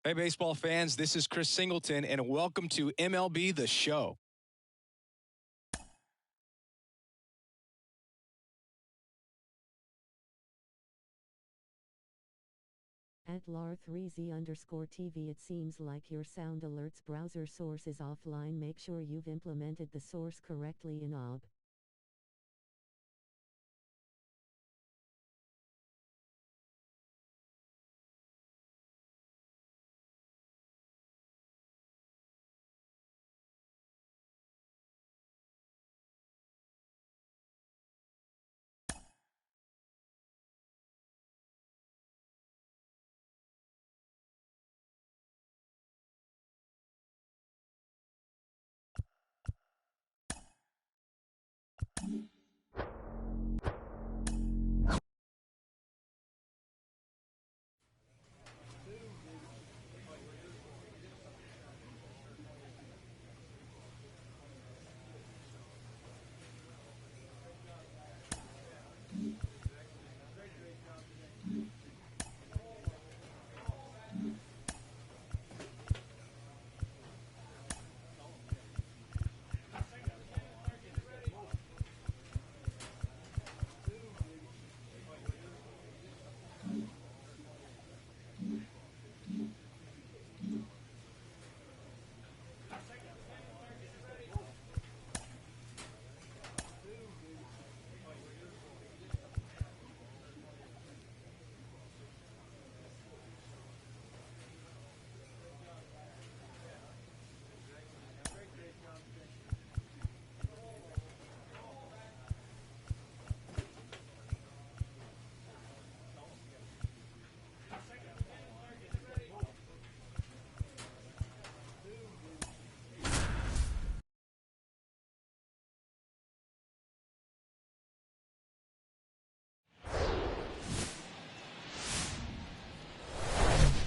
Hey, baseball fans, this is Chris Singleton, and welcome to MLB The Show. At LAR3Z_TV, it seems like your Sound Alerts browser source is offline. Make sure you've implemented the source correctly in OB.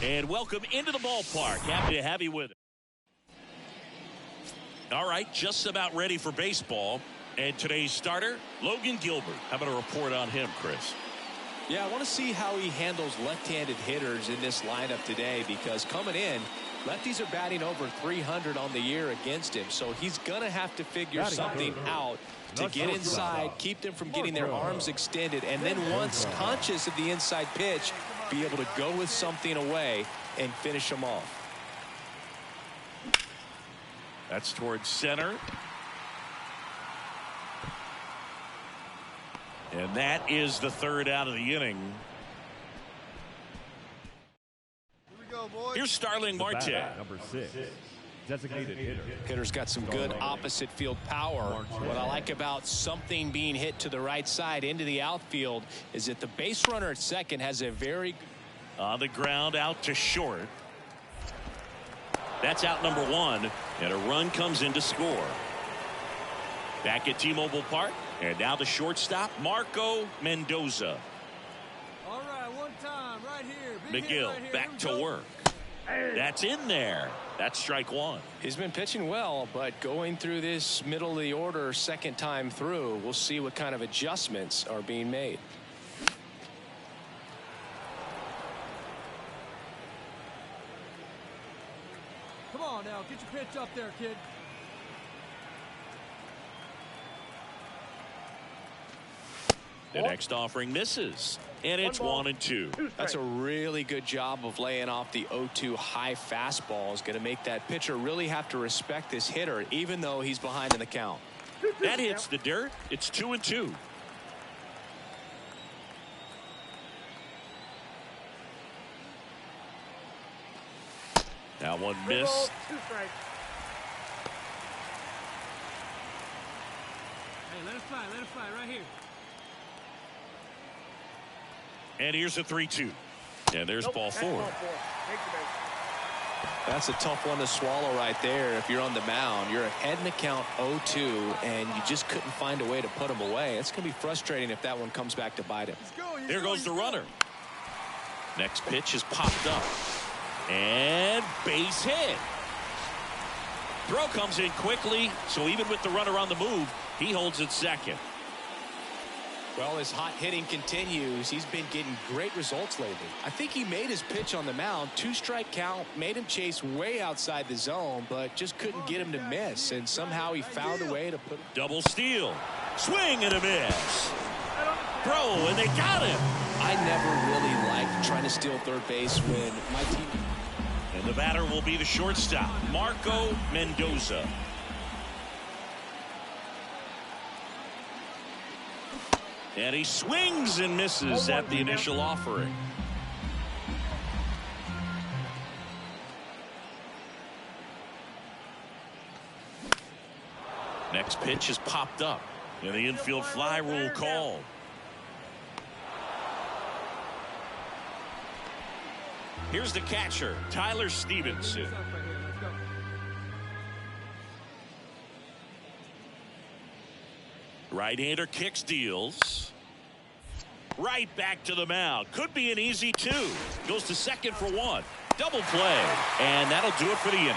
And welcome into the ballpark. Happy to have you with us. All right, just about ready for baseball. And today's starter, Logan Gilbert. How about a report on him, Chris? Yeah, I want to see how he handles left-handed hitters in this lineup today, because coming in, lefties are batting over 300 on the year against him. So he's going to have to figure something out to get inside, keep them from getting their arms extended, and then once conscious of the inside pitch, be able to go with something away and finish them off. That's towards center. And that is the third out of the inning. Here we go, boys. Here's Starling Marte. Number 6. Designated hitter. Hitter's got some good opposite field power. What I like about something being hit to the right side into the outfield is that the base runner at second has a very on the ground out to short. That's out number 1, and a run comes in to score. Back at T-Mobile Park, and now the shortstop, Marco Mendoza. All right, one time right here. Big McGill right here. back to work. That's in there. That's strike 1. He's been pitching well, but going through this middle of the order second time through, we'll see what kind of adjustments are being made. Come on now, get your pitch up there, kid. The next offering misses, and it's 1-2. That's a really good job of laying off the 0-2 high fastball. Is going to make that pitcher really have to respect this hitter, even though he's behind in the count. That hits the dirt. It's 2-2. Now one miss. Hey, let it fly right here. And here's a 3-2. And there's ball 4. That's a tough one to swallow right there. If you're on the mound, you're ahead in the count 0-2, and you just couldn't find a way to put him away. It's going to be frustrating if that one comes back to bite him. There goes the runner. Next pitch is popped up. And base hit. Throw comes in quickly, so even with the runner on the move, he holds it second. Well, his hot hitting continues. He's been getting great results lately. I think he made his pitch on the mound. 2-strike count made him chase way outside the zone, but just couldn't get him to miss. And somehow he found a way to put it. Double steal. Swing and a miss. Throw, and they got him. I never really liked trying to steal third base when my team. And the batter will be the shortstop, Marco Mendoza. And he swings and misses at the initial offering. Next pitch is popped up, and the infield fly rule called. Here's the catcher, Tyler Stevenson. Right-hander kicks, deals. Right back to the mound. Could be an easy two. Goes to second for one. Double play. And that'll do it for the inning.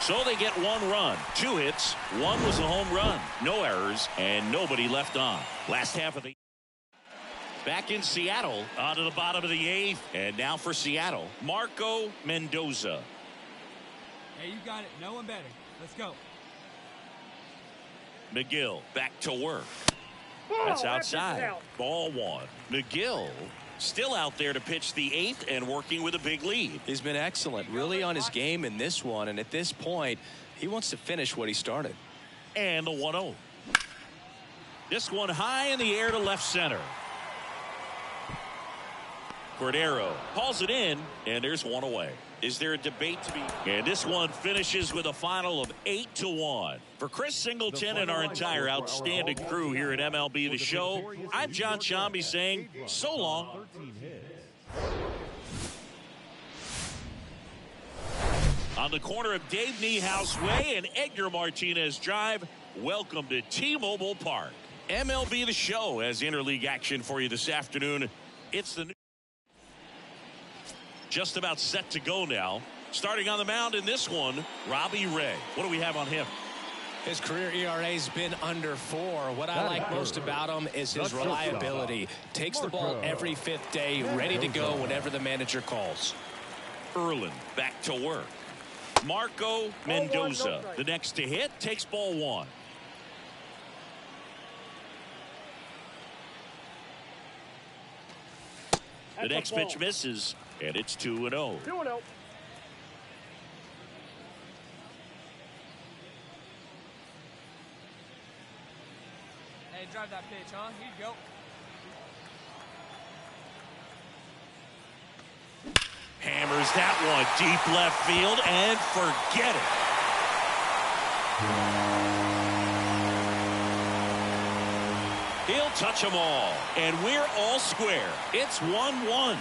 So they get 1 run, 2 hits. 1 was a home run. No errors and nobody left on. Last half of the. Back in Seattle, on to the bottom of the 8th. And now for Seattle, Marco Mendoza. Hey, you got it. No one better. Let's go. McGill back to work. That's outside. Ball 1. McGill still out there to pitch the 8th and working with a big lead. He's been excellent, really on his game in this one. And at this point, he wants to finish what he started. And the 1-0. This one high in the air to left center. Cordero hauls it in, and there's 1 away. Is there a debate to be? And this one finishes with a final of 8-1. For Chris Singleton and our entire outstanding crew here at MLB The Show, I'm John Shambi saying so long. On the corner of Dave Niehaus Way and Edgar Martinez Drive, welcome to T-Mobile Park. MLB The Show has interleague action for you this afternoon. It's the new. Just about set to go now. Starting on the mound in this one, Robbie Ray. What do we have on him? His career ERA has been under 4. What I like most about him is his reliability. Takes the ball every 5th day, ready to go whenever the manager calls. Erlin back to work. Marco Mendoza, the next to hit, takes ball 1. The next pitch misses, and it's 2-0. 2-0. Hey, drive that pitch, huh? Here you go. Hammers that one deep left field and forget it. He'll touch them all, and we're all square. It's 1-1.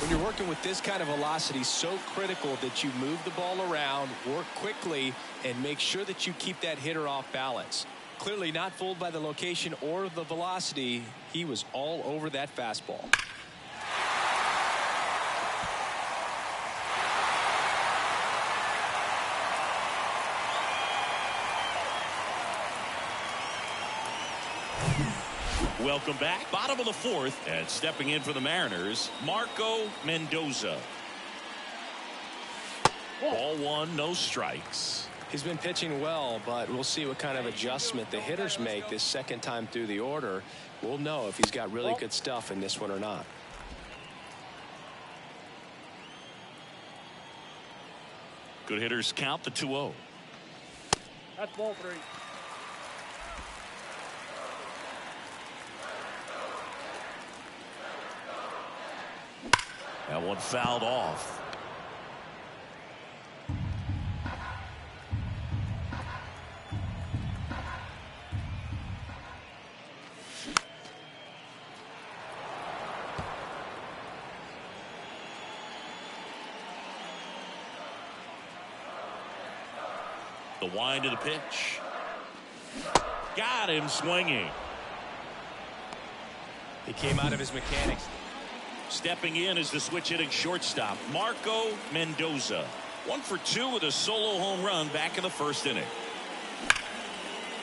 When you're working with this kind of velocity, so critical that you move the ball around, work quickly, and make sure that you keep that hitter off balance. Clearly not fooled by the location or the velocity. He was all over that fastball. Welcome back. Bottom of the 4th, and stepping in for the Mariners, Marco Mendoza. Ball 1, no strikes. He's been pitching well, but we'll see what kind of adjustment the hitters make this second time through the order. We'll know if he's got really good stuff in this one or not. Good hitters count the 2-0. That's ball 3. That one fouled off. The wind of the pitch. Got him swinging. He came out of his mechanics. Stepping in is the switch hitting shortstop, Marco Mendoza. 1 for 2 with a solo home run back in the first inning.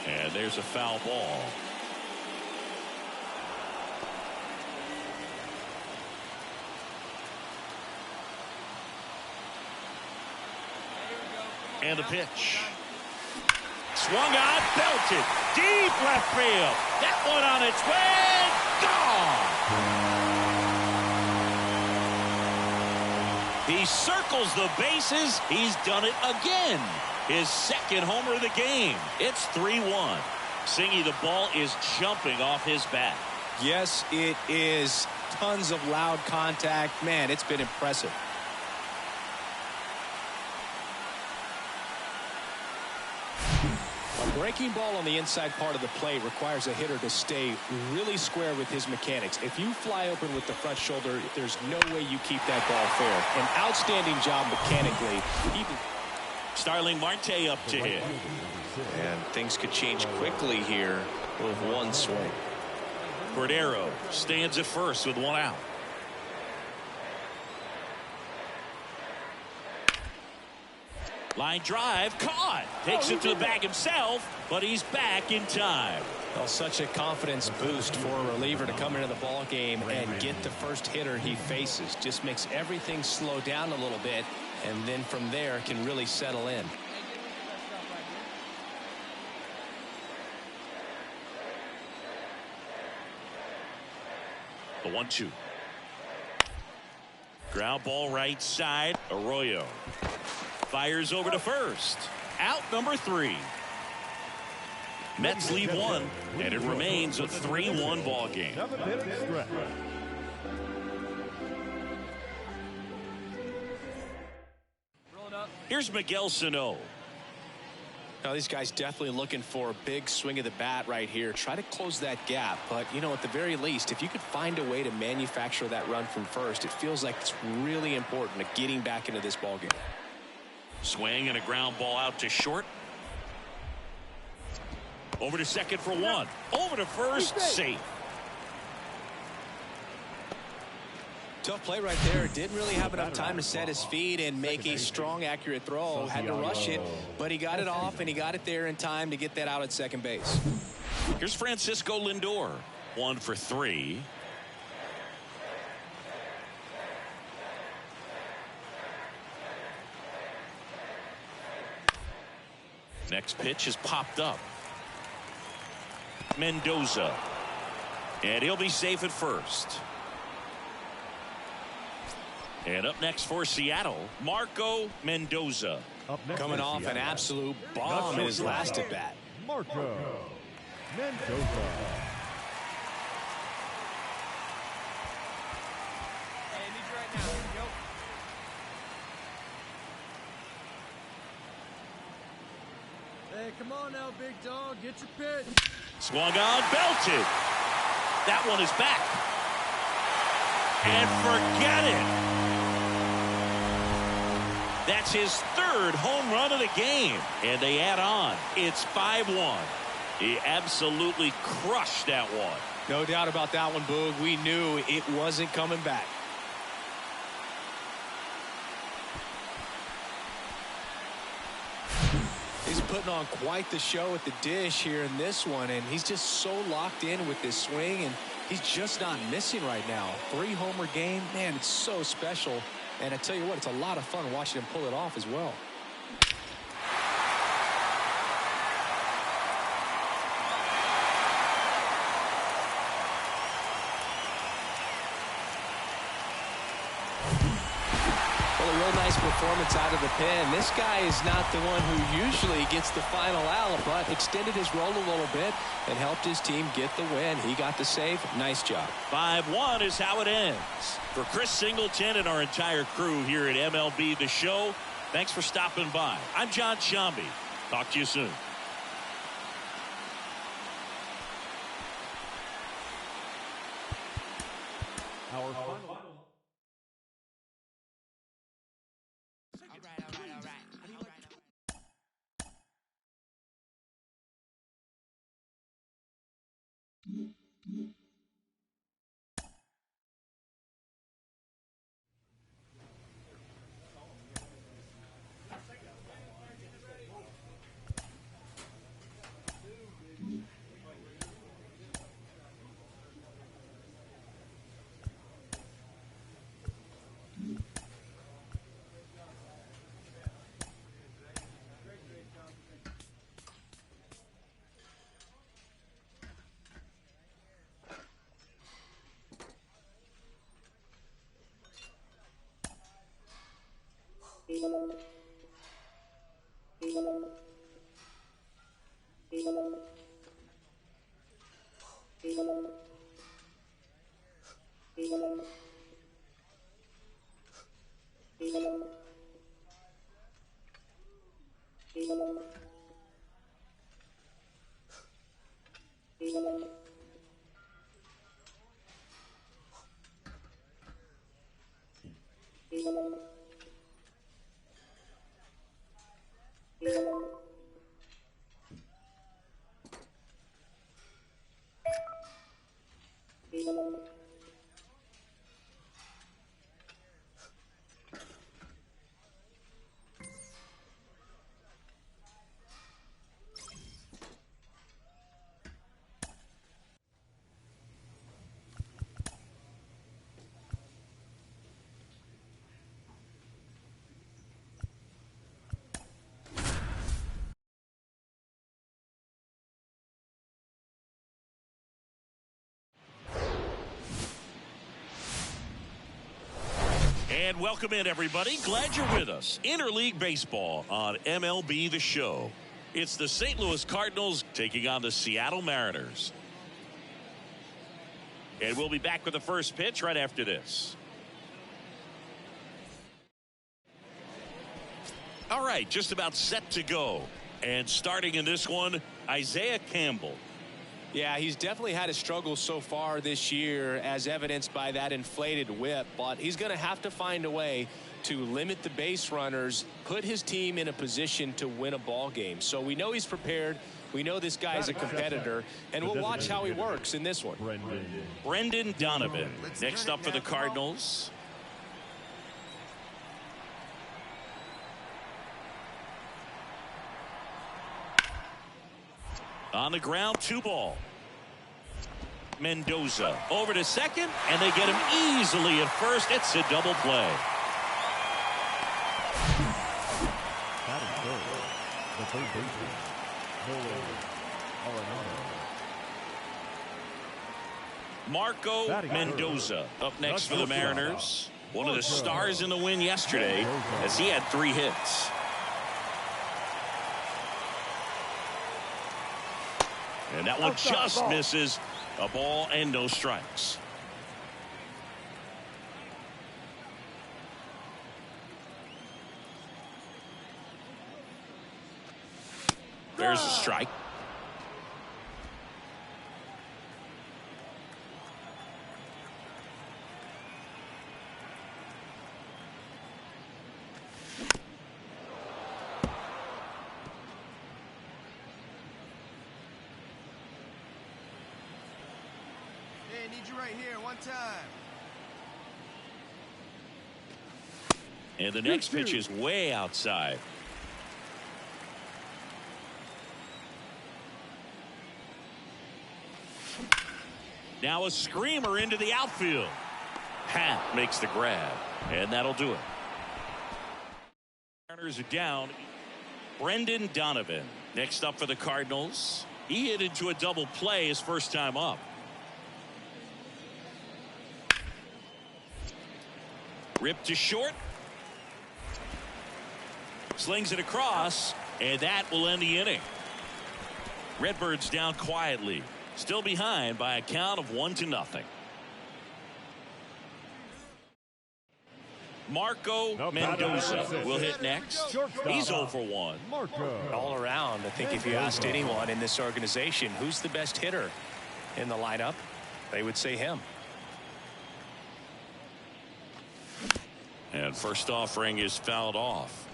And there's a foul ball. And the pitch. Swung on, belted, deep left field. That one on its way, gone. He circles the bases. He's done it again. His second homer of the game. It's 3-1. Singy, the ball is jumping off his bat. Yes, it is. Tons of loud contact. Man, it's been impressive. A breaking ball on the inside part of the plate requires a hitter to stay really square with his mechanics. If you fly open with the front shoulder, there's no way you keep that ball fair. An outstanding job mechanically. Starling Marte up to hit. And things could change quickly here with one swing. Cordero stands at first with 1 out. Line drive caught. Takes it to the bag himself, but he's back in time. Well, such a confidence boost for a reliever to come into the ball game and get the first hitter he faces. Just makes everything slow down a little bit, and then from there can really settle in. The 1-2. Ground ball right side. Arroyo fires over to first. Out number 3. Mets lead 1, and it remains a 3-1 ball game. Here's Miguel Sano. Now, these guys definitely looking for a big swing of the bat right here. Try to close that gap. But, you know, at the very least, if you could find a way to manufacture that run from first, it feels like it's really important to getting back into this ball game. Swing and a ground ball out to short. Over to second for 1. Over to first, safe. Tough play right there. Didn't really have enough time to set his feet and make a strong, accurate throw. Had to rush it, but he got it off, and he got it there in time to get that out at second base. Here's Francisco Lindor. 1 for 3. Next pitch is popped up. Mendoza. And he'll be safe at first. And up next for Seattle, Marco Mendoza. Coming off an absolute bomb in his last at bat. Marco Mendoza. Hey, come on now, big dog. Get your pitch. Swung on, belted. That one is back. And forget it. That's his 3rd home run of the game. And they add on. It's 5-1. He absolutely crushed that one. No doubt about that one, Boog. We knew it wasn't coming back. He's putting on quite the show at the dish here in this one, and he's just so locked in with this swing, and he's just not missing right now. 3-homer game, man, it's so special. And I tell you what, it's a lot of fun watching him pull it off as well. Performance out of the pen. This guy is not the one who usually gets the final out, but extended his role a little bit and helped his team get the win. He got the save. Nice job. 5-1 is how it ends. For Chris Singleton and our entire crew here at MLB The Show, thanks for stopping by. I'm John Shambi. Talk to you soon. Our final And welcome in, everybody. Glad you're with us. Interleague Baseball on MLB The Show. It's the St. Louis Cardinals taking on the Seattle Mariners. And we'll be back with the first pitch right after this. All right, just about set to go. And starting in this one, Isaiah Campbell. Yeah, he's definitely had his struggles so far this year, as evidenced by that inflated whip, but he's going to have to find a way to limit the base runners, put his team in a position to win a ball game. So we know he's prepared. We know this guy's a competitor, and we'll watch how he works in this one. Brendan Donovan next up for the Cardinals. On the ground, 2-ball. Mendoza over to second, and they get him easily at first. It's a double play. That is third. The third baseman, Nolan Arenado. Marco Mendoza up next for the Mariners. One of the stars in the win yesterday, as he had 3 hits. And that one just misses. A ball and no strikes. There's a strike. Need you right here, one time. And the next pitch is way outside. Now a screamer into the outfield. Happ makes the grab, and that'll do it. Mariners are down. Brendan Donovan next up for the Cardinals. He hit into a double play his first time up. Ripped to short. Slings it across, and that will end the inning. Redbirds down quietly. Still behind by a count of 1-0. Marco Mendoza will hit next. He's 0 for 1. All around, I think if you asked anyone in this organization who's the best hitter in the lineup, they would say him. And first offering is fouled off.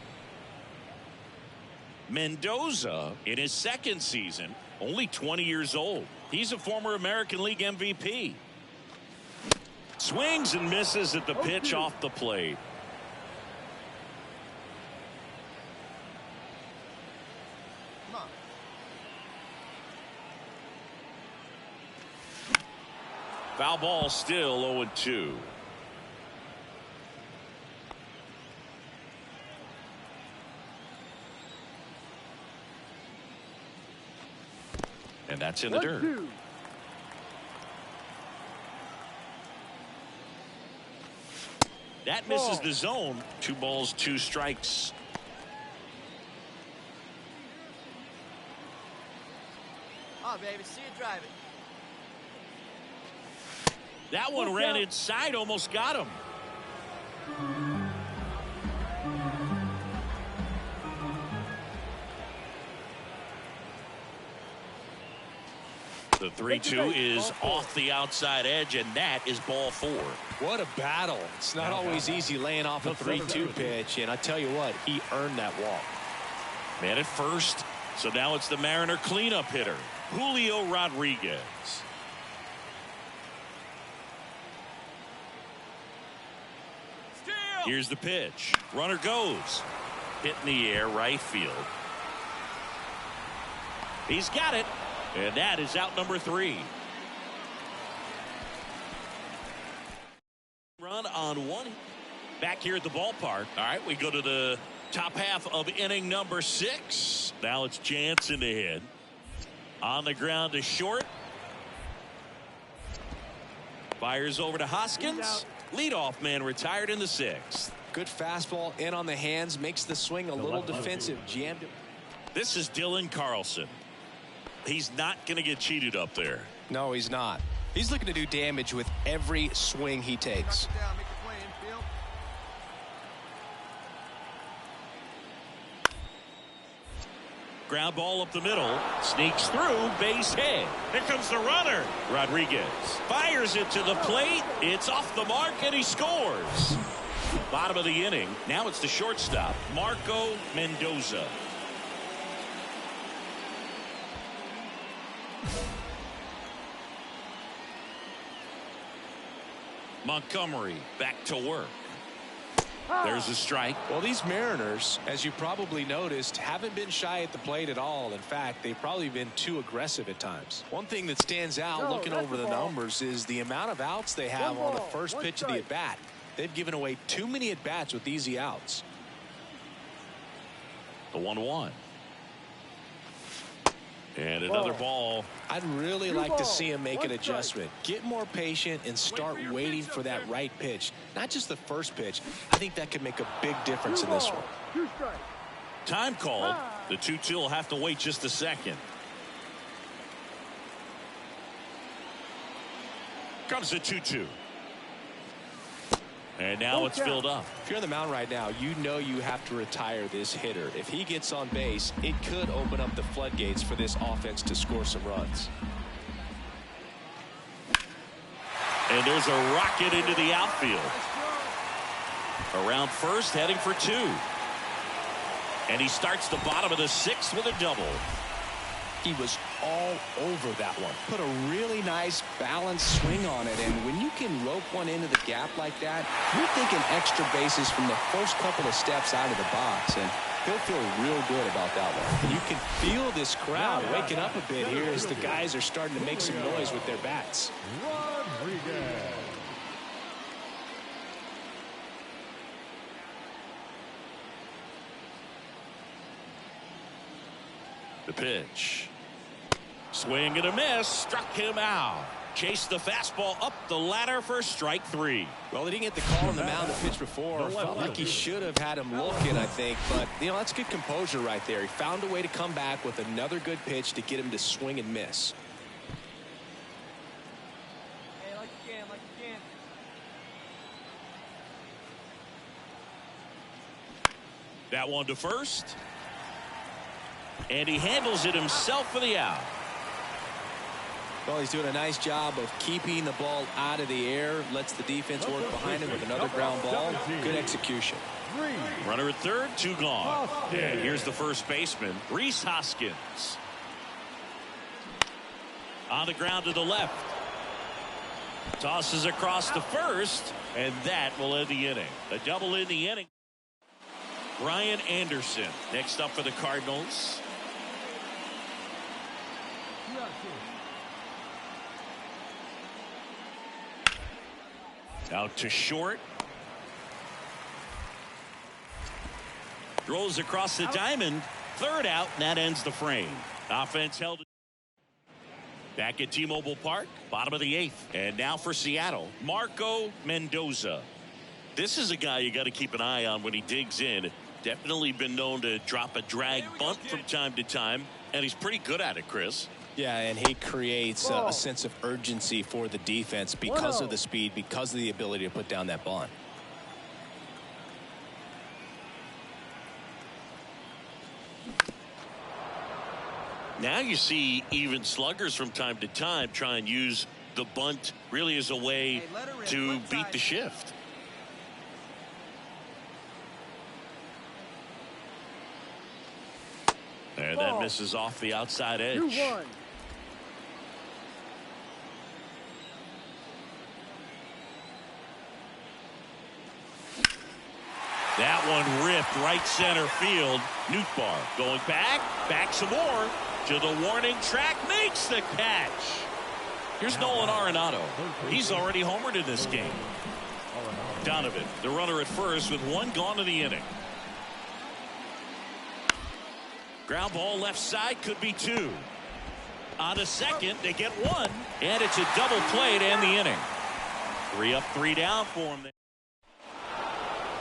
Mendoza, in his second season, only 20 years old. He's a former American League MVP. Swings and misses at the pitch off the plate. Come on. Foul ball, still 0-2. And that's in the dirt. 1-2. That misses the zone. 2 balls, 2 strikes. Oh, baby, see you driving. That one ran inside, almost got him. The 3-2 is off the outside edge, and that is ball 4. What a battle. It's not always easy laying off a 3-2 pitch, and I tell you what, he earned that walk. Man at first, so now it's the Mariner cleanup hitter, Julio Rodriguez. Here's the pitch. Runner goes. Hit in the air, right field. He's got it. And that is out number 3. Run on 1. Back here at the ballpark. All right, we go to the top half of inning number 6. Now it's Jansen to hit. On the ground to short. Fires over to Hoskins. Leadoff man retired in the 6th. Good fastball in on the hands, makes the swing a little defensive. Jammed it. This is Dylan Carlson. He's not going to get cheated up there. No, he's not. He's looking to do damage with every swing he takes. Down, make the play infield. Ground ball up the middle. Sneaks through. Base hit. Here comes the runner. Rodriguez fires it to the plate. It's off the mark, and he scores. Bottom of the inning. Now it's the shortstop, Marco Mendoza. Montgomery back to work. There's a strike. Well, these Mariners, as you probably noticed, haven't been shy at the plate at all. In fact, they've probably been too aggressive at times. One thing that stands out looking over the numbers is the amount of outs they have on the first pitch of the at-bat. They've given away too many at-bats with easy outs. The 1-1. And another ball. I'd really like to see him make an adjustment. Get more patient and start waiting for that right pitch. Not just the first pitch. I think that could make a big difference in this one. 2 strikes. Time called. The 2-2 will have to wait just a second. Comes the 2-2. And now it's filled up. If you're on the mound right now, you know you have to retire this hitter. If he gets on base, it could open up the floodgates for this offense to score some runs. And there's a rocket into the outfield. Around first, heading for 2. And he starts the bottom of the 6th with a double. He was all over that one. Put a really nice balanced swing on it, and when you can rope one into the gap like that, you're thinking extra bases from the first couple of steps out of the box, and he'll feel real good about that one. And you can feel this crowd waking up a bit here as the guys are starting to make some noise with their bats. Rodriguez. The pitch. Swing and a miss. Struck him out. Chased the fastball up the ladder for strike 3. Well, they didn't get the call on the mound the pitch before. Felt like he should have had him looking, I think. But, you know, that's good composure right there. He found a way to come back with another good pitch to get him to swing and miss. Hey, like you can, like you can. That one to first. And he handles it himself for the out. Well, he's doing a nice job of keeping the ball out of the air. Lets the defense work behind him with another ground ball. Good execution. Runner at third, 2 gone. And here's the first baseman, Rhys Hoskins. On the ground to the left. Tosses across to first, and that will end the inning. A double in the inning. Ryan Anderson next up for the Cardinals. Out to short. Throws across the diamond. Third out, and that ends the frame. Offense held. Back at T-Mobile Park, bottom of the 8th. And now for Seattle, Marco Mendoza. This is a guy you got to keep an eye on when he digs in. Definitely been known to drop a drag bunt from time to time, and he's pretty good at it, Chris. Yeah, and he creates a sense of urgency for the defense because of the speed, because of the ability to put down that bunt. Now you see even sluggers from time to time try and use the bunt really as a way to beat the shift. And that misses off the outside edge. 2-1. That one ripped right center field. Nootbaar going back some more to the warning track, makes the catch. Here's Nolan Arenado. He's already homered in this game. Donovan, the runner at first with one gone in the inning. Ground ball left side, could be two. On to second, they get one, and it's a double play to end the inning. 3 up, 3 down for him.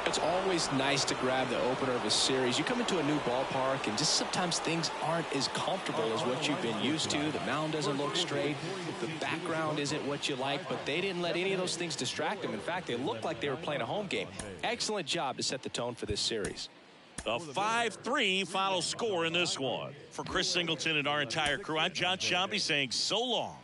It's always nice to grab the opener of a series. You come into a new ballpark, and just sometimes things aren't as comfortable as what you've been used to. The mound doesn't look straight. The background isn't what you like, but they didn't let any of those things distract them. In fact, they looked like they were playing a home game. Excellent job to set the tone for this series. A 5-3 final score in this one. For Chris Singleton and our entire crew, I'm John Shambi saying so long.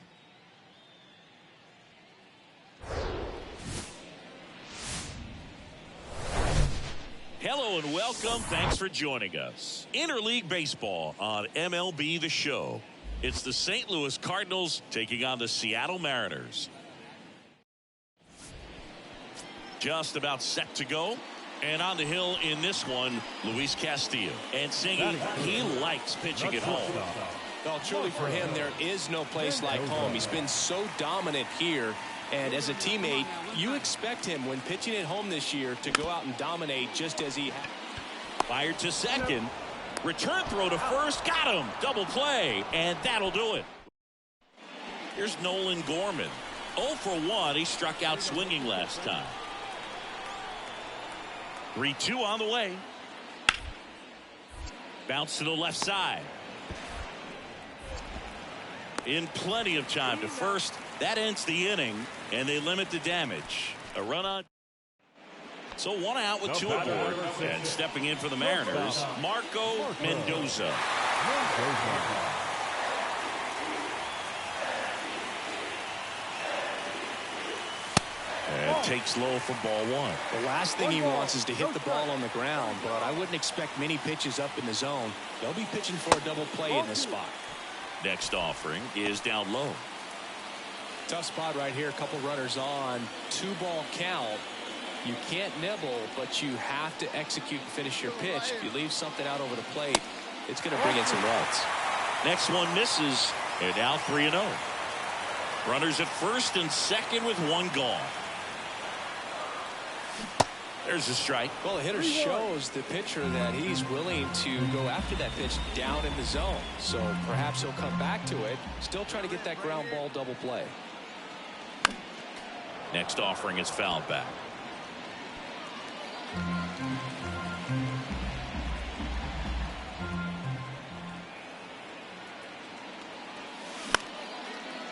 Hello and welcome. Thanks for joining us. Interleague Baseball on MLB The Show. It's the St. Louis Cardinals taking on the Seattle Mariners. Just about set to go. And on the hill in this one, Luis Castillo. And singing, he likes pitching at home. Well, truly for him, there is no place like home. He's been so dominant here. And as a teammate, you expect him when pitching at home this year to go out and dominate just as he has. Fired to second. Return throw to first. Got him. Double play. And that'll do it. Here's Nolan Gorman. 0 for 1. He struck out swinging last time. 3-2 on the way. Bounce to the left side. In plenty of time to first. That ends the inning, and they limit the damage. A run on. So 1 out with 2 aboard. And stepping in for the Mariners, Marco Mendoza. And takes low for ball 1. The last thing he wants is to hit the ball on the ground, but I wouldn't expect many pitches up in the zone. They'll be pitching for a double play in this spot. Next offering is down low. Tough spot right here. A couple runners on. 2-ball count. You can't nibble, but you have to execute and finish your pitch. If you leave something out over the plate, it's going to bring in some runs. Next one misses, and now 3-0. Runners at first and second with 1 gone. There's a strike. Well, the hitter shows the pitcher that he's willing to go after that pitch down in the zone. So perhaps he'll come back to it. Still trying to get that ground ball double play. Next offering is fouled back.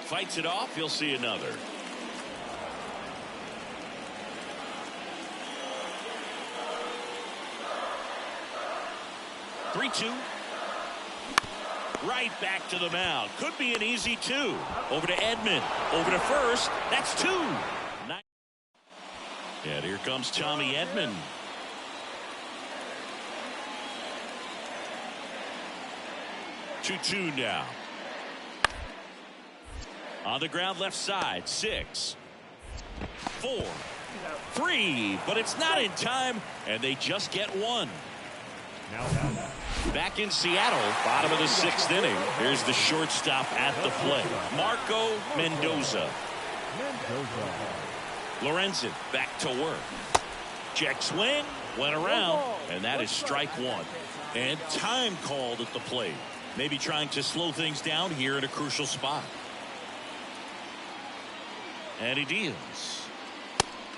Fights it off. You'll see another. (3-2). Right back to the mound. Could be an easy 2. Over to Edman. Over to first. That's 2. And here comes Tommy Edman. (2-2) now. On the ground left side. 6, 4, 3, but it's not in time, and they just get one. Back in Seattle, bottom of the 6th inning. Here's the shortstop at the plate, Marco Mendoza. Lorenzen back to work. Check swing, went around, and that is strike one. And time called at the plate. Maybe trying to slow things down here in a crucial spot. And he deals.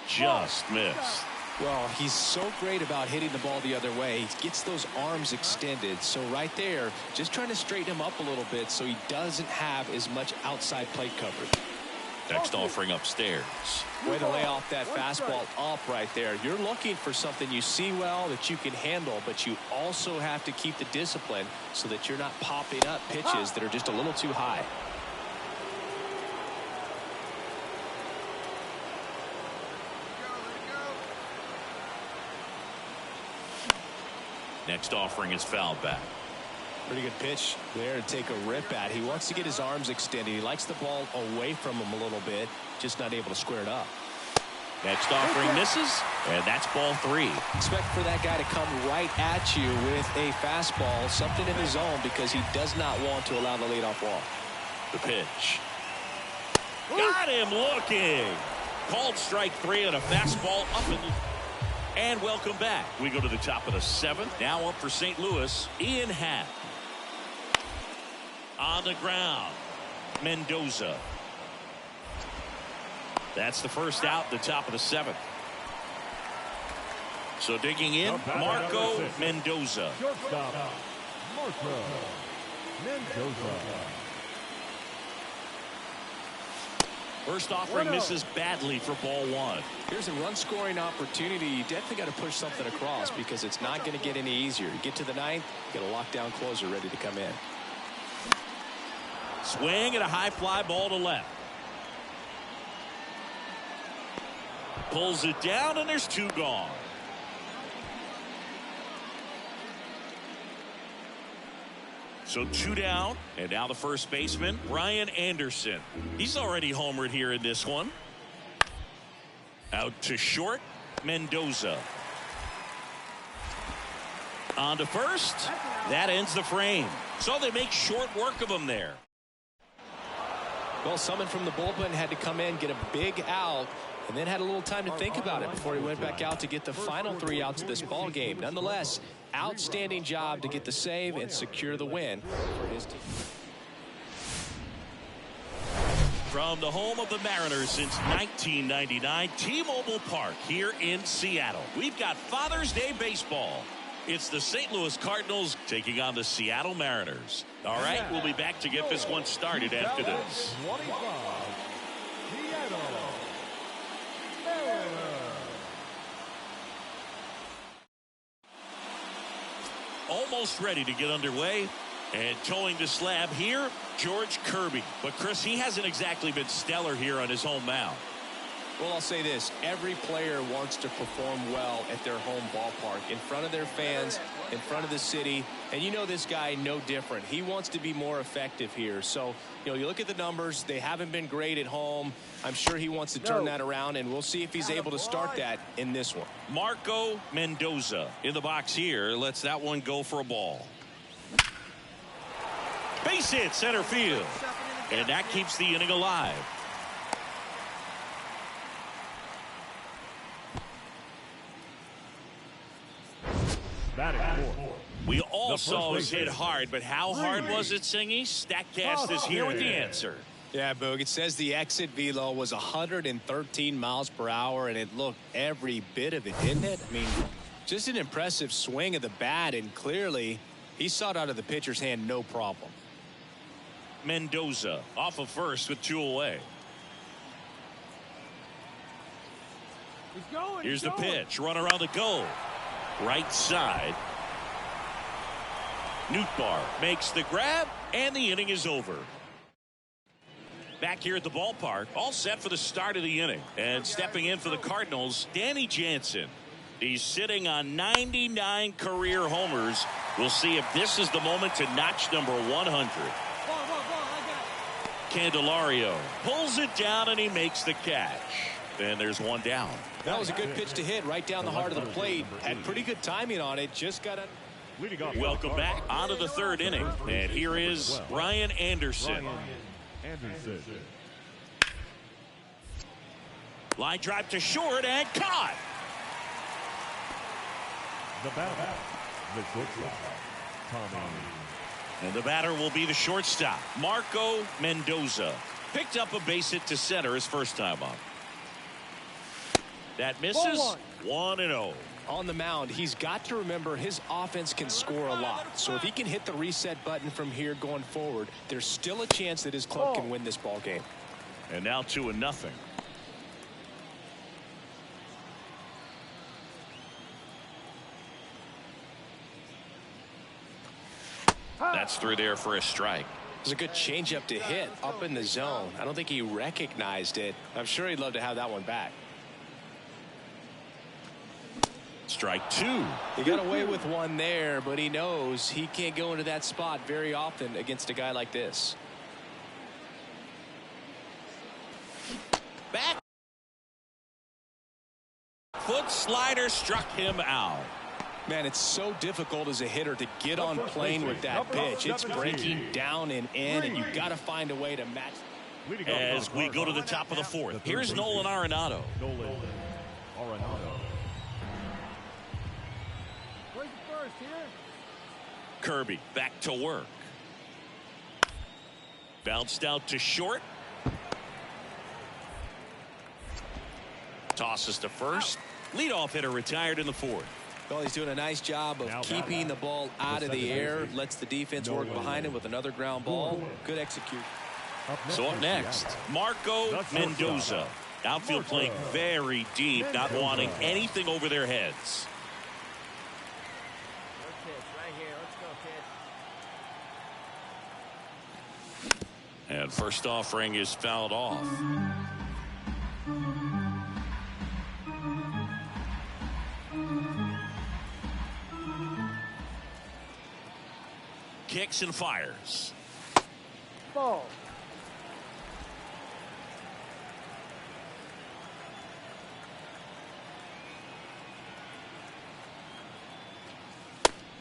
Just missed. Well, he's so great about hitting the ball the other way. He gets those arms extended. So right there, just trying to straighten him up a little bit so he doesn't have as much outside plate coverage. Next offering upstairs. Way to lay off that fastball up right there. You're looking for something you see well that you can handle, but you also have to keep the discipline so that you're not popping up pitches that are just a little too high. Next offering is fouled back. Pretty good pitch there to take a rip at. He wants to get his arms extended. He likes the ball away from him a little bit, just not able to square it up. Next offering misses, and that's ball 3. Expect for that guy to come right at you with a fastball, something in the zone, because he does not want to allow the leadoff walk. The pitch. Got him looking. Called strike 3 on a fastball up in the... And welcome back. We go to the top of the 7th. Now up for St. Louis, Ian Happ. On the ground, Mendoza. That's the first out, the top of the 7th. So digging in, Marco Mendoza. Shortstop, Marco Mendoza. First offering misses badly for ball 1. Here's a run-scoring opportunity. You definitely got to push something across because it's not going to get any easier. You get to the 9th, get a lockdown closer ready to come in. Swing and a high fly ball to left. Pulls it down, and there's 2 gone. So 2 down, and now the first baseman, Ryan Anderson. He's already homered here in this one. Out to short, Mendoza. On to first. That ends the frame. So they make short work of him there. Well, someone from the bullpen had to come in, get a big out, and then had a little time to think about it before he went back out to get the final 3 outs of this ball game. Nonetheless, outstanding job to get the save and secure the win for his team. From the home of the Mariners since 1999, T-Mobile Park here in Seattle. We've got Father's Day baseball. It's the St. Louis Cardinals taking on the Seattle Mariners. All right, we'll be back to get this one started after this. 25, Seattle Mariners. Almost ready to get underway. And towing the slab here, George Kirby. But, Chris, he hasn't exactly been stellar here on his home mound. Well, I'll say this. Every player wants to perform well at their home ballpark, in front of their fans, in front of the city. And you know this guy no different. He wants to be more effective here. So, you know, you look at the numbers. They haven't been great at home. I'm sure he wants to turn that around, and we'll see if he's able to start that in this one. Marco Mendoza in the box here. Lets that one go for a ball. Base hit center field. And that keeps the inning alive. Batting fourth. We all saw us hit hard, but how hard was it, Singy? Statcast is here with the answer. Yeah, Boog, it says the exit velo was 113 miles per hour, and it looked every bit of it, didn't it? I mean, just an impressive swing of the bat, and clearly he saw it out of the pitcher's hand no problem. Mendoza off of first with 2 away. Here's the pitch. Runner on the go. Right side. Nootbaar makes the grab, and the inning is over. Back here at the ballpark, all set for the start of the inning. And stepping in for the Cardinals, Danny Jansen. He's sitting on 99 career homers. We'll see if this is the moment to notch number 100. Candelario pulls it down and he makes the catch. And there's one down. That was a good pitch to hit right down the heart of the plate. Had pretty good timing on it. Just got a... Welcome back onto the third inning. And here is Brian Anderson. Line drive to short and caught. The batter, the shortstop, Tommy. And the batter will be the shortstop, Marco Mendoza. Picked up a base hit to center his first time up. That misses. 1-0. On the mound, he's got to remember his offense can score a lot. So if he can hit the reset button from here going forward, there's still a chance that his club can win this ball game. And now 2-0. That's through there for a strike. It was a good changeup to hit up in the zone. I don't think he recognized it. I'm sure he'd love to have that one back. Strike two. He got away with one there, but he knows he can't go into that spot very often against a guy like this. Back. Foot slider struck him out. Man, it's so difficult as a hitter to get on plane with that pitch. It's breaking down and in, and you've got to find a way to match. As we go to the top of the fourth, here's Nolan Arenado. Where's the first here? Kirby back to work. Bounced out to short. Tosses to first. Leadoff hitter retired in the fourth. Well, he's doing a nice job of keeping the ball out of the air. Lets the defense work behind him with another ground ball. Good execution. So up next, Marco Mendoza. Outfield playing very deep, not wanting anything over their heads. And first offering is fouled off. Kicks and fires. Ball.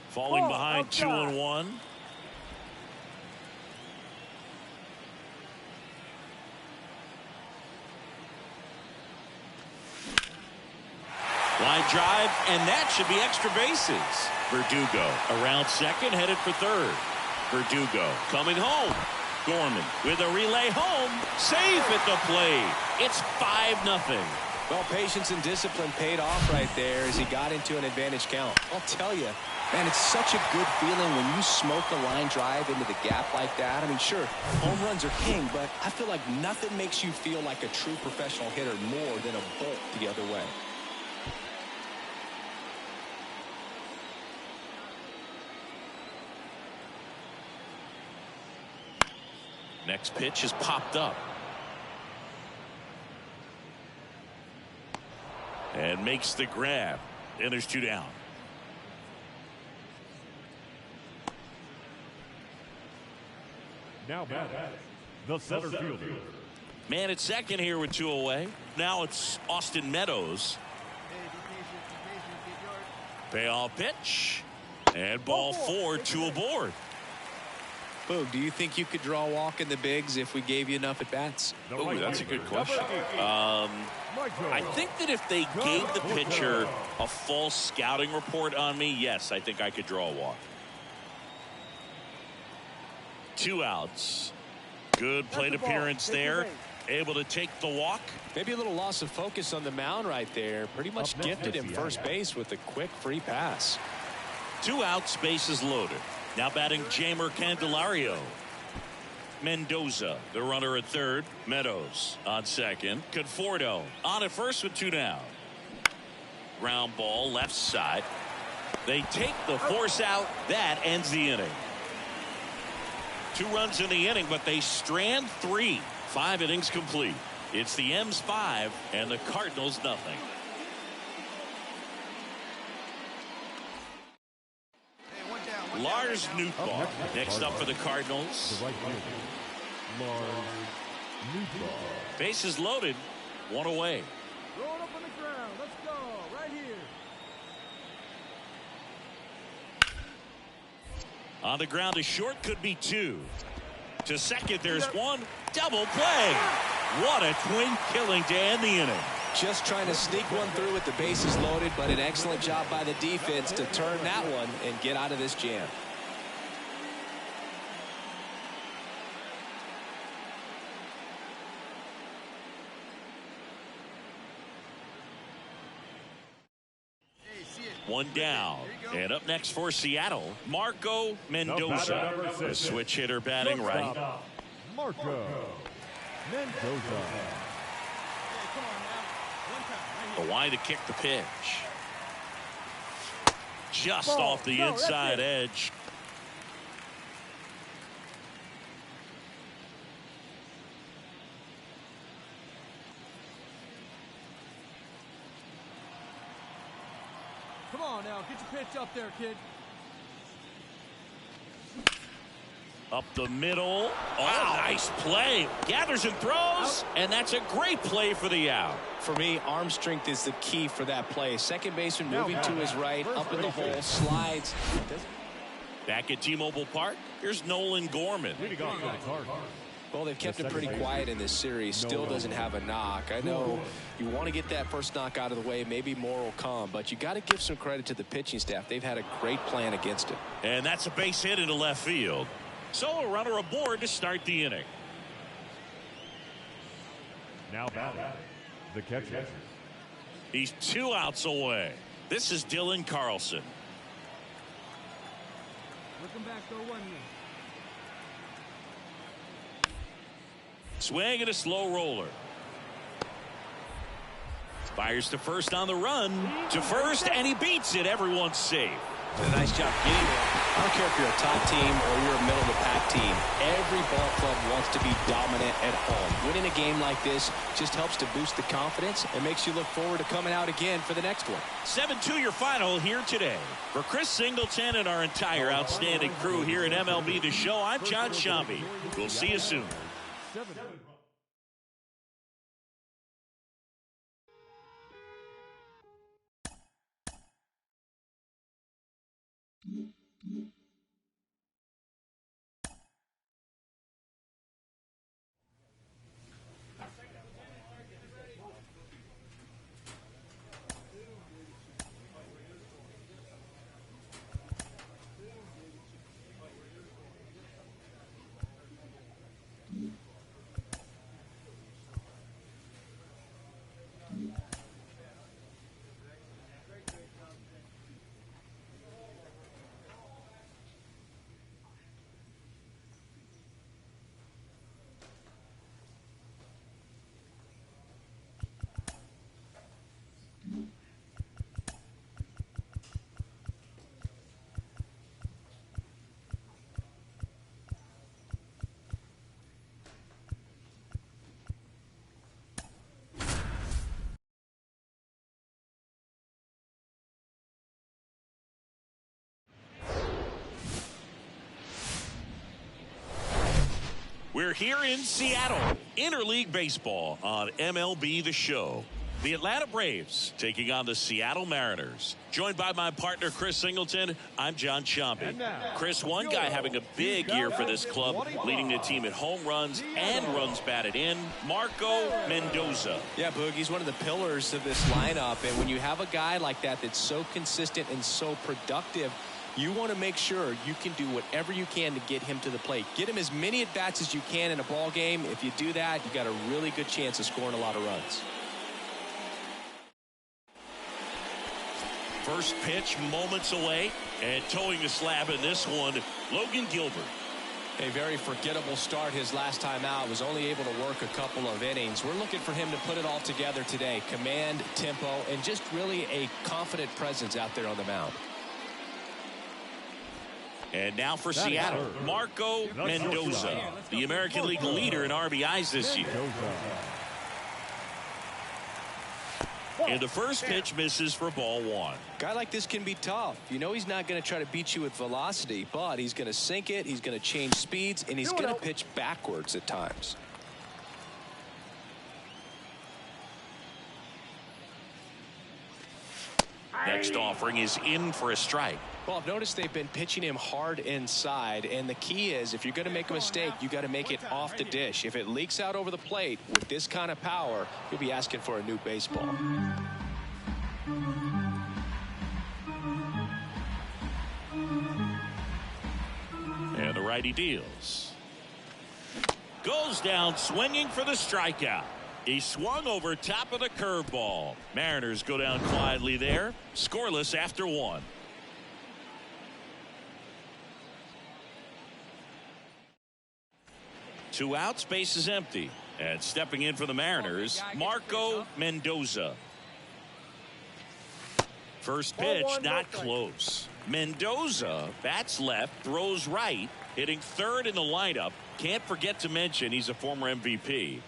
Falling behind 2-1. Line drive, and that should be extra bases. Verdugo around second, headed for third. Verdugo coming home. Gorman with a relay home. Safe at the plate. It's 5-0. Well, patience and discipline paid off right there as he got into an advantage count. I'll tell you, man, it's such a good feeling when you smoke a line drive into the gap like that. I mean, sure, home runs are king, but I feel like nothing makes you feel like a true professional hitter more than a bolt the other way. Next pitch is popped up. And makes the grab. And there's 2 down. Now batting, the center fielder. Man at second here with 2 away. Now it's Austin Meadows. Payoff pitch. And ball 4, 2 aboard. Boog, do you think you could draw a walk in the bigs if we gave you enough at-bats? Oh, that's a good question. I think that if they gave the pitcher a false scouting report on me, yes, I think I could draw a walk. 2 outs. Good plate appearance there. Able to take the walk. Maybe a little loss of focus on the mound right there. Pretty much gifted him first base with a quick free pass. 2 outs, bases loaded. Now batting Jamer Candelario. Mendoza, the runner at third. Meadows on second. Conforto on at first with 2 down. Ground ball left side. They take the force out. That ends the inning. 2 runs in the inning, but they strand 3. 5 innings complete. It's the M's 5 and the Cardinals nothing. Lars Nootbaar next up for the Cardinals. Bases loaded, one away. Throw it up on the ground. Let's go. Right here. On the ground to short, could be two. To second, there's one. Double play. What a twin killing to end the inning. Just trying to sneak one through with the bases loaded, but an excellent job by the defense to turn that one and get out of this jam. One down. And up next for Seattle, Marco Mendoza. The switch hitter batting right. Marco Mendoza. The wide to kick the pitch. Just off the inside edge. Come on now, get your pitch up there, kid. Up the middle. Oh, nice play. Gathers and throws, and that's a great play for the out. For me, arm strength is the key for that play. Second baseman moving to his right, up in the hole, slides. Back at T-Mobile Park, here's Nolan Gorman. Well, they've kept it pretty quiet in this series. Still doesn't have a knock. I know you want to get that first knock out of the way. Maybe more will come, but you got to give some credit to the pitching staff. They've had a great plan against it. And that's a base hit into left field. So a runner aboard to start the inning. Now batting, the catcher. He's 2 outs away. This is Dylan Carlson. Looking back, go one here. Swing and a slow roller. Fires to first on the run. To first, and he beats it. Everyone's safe. Did a nice job getting there. I don't care if you're a top team or you're a middle-of-the-pack team. Every ball club wants to be dominant at home. Winning a game like this just helps to boost the confidence and makes you look forward to coming out again for the next one. 7-2 your final here today. For Chris Singleton and our entire outstanding crew here at MLB The Show, I'm John Shambi. We'll see you soon. We're here in Seattle, Interleague Baseball on MLB The Show. The Atlanta Braves taking on the Seattle Mariners. Joined by my partner, Chris Singleton, I'm John Shambi. Chris, one guy having a big year for this club, leading the team at home runs and runs batted in, Marco Mendoza. Yeah, Boog, he's one of the pillars of this lineup, and when you have a guy like that that's so consistent and so productive, you want to make sure you can do whatever you can to get him to the plate. Get him as many at-bats as you can in a ball game. If you do that, you got a really good chance of scoring a lot of runs. First pitch moments away, and towing the slab in this one, Logan Gilbert. A very forgettable start his last time out. Was only able to work a couple of innings. We're looking for him to put it all together today. Command, tempo, and just really a confident presence out there on the mound. And now for Seattle, Marco Mendoza, the American League leader in RBIs this year. And the first pitch misses for ball one. Guy like this can be tough. You know he's not going to try to beat you with velocity, but he's going to sink it, he's going to change speeds, and he's going to pitch backwards at times. Next offering is in for a strike. Well, I've noticed they've been pitching him hard inside, and the key is if you're going to make a mistake, you got to make it off the dish. If it leaks out over the plate with this kind of power, you'll be asking for a new baseball. And the righty deals. Goes down swinging for the strikeout. He swung over top of the curveball. Mariners go down quietly there, scoreless after one. Two outs, base is empty. And stepping in for the Mariners, Marco Mendoza. First pitch, not close. Mendoza bats left, throws right, hitting third in the lineup. Can't forget to mention he's a former MVP.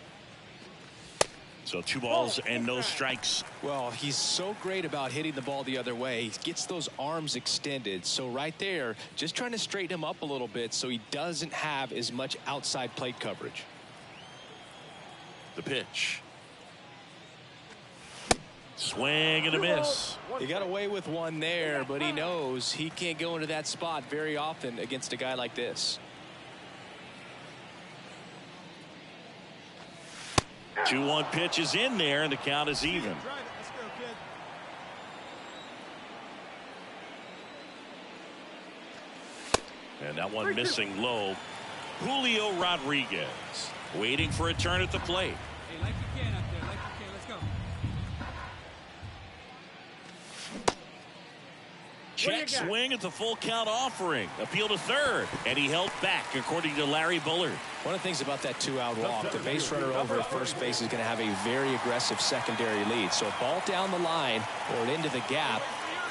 So 2 balls and no strikes. Well, he's so great about hitting the ball the other way. He gets those arms extended. So right there, just trying to straighten him up a little bit so he doesn't have as much outside plate coverage. The pitch. Swing and a miss. He got away with one there, but he knows he can't go into that spot very often against a guy like this. 2-1 pitch is in there, and the count is even. And that one missing low. Julio Rodriguez waiting for a turn at the plate. Hey, like you can up there, like you can. Let's go. Check swing at the full count offering. Appeal to third, and he held back, according to Larry Bullard. One of the things about that 2-out walk, the base runner over at first base is going to have a very aggressive secondary lead. So a ball down the line or into the gap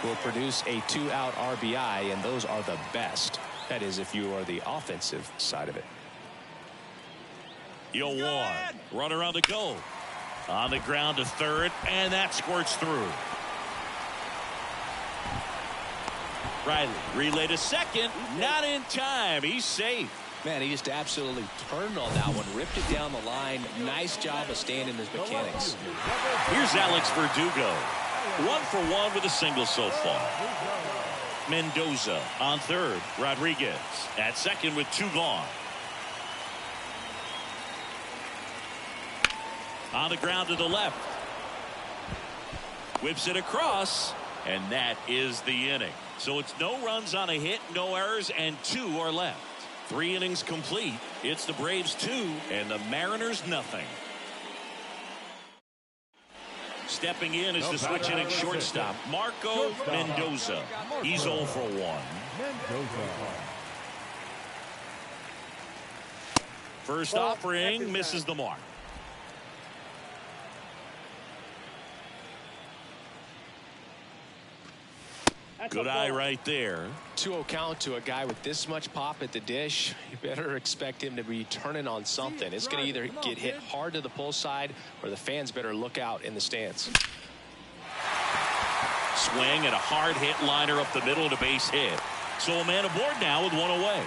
will produce a 2-out RBI, and those are the best. That is, if you are the offensive side of it. 0-1. Runner on the go. On the ground to third, and that squirts through. Riley relay to second, not in time. He's safe. Man, he just absolutely turned on that one, ripped it down the line. Nice job of staying in his mechanics. Here's Alex Verdugo. 1 for 1 with a single so far. Mendoza on third. Rodriguez at second with 2 gone. On the ground to the left. Whips it across, and that is the inning. So it's no runs on a hit, no errors, and 2 are left. 3 innings complete. It's the Braves 2 and the Mariners nothing. Stepping in is the switch hitting shortstop, Marco Mendoza. He's 0 for 1. First offering misses the mark. Good eye right there. 2-0 count to a guy with this much pop at the dish. You better expect him to be turning on something. It's going to either get hit hard to the pull side, or the fans better look out in the stands. Swing and a hard hit liner up the middle to base hit. So a man aboard now with 1 away.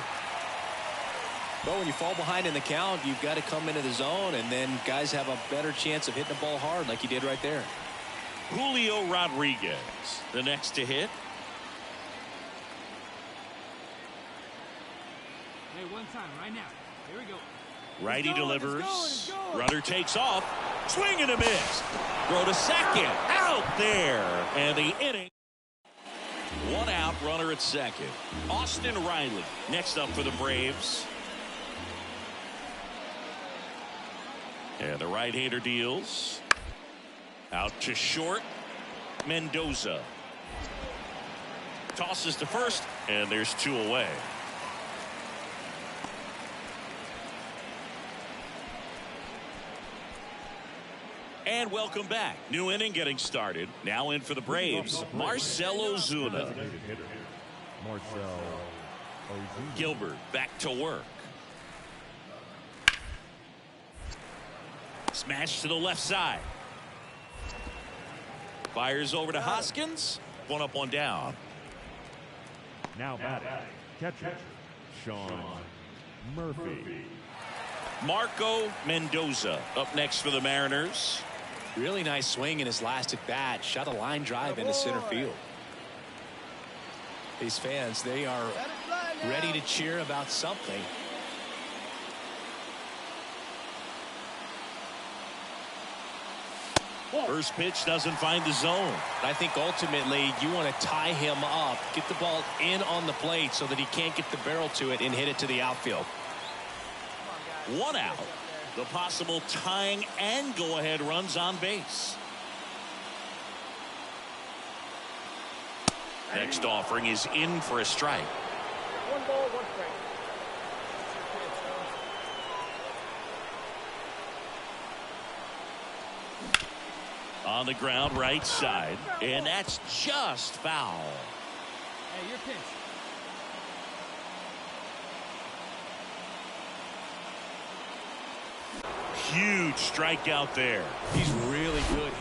Well, when you fall behind in the count, you've got to come into the zone, and then guys have a better chance of hitting the ball hard like he did right there. Julio Rodriguez, the next to hit. Hey, one time, right now. Here we go. Righty delivers. Runner takes off. Swing and a miss. Throw to second. Out there. And the inning. 1 out, runner at second. Austin Riley next up for the Braves. And the right-hander deals. Out to short. Mendoza. Tosses to first, and there's 2 away. And welcome back. New inning getting started. Now in for the Braves, Marcell Ozuna. Gilbert back to work. Smash to the left side. Fires over to Hoskins. One up, one down. Now batting, catcher, Sean Murphy. Marco Mendoza up next for the Mariners. Really nice swing in his last at bat. Shot a line drive into center field. These fans, they are ready to cheer about something. First pitch doesn't find the zone. I think ultimately you want to tie him up, get the ball in on the plate so that he can't get the barrel to it and hit it to the outfield. One out. The possible tying and go-ahead runs on base. Next offering is in for a strike. 1 ball, 1 strike. On the ground, right side, and that's just foul. Hey, your pitch. Huge strikeout there. He's really good.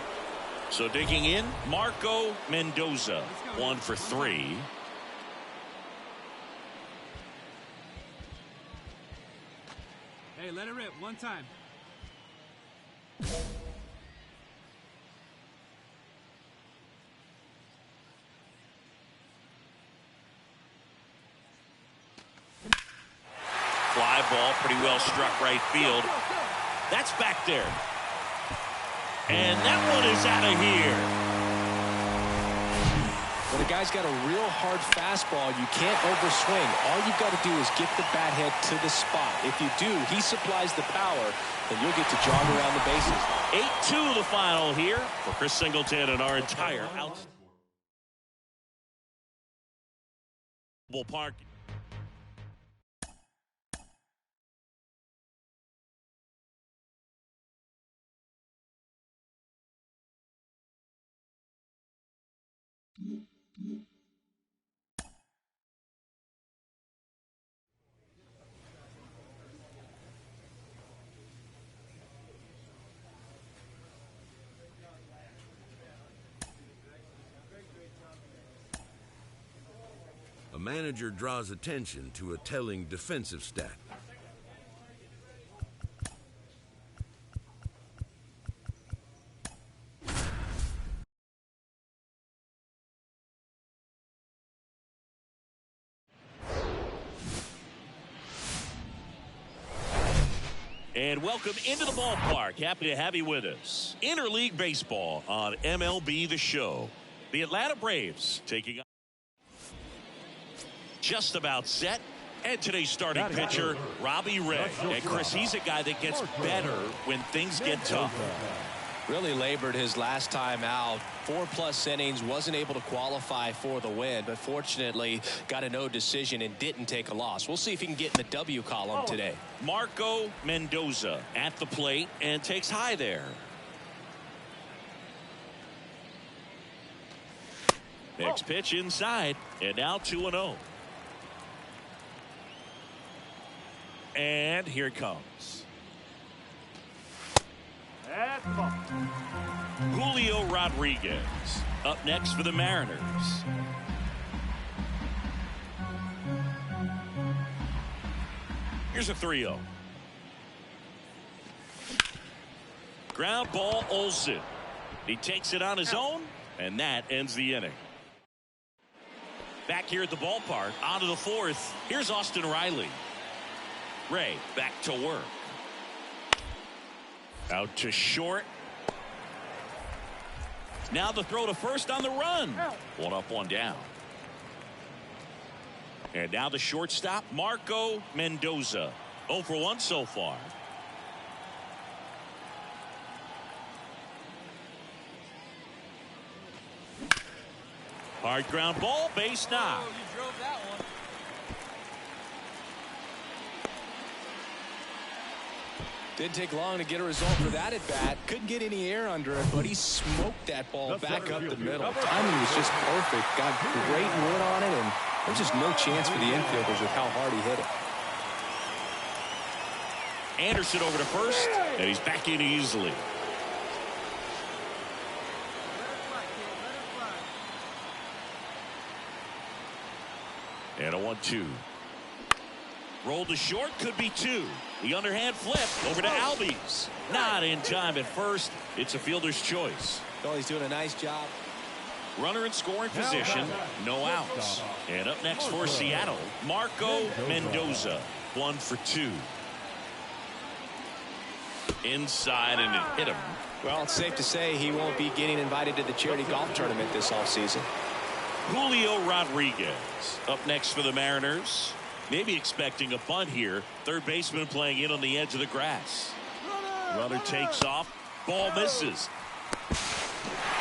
So digging in, Marco Mendoza, 1 for 3. Hey, let it rip. 1 time. Fly ball, pretty well struck right field. That's back there. And that one is out of here. When a guy's got a real hard fastball, you can't overswing. All you've got to do is get the bat head to the spot. If you do, he supplies the power, and you'll get to jog around the bases. 8-2 the final here for Chris Singleton and our entire out. Park. A manager draws attention to a telling defensive stat. And welcome into the ballpark. Happy to have you with us. Interleague Baseball on MLB The Show. The Atlanta Braves taking on. Just about set. And today's starting pitcher, Robbie Ray. And Chris, he's a guy that gets better when things get tough. Really labored his last time out. 4+ innings, wasn't able to qualify for the win, but fortunately got a no decision and didn't take a loss. We'll see if he can get in the W column today. Marco Mendoza at the plate and takes high there. Next pitch inside, and now 2-0. And here it comes. That's ball. Julio Rodriguez up next for the Mariners. Here's a 3-0. Ground ball, Olsen. He takes it on his own, and that ends the inning. Back here at the ballpark, on to the 4th. Here's Austin Riley. Ray back to work. Out to short. Now the throw to first on the run. 1 up, 1 down. And now the shortstop, Marco Mendoza. 0 for 1 so far. Hard ground ball, base knock. Oh, you drove that one. Didn't take long to get a result for that at bat. Couldn't get any air under it, but he smoked that ball back up the middle. Timing was just perfect. Got great wood on it, and there's just no chance for the infielders with how hard he hit it. Anderson over to first, and he's back in easily. And a 1-2. Rolled to short, could be 2. The underhand flip over to Albies. Not in time at first. It's a fielder's choice. Oh, he's doing a nice job. Runner in scoring position, no outs. And up next for Seattle, Marco Mendoza, 1 for 2. Inside and it hit him. Well, it's safe to say he won't be getting invited to the charity golf tournament this offseason. Julio Rodriguez up next for the Mariners. Maybe expecting a bunt here. Third baseman playing in on the edge of the grass. Runner takes off. Ball misses.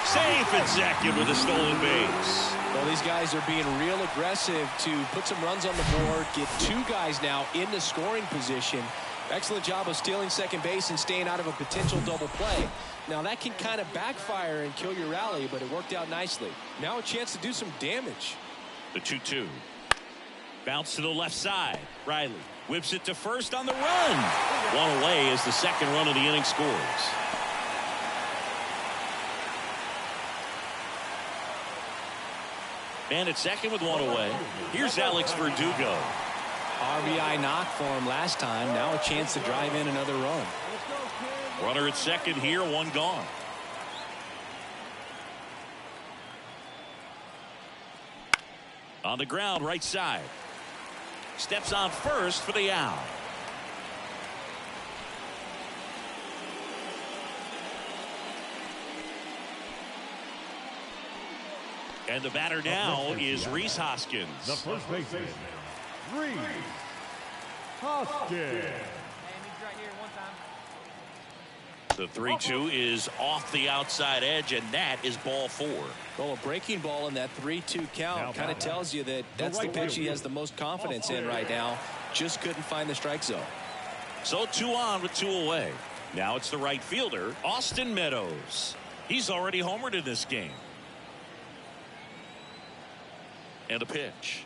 Safe at second with a stolen base. Well, these guys are being real aggressive to put some runs on the board, get 2 guys now in the scoring position. Excellent job of stealing second base and staying out of a potential double play. Now that can kind of backfire and kill your rally, but it worked out nicely. Now a chance to do some damage. The 2-2. Bounce to the left side. Riley whips it to first on the run. 1 away as the second run of the inning scores. Man at second with 1 away. Here's Alex Verdugo. RBI knock for him last time. Now a chance to drive in another run. Runner at second here, 1 gone. On the ground, right side. Steps on first for the out. And the batter now is Rhys Hoskins. The first baseman, Rhys Hoskins. The 3-2 is off the outside edge, and that is ball 4. Well, a breaking ball in that 3-2 count kind of tells you that that's the pitch he has the most confidence in right now. Just couldn't find the strike zone. So 2 on with 2 away. Now it's the right fielder, Austin Meadows. He's already homered in this game. And a pitch.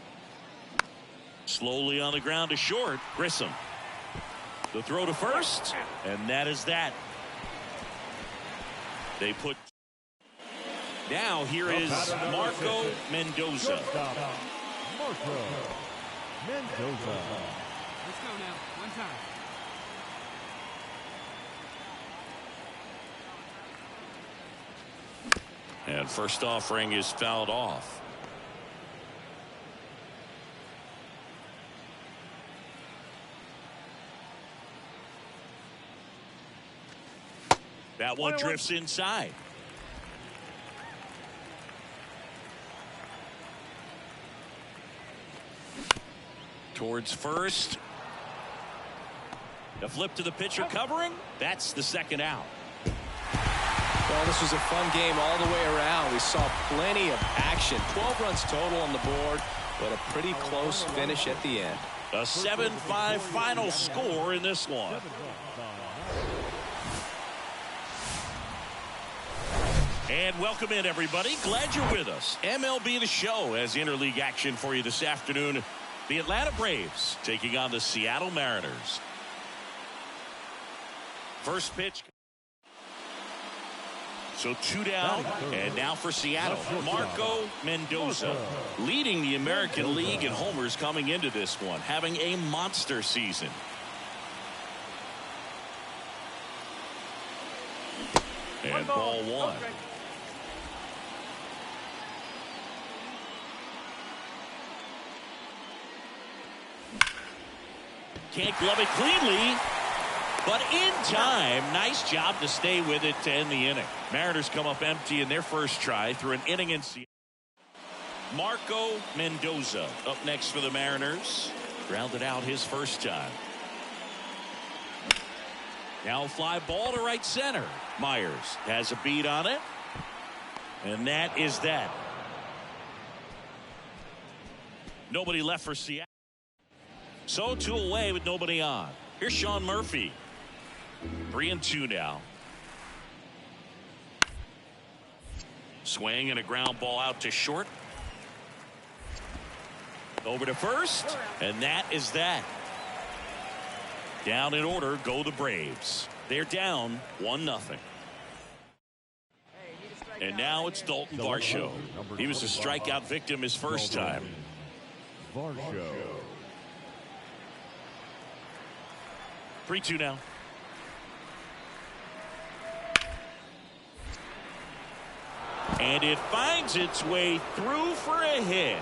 Slowly on the ground to short, Grissom. The throw to first, and that is that. They put. Now here is Marco Mendoza. Marco Mendoza. Let's go now. 1 time. And first offering is fouled off. That one drifts inside. Towards first. The flip to the pitcher covering. That's the second out. Well, this was a fun game all the way around. We saw plenty of action. 12 runs total on the board, but a pretty close finish at the end. A 7-5 final score in this one. And welcome in, everybody. Glad you're with us. MLB The Show has interleague action for you this afternoon. The Atlanta Braves taking on the Seattle Mariners. First pitch. So 2 down, and now for Seattle, Marco Mendoza, leading the American League in homers coming into this one, having a monster season. And ball 1. Can't glove it cleanly, but in time. Nice job to stay with it to end the inning. Mariners come up empty in their first try through an inning in Seattle. Marco Mendoza up next for the Mariners. Grounded out his first time. Now a fly ball to right center. Myers has a beat on it. And that is that. Nobody left for Seattle. So 2 away with nobody on. Here's Sean Murphy. 3-2 now. Swing and a ground ball out to short. Over to first. And that is that. Down in order go the Braves. They're down 1-0. And now it's Dalton Varsho. He was a strikeout victim his first time. Varsho. 3-2 now. And it finds its way through for a hit.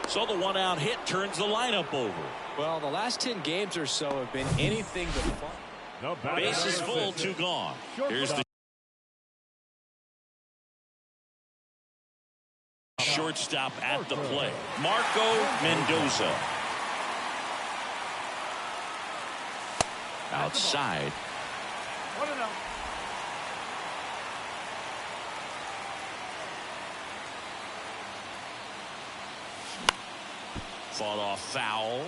So the one-out hit turns the lineup over. Well, the last 10 games or so have been anything but fun. Base is full, 2 gone. Here's the shortstop at the plate, Marco Mendoza. Outside. 1-0. Fought off foul.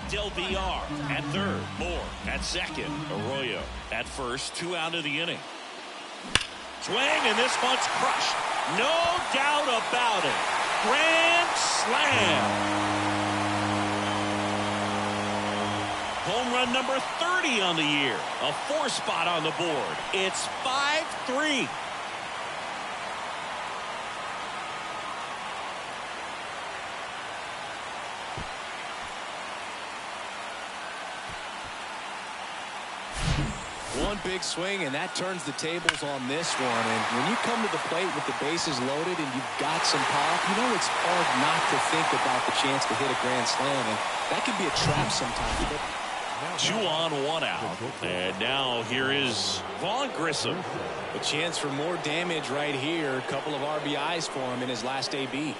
Del Villar at third. Moore at second. Arroyo at first. 2 out of the inning. Swing, and this one's crushed. No doubt about it. Grand slam. Home run number 30 on the year. A 4 spot on the board. It's 5-3. One big swing, and that turns the tables on this one. And when you come to the plate with the bases loaded and you've got some pop, you know it's hard not to think about the chance to hit a grand slam. And that can be a trap sometimes. But 2 on, 1 out. And now here is Vaughn Grissom. a chance for more damage right here. A couple of RBIs for him in his last AB.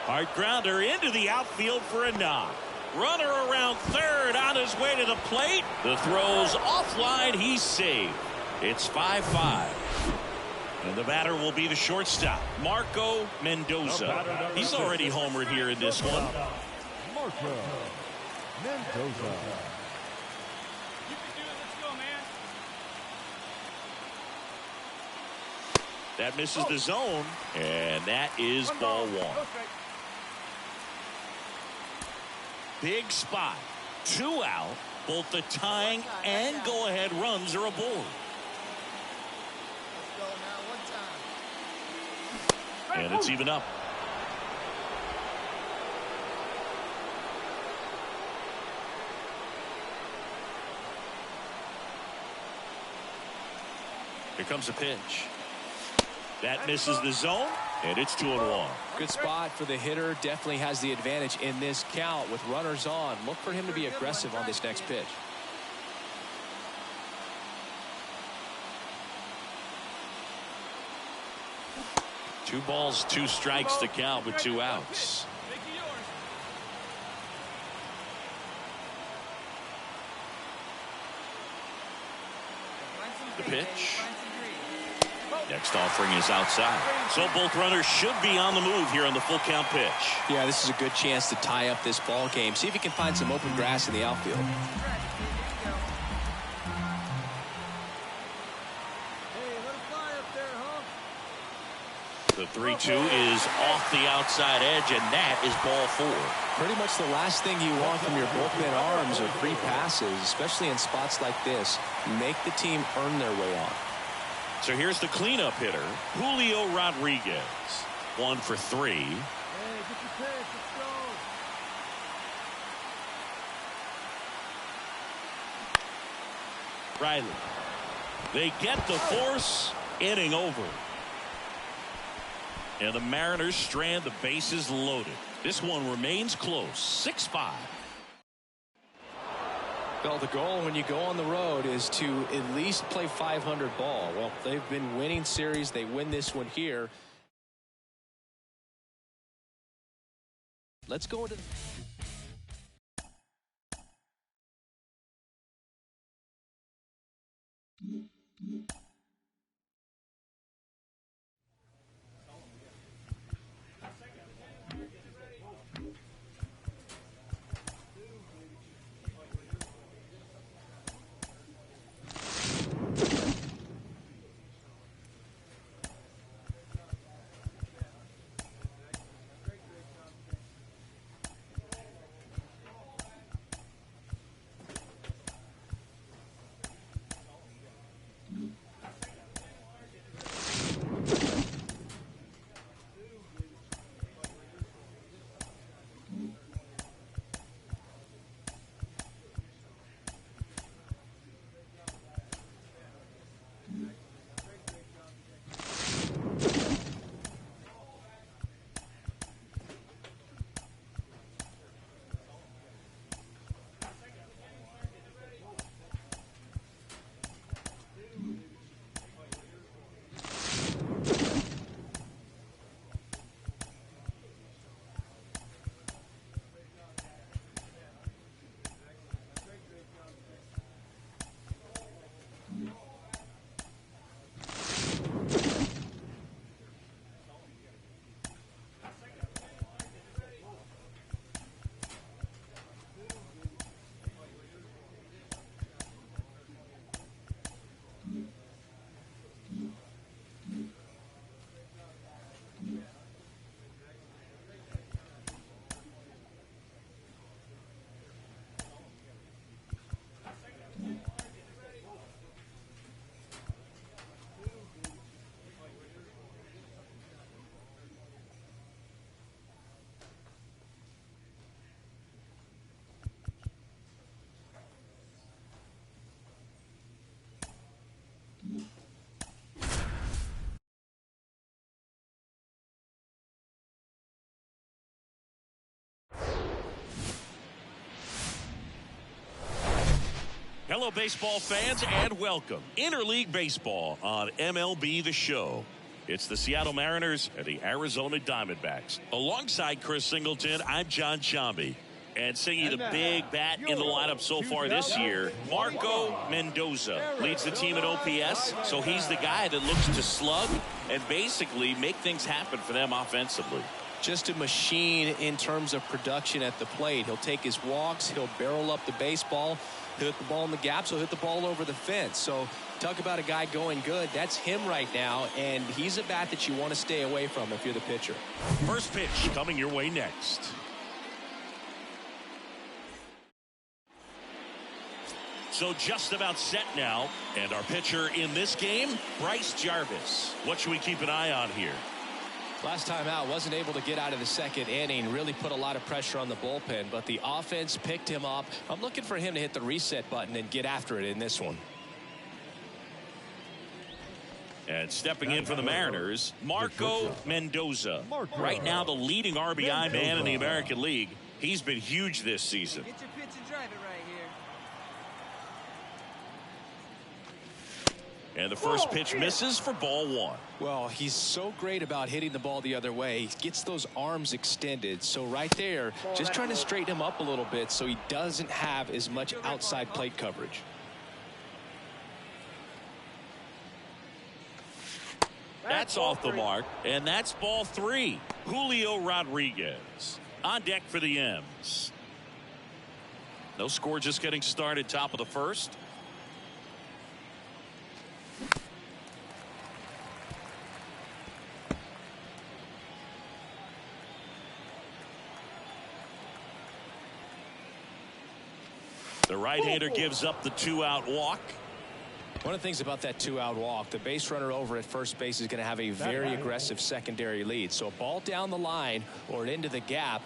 Hard grounder into the outfield for a knock. Runner around third on his way to the plate. The throw's offline. He's saved. It's 5-5. And the batter will be the shortstop, Marco Mendoza. He's already homered here in this one. Marco Mendoza. You can do it. Let's go, man. That misses the zone, and that is ball 1. Go straight. Big spot. 2 out. Both the tying and go-ahead runs are aboard. And it's even up. Here comes a pitch. That misses the zone, and it's 2-1. Good spot for the hitter. Definitely has the advantage in this count with runners on. Look for him to be aggressive on this next pitch. Two balls, 2 strikes to count with 2 outs. Make it yours. The pitch. Next offering is outside. So both runners should be on the move here on the full count pitch. Yeah, this is a good chance to tie up this ball game. See if he can find some open grass in the outfield. The 3-2 is off the outside edge, and that is ball 4. Pretty much the last thing you want from your bullpen arms are free passes, especially in spots like this. Make the team earn their way on. So here's the cleanup hitter, Julio Rodriguez. 1 for 3. Hey, get your pitch. Let's go. Riley. They get the force. Inning over. And the Mariners strand the bases loaded. This one remains close. 6-5. Well, the goal when you go on the road is to at least play 500 ball. Well, they've been winning series. They win this one here. Let's go into Hello, baseball fans, and welcome. Interleague Baseball on MLB The Show. It's the Seattle Mariners and the Arizona Diamondbacks. Alongside Chris Singleton, I'm John Shambi. And singing the big bat in the lineup so far this year, Marco Mendoza leads the team at OPS. So he's the guy that looks to slug and basically make things happen for them offensively. Just a machine in terms of production at the plate. He'll take his walks. He'll barrel up the baseball. He'll hit the ball in the gaps. He'll hit the ball over the fence. So talk about a guy going good. That's him right now. And he's a bat that you want to stay away from if you're the pitcher. First pitch coming your way next. So just about set now. And our pitcher in this game, Bryce Jarvis. What should we keep an eye on here? Last time out, wasn't able to get out of the second inning, really put a lot of pressure on the bullpen, but the offense picked him up. I'm looking for him to hit the reset button and get after it in this one. And stepping in for the Mariners, Marco Mendoza. Right now the leading RBI man in the American League. He's been huge this season. Get your pitch and drive it right here. And the first pitch misses for ball one. Well, he's so great about hitting the ball the other way. He gets those arms extended. So right there, just trying to straighten him up a little bit so he doesn't have as much outside plate coverage. That's off the mark, and that's ball three. Julio Rodriguez on deck for the M's. No score, just getting started, top of the first. The right-hander gives up the 2-out walk. One of the things about that 2-out walk, the base runner over at first base is going to have a very aggressive secondary lead. So a ball down the line or into the gap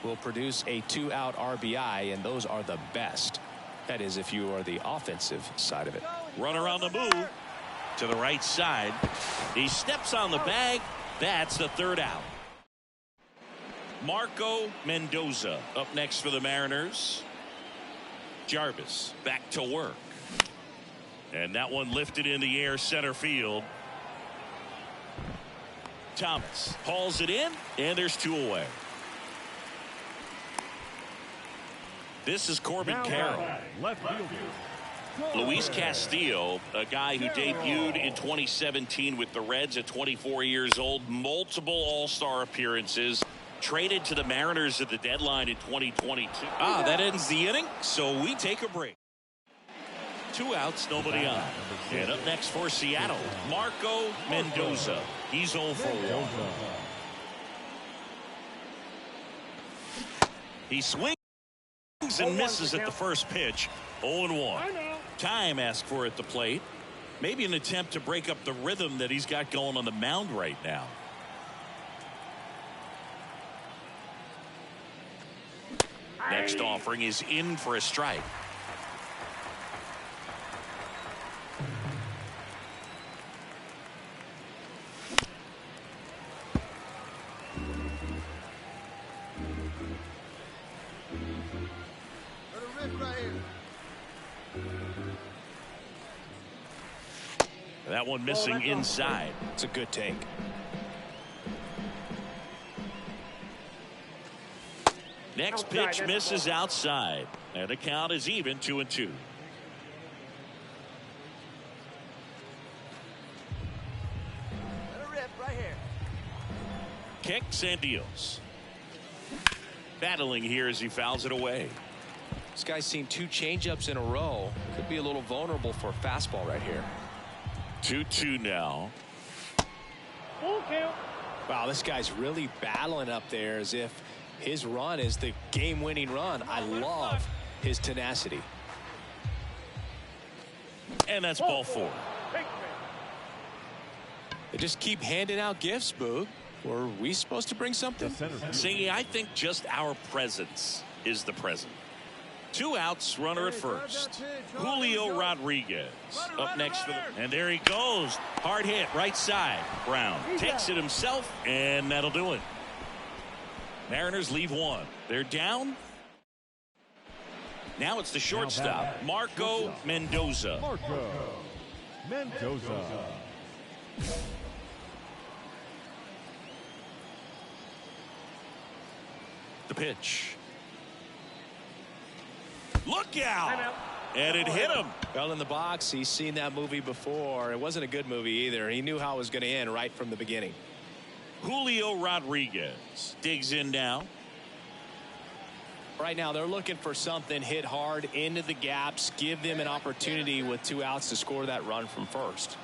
will produce a 2-out RBI, and those are the best. That is, if you are the offensive side of it. Runner on the move to the right side. He steps on the bag. That's the 3rd out. Marco Mendoza up next for the Mariners. Jarvis back to work. And that one lifted in the air center field. Thomas hauls it in, and there's 2 away. This is Corbin Carroll. Left fielder. Luis Castillo, a guy who debuted in 2017 with the Reds at 24 years old, multiple All-Star appearances. Traded to the Mariners at the deadline in 2022. That ends the inning, so we take a break. 2 outs, nobody on. And up next for Seattle, Marco Mendoza. He's 0 for 1. He swings and misses at the first pitch. 0-1. Time asked for at the plate. Maybe an attempt to break up the rhythm that he's got going on the mound right now. Next offering is in for a strike. That one missing inside. It's a good take. Next pitch misses outside. And the count is even 2-2. Let it rip right here. Kicks and deals. Battling here as he fouls it away. This guy's seen 2 changeups in a row. Could be a little vulnerable for a fastball right here. 2-2 now. Wow, this guy's really battling up there as if his run is the game-winning run. I love his tenacity. And that's ball 4. They just keep handing out gifts, Boog. Were we supposed to bring something? See, I think just our presence is the present. 2 outs, runner at first. Julio Rodriguez up next for them. And there he goes. Hard hit, right side. Brown takes it himself, and that'll do it. Mariners leave 1. They're down. Now it's the shortstop, Marco Mendoza. Marco Mendoza. The pitch. Look out! And it hit him. Well, in the box, he's seen that movie before. It wasn't a good movie either. He knew how it was going to end right from the beginning. Julio Rodriguez digs in now. Right now, they're looking for something hit hard into the gaps, give them an opportunity with 2 outs to score that run from first.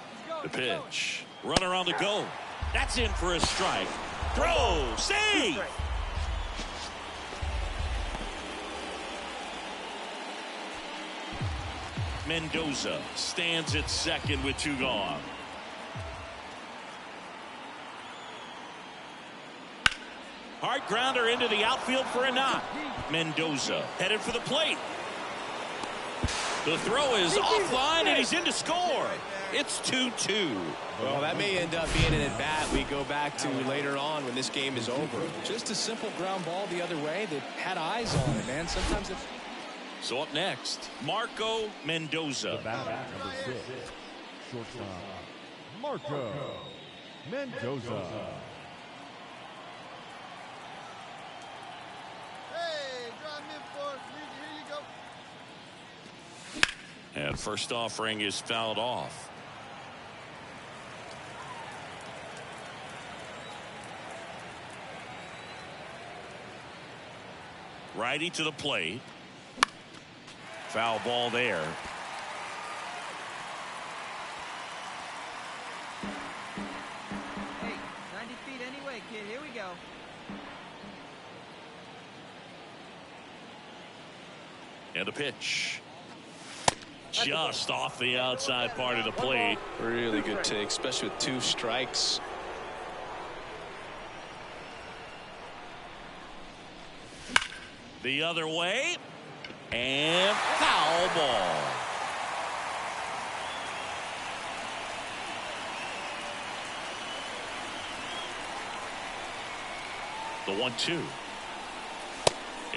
The pitch. Runner on the go. That's in for a strike. Throw. Save. Mendoza stands at second with 2 gone. Hard grounder into the outfield for a knock. Mendoza headed for the plate. The throw is offline and he's in to score. It's 2-2. Well, that may end up being an at-bat we go back to later on when this game is over. Just a simple ground ball the other way that had eyes on it, man. Sometimes it's... So up next, Marco Mendoza. The batter, number 6, shortstop, Marco Mendoza. Hey, drive me for it. Here you go. And first offering is fouled off. Righty to the plate. Foul ball there. Hey, 90 feet anyway, kid. Here we go. And a pitch. Just off the outside part of the plate. Really good take, especially with 2 strikes. The other way. And foul ball. The 1-2.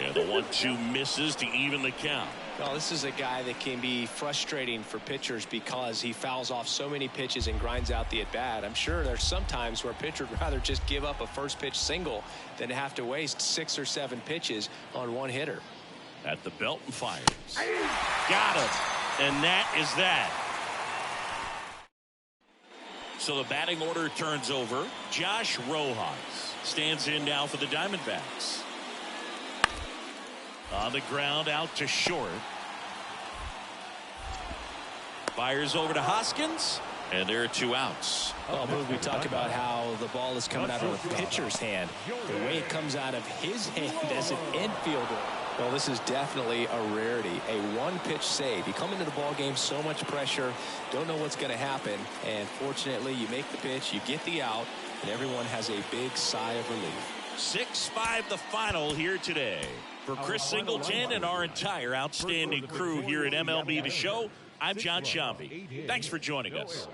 And the 1-2 misses to even the count. Well, this is a guy that can be frustrating for pitchers because he fouls off so many pitches and grinds out the at-bat. I'm sure there's some times where a pitcher would rather just give up a first pitch single than to have to waste 6 or 7 pitches on one hitter. At the belt and fires. Got him. And that is that. So the batting order turns over. Josh Rojas stands in now for the Diamondbacks. On the ground out to short. Fires over to Hoskins. And there are 2 outs. Well, we talk about how the ball is coming out of a pitcher's hand. The way it comes out of his hand as an infielder. Well, this is definitely a rarity. A 1-pitch save. You come into the ball game, so much pressure, don't know what's going to happen, and fortunately you make the pitch, you get the out, and everyone has a big sigh of relief. 6-5 the final here today. For Chris Singleton and our entire outstanding crew here at MLB The Show, I'm John Shambi. Thanks for joining us.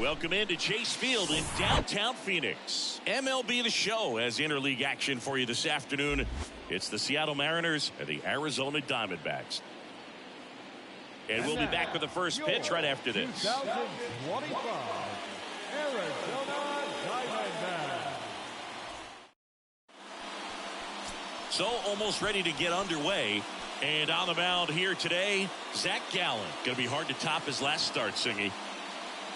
Welcome into Chase Field in downtown Phoenix. MLB The Show has interleague action for you this afternoon. It's the Seattle Mariners and the Arizona Diamondbacks. And we'll be back with the first pitch right after this. 2025 Arizona Diamondbacks. So almost ready to get underway. And on the mound here today, Zach Gallen. Going to be hard to top his last start, Singy.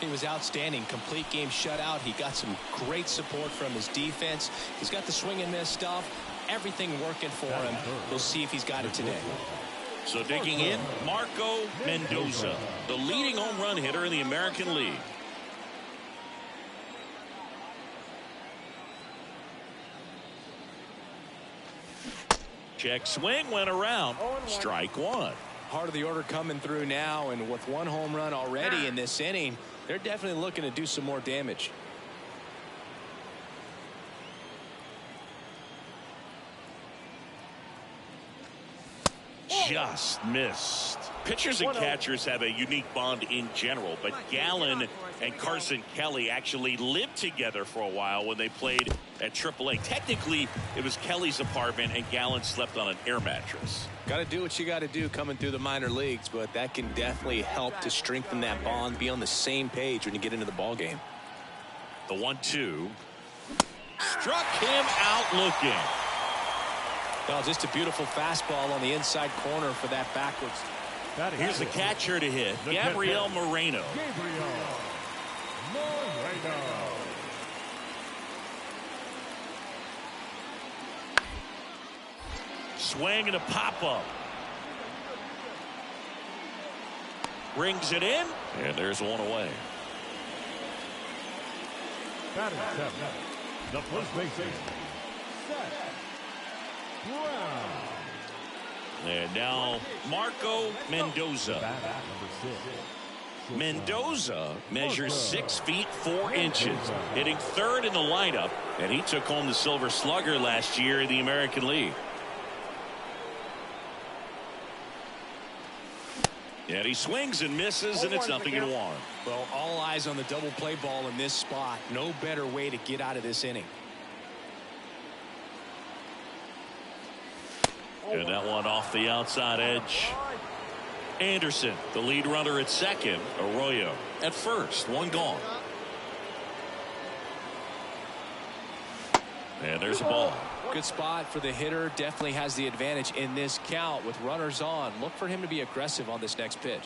He was outstanding. Complete game shutout. He got some great support from his defense. He's got the swing and miss stuff. Everything working for him. We'll see if he's got it today. So digging in, Marco Mendoza, the leading home run hitter in the American League. Check swing, went around. Strike 1. Heart of the order coming through now, and with 1 home run already in this inning, they're definitely looking to do some more damage. Just missed. Pitchers and catchers have a unique bond in general, but Gallen and Carson Kelly actually lived together for a while when they played at AAA. Technically, it was Kelly's apartment, and Gallen slept on an air mattress. Got to do what you got to do coming through the minor leagues, but that can definitely help to strengthen that bond, be on the same page when you get into the ball game. The 1-2. Struck him out looking. Well, just a beautiful fastball on the inside corner for that backwards. Here's the catcher to hit, Gabriel Moreno. Swing and a pop-up. Brings it in, and there's one away. Batting seven, the first baseman, Seth Brown. And now Marco Mendoza. Mendoza measures 6 feet 4 inches, hitting third in the lineup, and he took home the Silver Slugger last year in the American League. And he swings and misses, and it's 0-1. Well, all eyes on the double play ball in this spot. No better way to get out of this inning. And that one off the outside edge. Anderson, the lead runner at second. Arroyo at first. One gone. And there's a ball. Good spot for the hitter. Definitely has the advantage in this count with runners on. Look for him to be aggressive on this next pitch.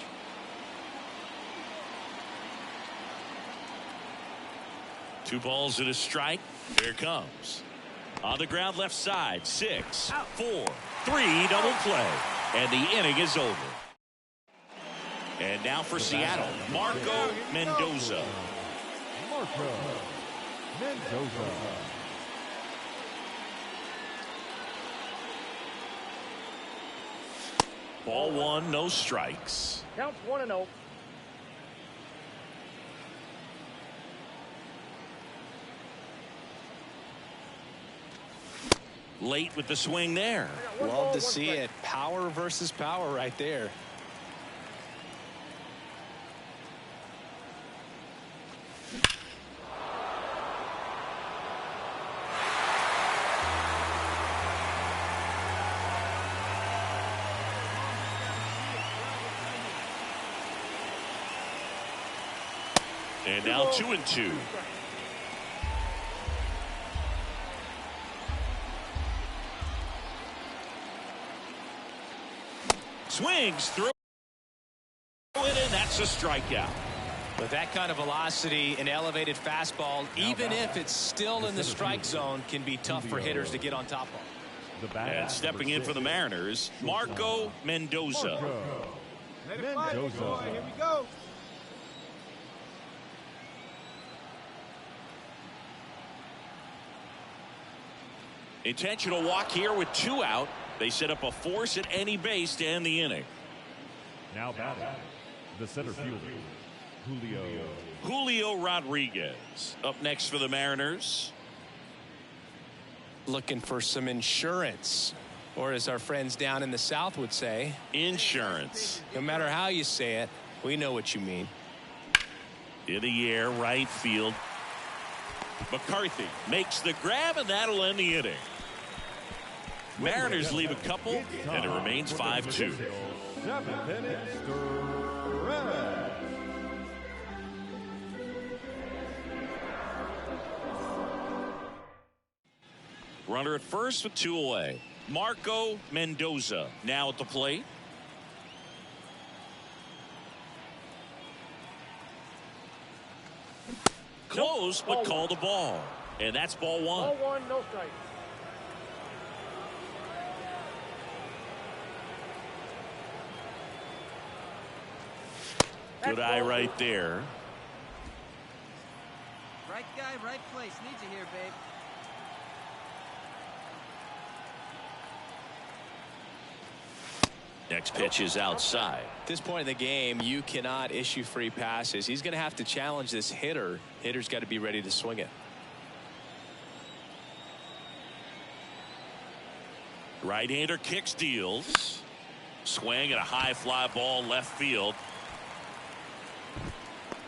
Two balls and a strike. Here it comes. On the ground left side. 6, 4, 3, double play. And the inning is over. And now for Seattle, Marco Mendoza. Marco Mendoza. Ball one, no strikes. Counts 1-0. Late with the swing there. Love to see it. Power versus power right there. And now 2-2. Swings through it, and that's a strikeout. With that kind of velocity, an elevated fastball, even if it's still in the strike zone, can be tough for hitters to get on top of. And stepping in for the Mariners, Marco Mendoza. Let it fly, big boy. Here we go. Intentional walk here with 2 out. They set up a force at any base to end the inning. Now batting, the center fielder, Julio Rodriguez up next for the Mariners. Looking for some insurance, or as our friends down in the South would say, insurance. No matter how you say it, we know what you mean. In the air, right field. McCarthy makes the grab, and that'll end the inning. Mariners leave a couple, and it remains 5-2. 7th inning stretch. Runner at first with 2 away. Marco Mendoza now at the plate. Close, but called the ball. And that's ball one. Ball one, no strike. Good eye right there. Right guy, right place. Needs you here, babe. Next pitch is outside. At this point in the game, you cannot issue free passes. He's going to have to challenge this hitter. Hitter's got to be ready to swing it. Right-hander kicks, deals. Swing and a high fly ball left field.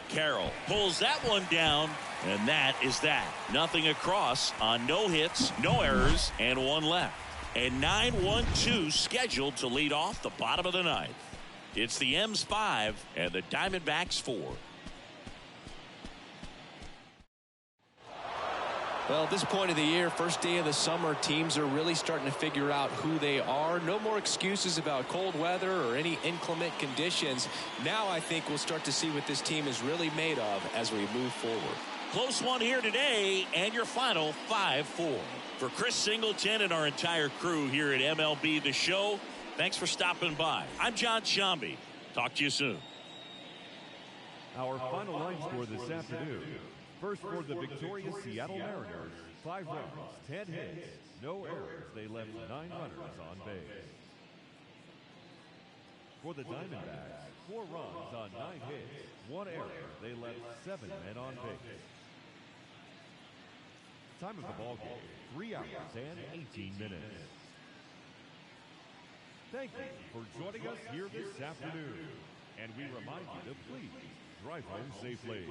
Carroll pulls that one down, And that is that. Nothing across on no hits, no errors, and one left. And 9-1-2 scheduled to lead off the bottom of the ninth. It's the M's 5 and the Diamondbacks 4. Well, at this point of the year, first day of the summer, teams are really starting to figure out who they are. No more excuses about cold weather or any inclement conditions. Now I think we'll start to see what this team is really made of as we move forward. Close one here today, and your final 5-4. For Chris Singleton and our entire crew here at MLB The Show, thanks for stopping by. I'm John Shambi. Talk to you soon. Our final line score this afternoon. First for the victorious Seattle Mariners, 5 runs, 10 hits, no errors. They left 9 runners on base. For the Diamondbacks, 4 runs on 9 hits, 1 error. They left 7 men on base. Time of the ball game, 3 hours and 18 minutes. Thank you for joining us here this afternoon. And we remind you to please drive home safely.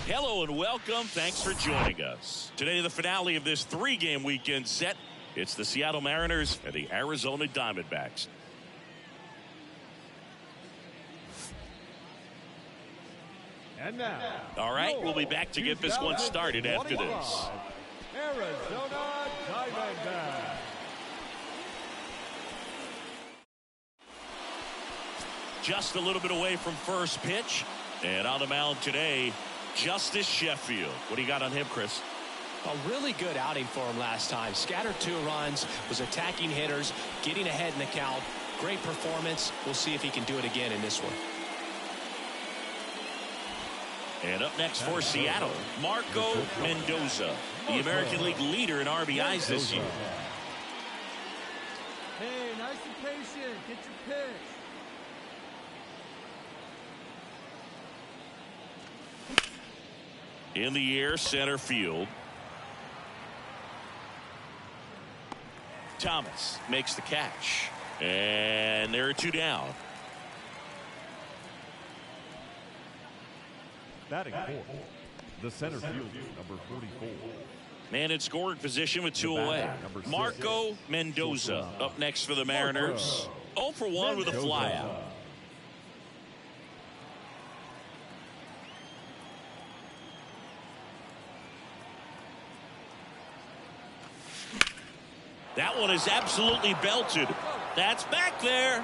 Hello and welcome. Thanks for joining us. Today, the finale of this 3-game weekend set. It's the Seattle Mariners and the Arizona Diamondbacks. And now, all right, we'll be back to get this one started after this. Arizona Diamondbacks. Just a little bit away from first pitch. And on the mound today, Justice Sheffield. What do you got on him, Chris? A really good outing for him last time. Scattered 2 runs, was attacking hitters, getting ahead in the count. Great performance. We'll see if he can do it again in this one. And up next for Seattle, Marco Mendoza, the American League leader in RBIs this year. Hey, nice and patient. Get your pitch. In the air, center field. Thomas makes the catch. And there are 2 down. Batting fourth, the center fielder, number 44. Man in scoring position with 2 away. Marco Mendoza up next for the Mariners. 0 for 1 with a flyout. That one is absolutely belted. That's back there.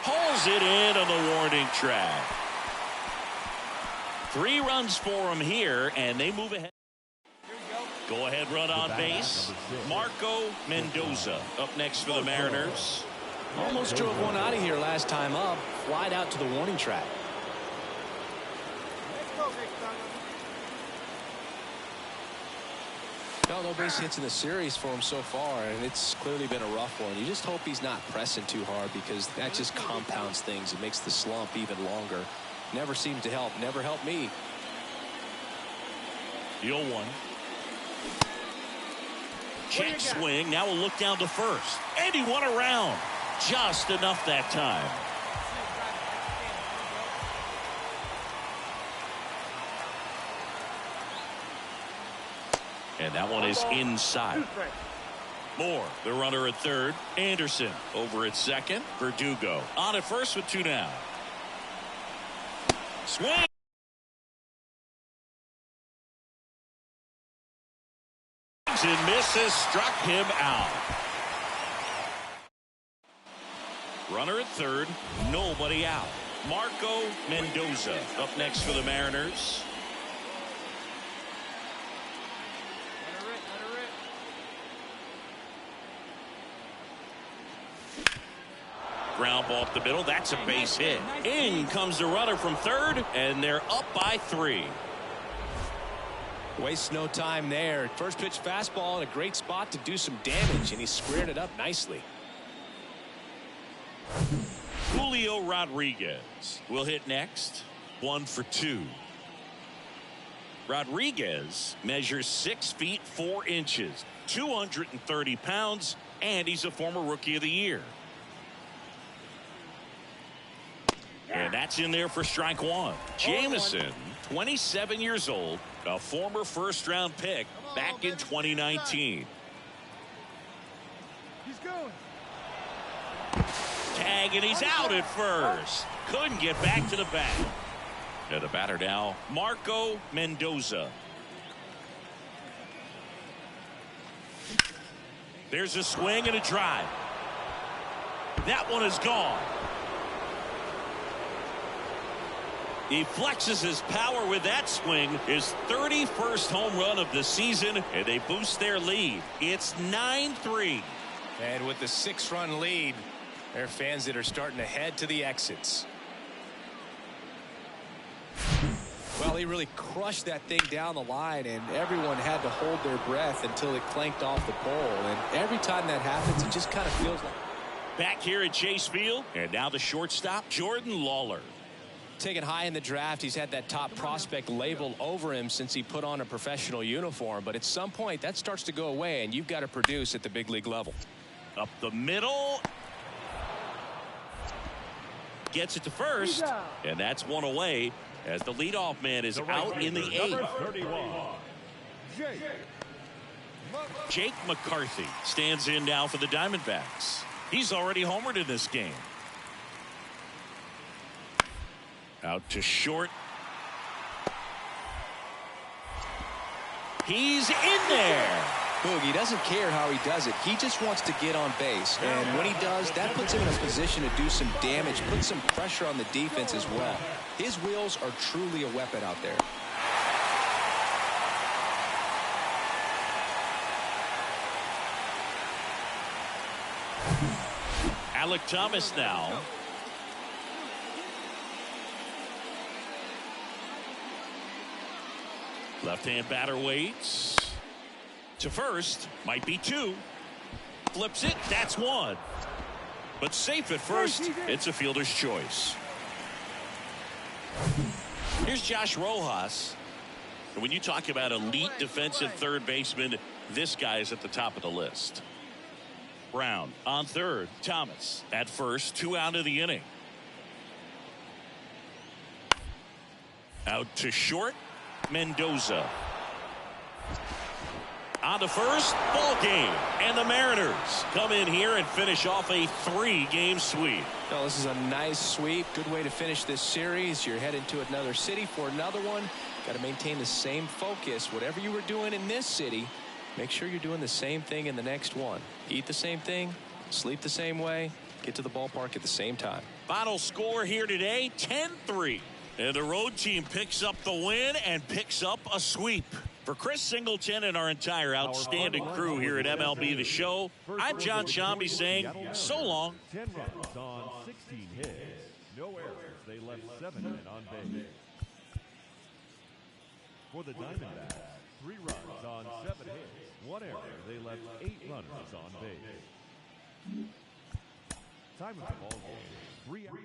Hauls it in on the warning track. 3 runs for him here, and they move ahead. Go ahead run on base. Marco Mendoza up next for the Mariners. Almost drove one out of here last time up. Flied out to the warning track. No base hits in the series for him so far, and it's clearly been a rough one. You just hope he's not pressing too hard, because that just compounds things. It makes the slump even longer. Never seemed to help. Never helped me. The 0-1. Check swing. Now we'll look down to first. And he won around. Just enough that time. And that one is inside. Moore, the runner at third. Anderson over at second. Verdugo on at first with 2 down. Swing. And misses, struck him out. Runner at third, nobody out. Marco Mendoza up next for the Mariners. ground ball up the middle. That's a base hit. In comes the runner from third, and they're up by 3. Wastes no time there. First pitch fastball in a great spot to do some damage, and he squared it up nicely. Julio Rodriguez will hit next. 1 for 2. Rodriguez measures 6 feet 4 inches, 230 pounds, and he's a former Rookie of the Year. And that's in there for strike 1. Jameson, 27 years old, a former first-round pick back in 2019. He's going. Tag, and he's out at first. Couldn't get back to the bat. And the batter now, Marco Mendoza. There's a swing and a drive. That one is gone. He flexes his power with that swing. His 31st home run of the season, and they boost their lead. It's 9-3. And with the 6-run lead, there are fans that are starting to head to the exits. Well, he really crushed that thing down the line, and everyone had to hold their breath until it clanked off the pole. And every time that happens, it just kind of feels like. Back here at Chase Field, and now the shortstop, Jordan Lawler. Taken high in the draft, he's had that top prospect label over him since he put on a professional uniform. But at some point, that starts to go away, and you've got to produce at the big league level. Up the middle. Gets it to first, and that's one away as the leadoff man is out in the 8th. Jake McCarthy stands in now for the Diamondbacks. He's already homered in this game. Out to short. He's in there. Boogie doesn't care how he does it. He just wants to get on base. And when he does, that puts him in a position to do some damage, put some pressure on the defense as well. His wheels are truly a weapon out there. Alec Thomas now. Left-hand batter waits. To first, might be 2. Flips it, that's 1. But safe at first, it's a fielder's choice. Here's Josh Rojas. And when you talk about elite defensive third baseman, this guy is at the top of the list. Brown on third, Thomas at first, 2 out of the inning. Out to short, Mendoza. On to first, ball game. And the Mariners come in here and finish off a 3-game sweep. Well, this is a nice sweep. Good way to finish this series. You're heading to another city for another one. Got to maintain the same focus. Whatever you were doing in this city, make sure you're doing the same thing in the next one. Eat the same thing, sleep the same way, get to the ballpark at the same time. Final score here today, 10-3. And the road team picks up the win and picks up a sweep. For Chris Singleton and our entire outstanding crew here at MLB The Show, I'm John Shambi saying so long. 10 runs on 16 hits. No errors. They left 7 men on base. For the Diamondbacks, 3 runs on 7 hits. 1 error. They left 8 runners on base. Time of the ball game, 3 hours.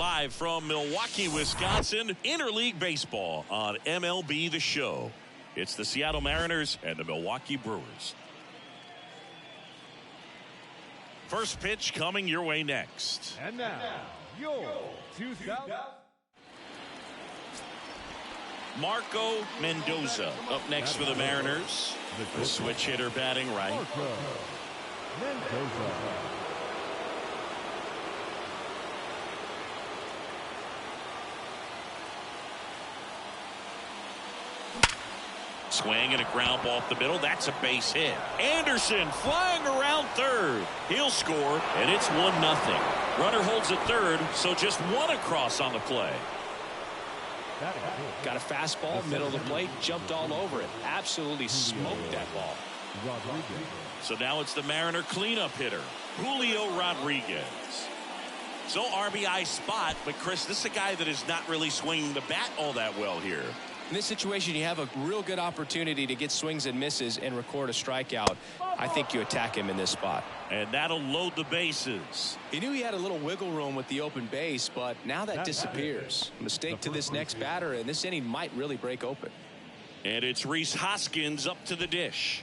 Live from Milwaukee, Wisconsin, interleague baseball on MLB The Show. It's the Seattle Mariners and the Milwaukee Brewers. First pitch coming your way next. And now, your 2000. Marco Mendoza up next for the Mariners. The switch hitter batting right. Marco Mendoza. Swing and a ground ball up the middle. That's a base hit. Anderson flying around third. He'll score, and it's 1-0. Runner holds at third, so just one across on the play. Got a fastball, middle of the plate, jumped all over it. Absolutely smoked that ball. So now it's the Mariner cleanup hitter, Julio Rodriguez. So RBI spot, but Chris, this is a guy that is not really swinging the bat all that well here. In this situation, you have a real good opportunity to get swings and misses and record a strikeout. I think you attack him in this spot. And that'll load the bases. He knew he had a little wiggle room with the open base, but now that disappears. Mistake to this next batter, and this inning might really break open. And it's Rhys Hoskins up to the dish.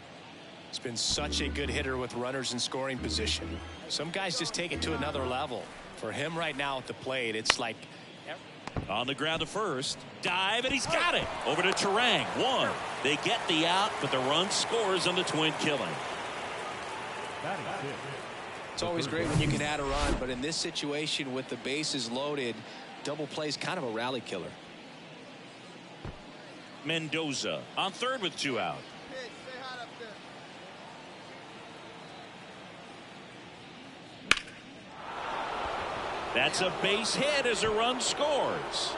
He's been such a good hitter with runners in scoring position. Some guys just take it to another level. For him right now at the plate, it's like... On the ground to first. Dive, and he's got it. Over to Terang. One. They get the out, but the run scores on the twin killing. It's always great when you can add a run, but in this situation with the bases loaded, double play is kind of a rally killer. Mendoza on third with 2 out. Hey, stay hot up there. That's a base hit as a run scores.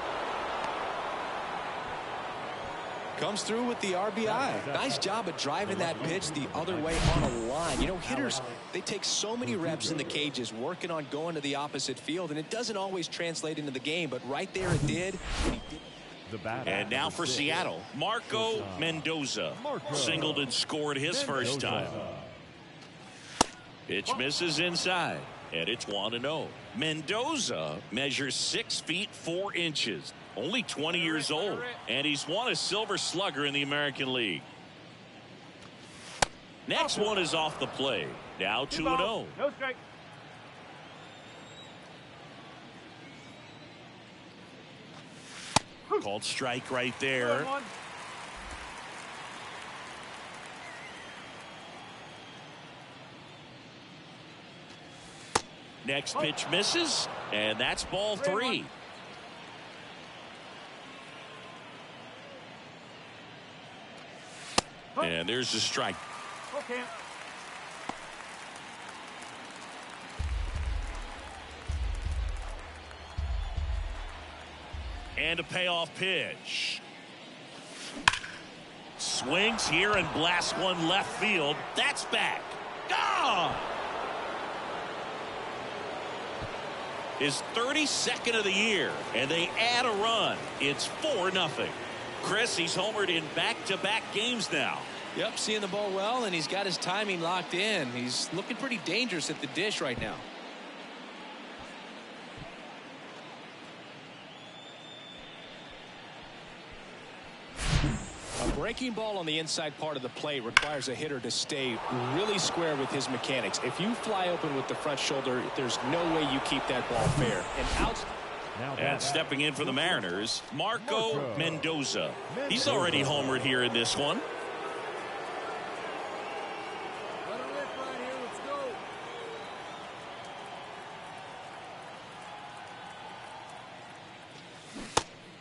Comes through with the RBI. Nice job of driving that pitch the other way on a line. You know, hitters, they take so many reps in the cages working on going to the opposite field, and it doesn't always translate into the game, but right there it did. And now for Seattle, Marco Mendoza. Singled and scored his first time. Pitch misses inside, and it's 1-0. Mendoza measures 6 feet 4 inches. Only 20 years old, and he's won a Silver Slugger in the American League. Next one is off the plate. Now 2-0. No strike. Called strike right there. Next pitch misses, and that's ball 3. And there's the strike. Okay. And a payoff pitch. Swings here and blasts one left field. That's back. Gone. His 32nd of the year, and they add a run. It's 4-0. Chris, he's homered in back-to-back games now. Yep, seeing the ball well, and he's got his timing locked in. He's looking pretty dangerous at the dish right now. A breaking ball on the inside part of the plate requires a hitter to stay really square with his mechanics. If you fly open with the front shoulder, there's no way you keep that ball fair. And stepping in for the Mariners, Marco Mendoza. He's already homered here in this one. Let it rip right here. Let's go.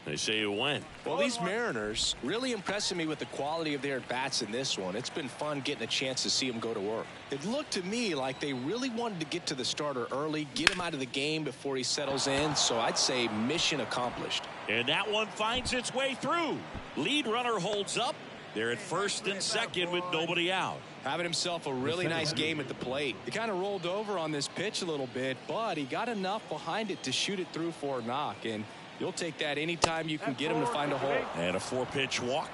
They say it went. Well, these Mariners really impressing me with the quality of their bats in this one. It's been fun getting a chance to see them go to work. It looked to me like they really wanted to get to the starter early, get him out of the game before he settles in. So I'd say mission accomplished. And that one finds its way through. Lead runner holds up. They're at first and second with nobody out. Having himself a really nice game at the plate. He kind of rolled over on this pitch a little bit, but he got enough behind it to shoot it through for a knock. And you'll take that anytime you can get him to find a hole. And a 4-pitch walk.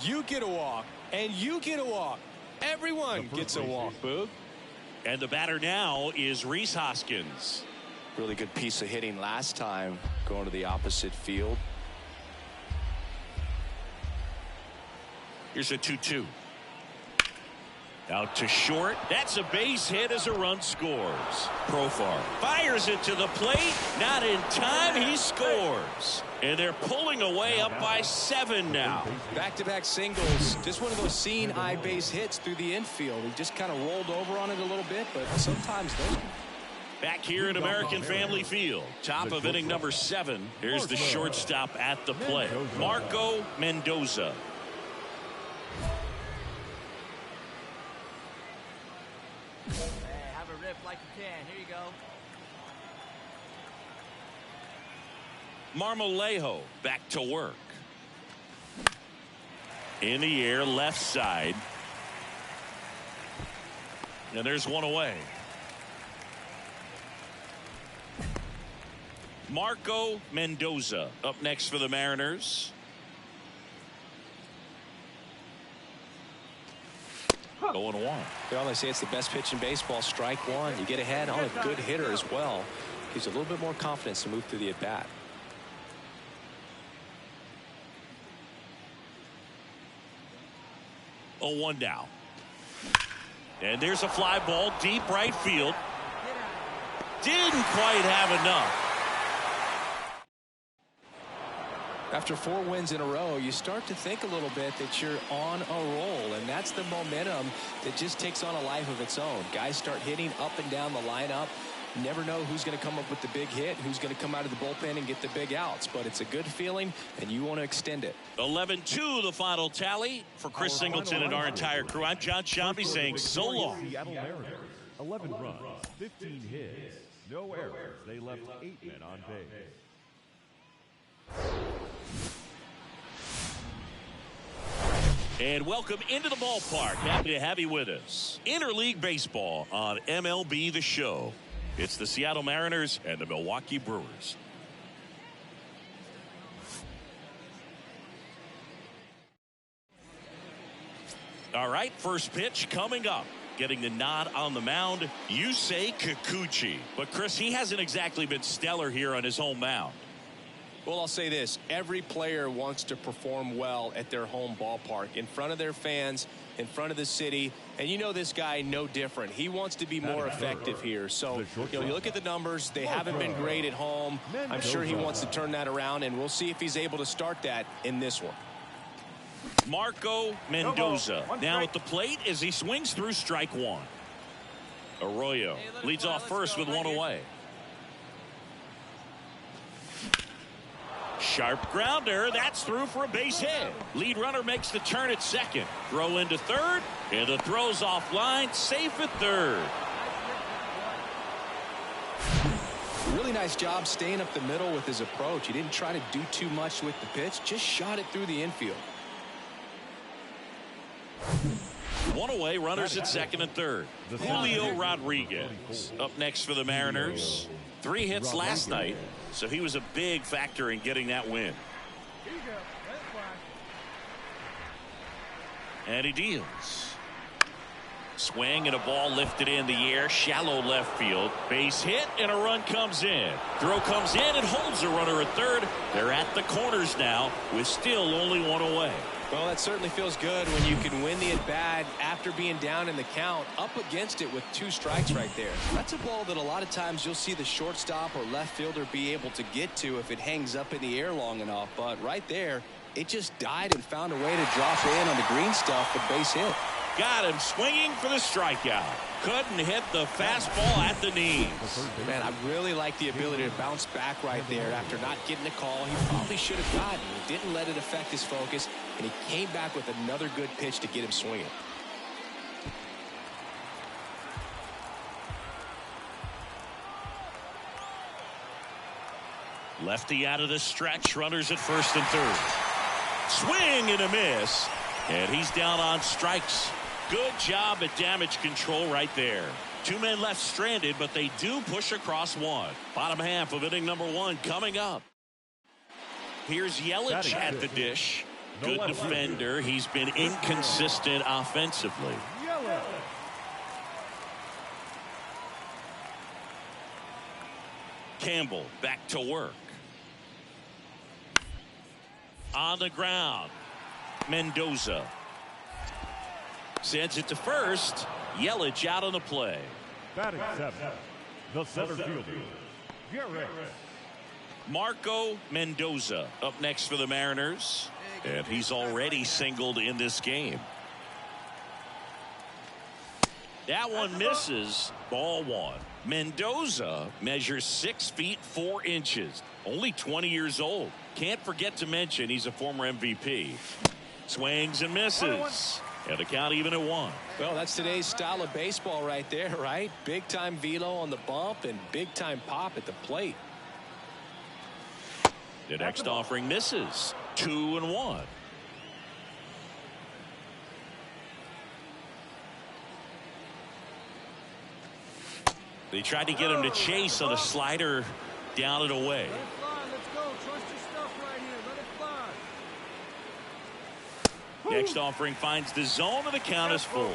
You get a walk, and you get a walk. Everyone gets a walk, Boog. And the batter now is Rhys Hoskins. Really good piece of hitting last time, going to the opposite field. Here's a 2-2. Out to short. That's a base hit as a run scores. Profar fires it to the plate. Not in time. He scores. And they're pulling away up by 7 now. Back-to-back singles. Just one of those seeing eye base hits through the infield. He just kind of rolled over on it a little bit, but sometimes those. Back here at American Family Field. Top of inning number 7. Here's the shortstop at the plate, Marco Mendoza. Hey, have a rip like you can. Here you go. Marmolejo back to work. In the air, left side. And there's one away. Marco Mendoza up next for the Mariners. 0-1. They always say it's the best pitch in baseball. Strike one. You get ahead on a good hitter as well. Gives you a little bit more confidence to move through the at-bat. Oh, 1 down. And there's a fly ball deep right field. Didn't quite have enough. After 4 wins in a row, you start to think a little bit that you're on a roll, and that's the momentum that just takes on a life of its own. Guys start hitting up and down the lineup. You never know who's going to come up with the big hit, who's going to come out of the bullpen and get the big outs, but it's a good feeling, and you want to extend it. 11-2 the final tally for Chris Singleton and our entire crew. I'm John Shambi saying so long. Seattle Mariners, 11 runs, 15 hits, no errors. They left 8 men on base. And welcome into the ballpark. Happy to have you with us. Interleague Baseball on MLB The Show. It's the Seattle Mariners and the Milwaukee Brewers. All right, first pitch coming up. Getting the nod on the mound, Yusei Kikuchi. But Chris, he hasn't exactly been stellar here on his home mound. Well, I'll say this. Every player wants to perform well at their home ballpark, in front of their fans, in front of the city. And you know this guy no different. He wants to be more effective here. So, you look at the numbers. They haven't been great at home. I'm sure he wants to turn that around, and we'll see if he's able to start that in this one. Marco Mendoza now at the plate as he swings through strike one. Arroyo leads off first with one away. Sharp grounder. That's through for a base hit. Lead runner makes the turn at second. Throw into third. And the throw's offline. Safe at third. Really nice job staying up the middle with his approach. He didn't try to do too much with the pitch. Just shot it through the infield. One away. Runners at second and third. Julio Rodriguez up next for the Mariners. 3 hits last night. So he was a big factor in getting that win. And he deals. Swing and a ball lifted in the air. Shallow left field. Base hit and a run comes in. Throw comes in and holds the runner at third. They're at the corners now with still only one away. Well, that certainly feels good when you can win the at-bat after being down in the count, up against it with 2 strikes right there. That's a ball that a lot of times you'll see the shortstop or left fielder be able to get to if it hangs up in the air long enough. But right there, it just died and found a way to drop in on the green stuff for base hit. Got him swinging for the strikeout. Couldn't hit the fastball at the knees. Man, I really like the ability to bounce back right there after not getting a call he probably should have gotten. He didn't let it affect his focus, and he came back with another good pitch to get him swinging. Lefty out of the stretch. Runners at first and third. Swing and a miss. And he's down on strikes. Good job at damage control right there. 2 men left stranded, but they do push across one. Bottom half of inning number 1 coming up. Here's Yelich at the dish. Good defender. He's been inconsistent offensively. Campbell back to work. On the ground. Mendoza sends it to first. Yelich out on the play. Batting 7, the center fielder, Garrett. Marco Mendoza up next for the Mariners. And he's already singled in this game. That one misses. Ball 1. Mendoza measures 6 feet 4 inches. Only 20 years old. Can't forget to mention he's a former MVP. Swings and misses. And the count even at 1. Well, that's today's style of baseball right there, right? Big time velo on the bump and big time pop at the plate. The next offering misses. 2-1. They tried to get him to chase on a slider down and away. Let it fly. Let's go. Trust your stuff right here. Let it fly. Next offering finds the zone and the count is full.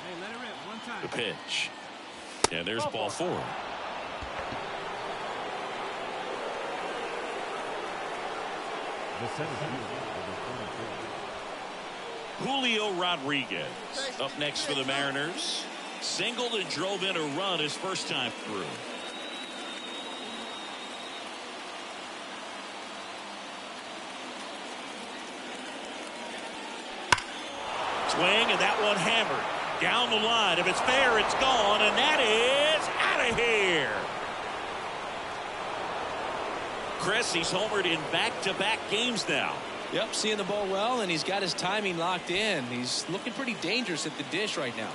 Hey, let it rip. One time. The pitch. And there's ball 4. The center fielder, number 24. Julio Rodriguez up next for the Mariners. Singled and drove in a run his first time through. Swing, and that one hammered down the line. If it's fair, it's gone, and that is out of here. Chris, he's homered in back-to-back games now. Yep, seeing the ball well, and he's got his timing locked in. He's looking pretty dangerous at the dish right now.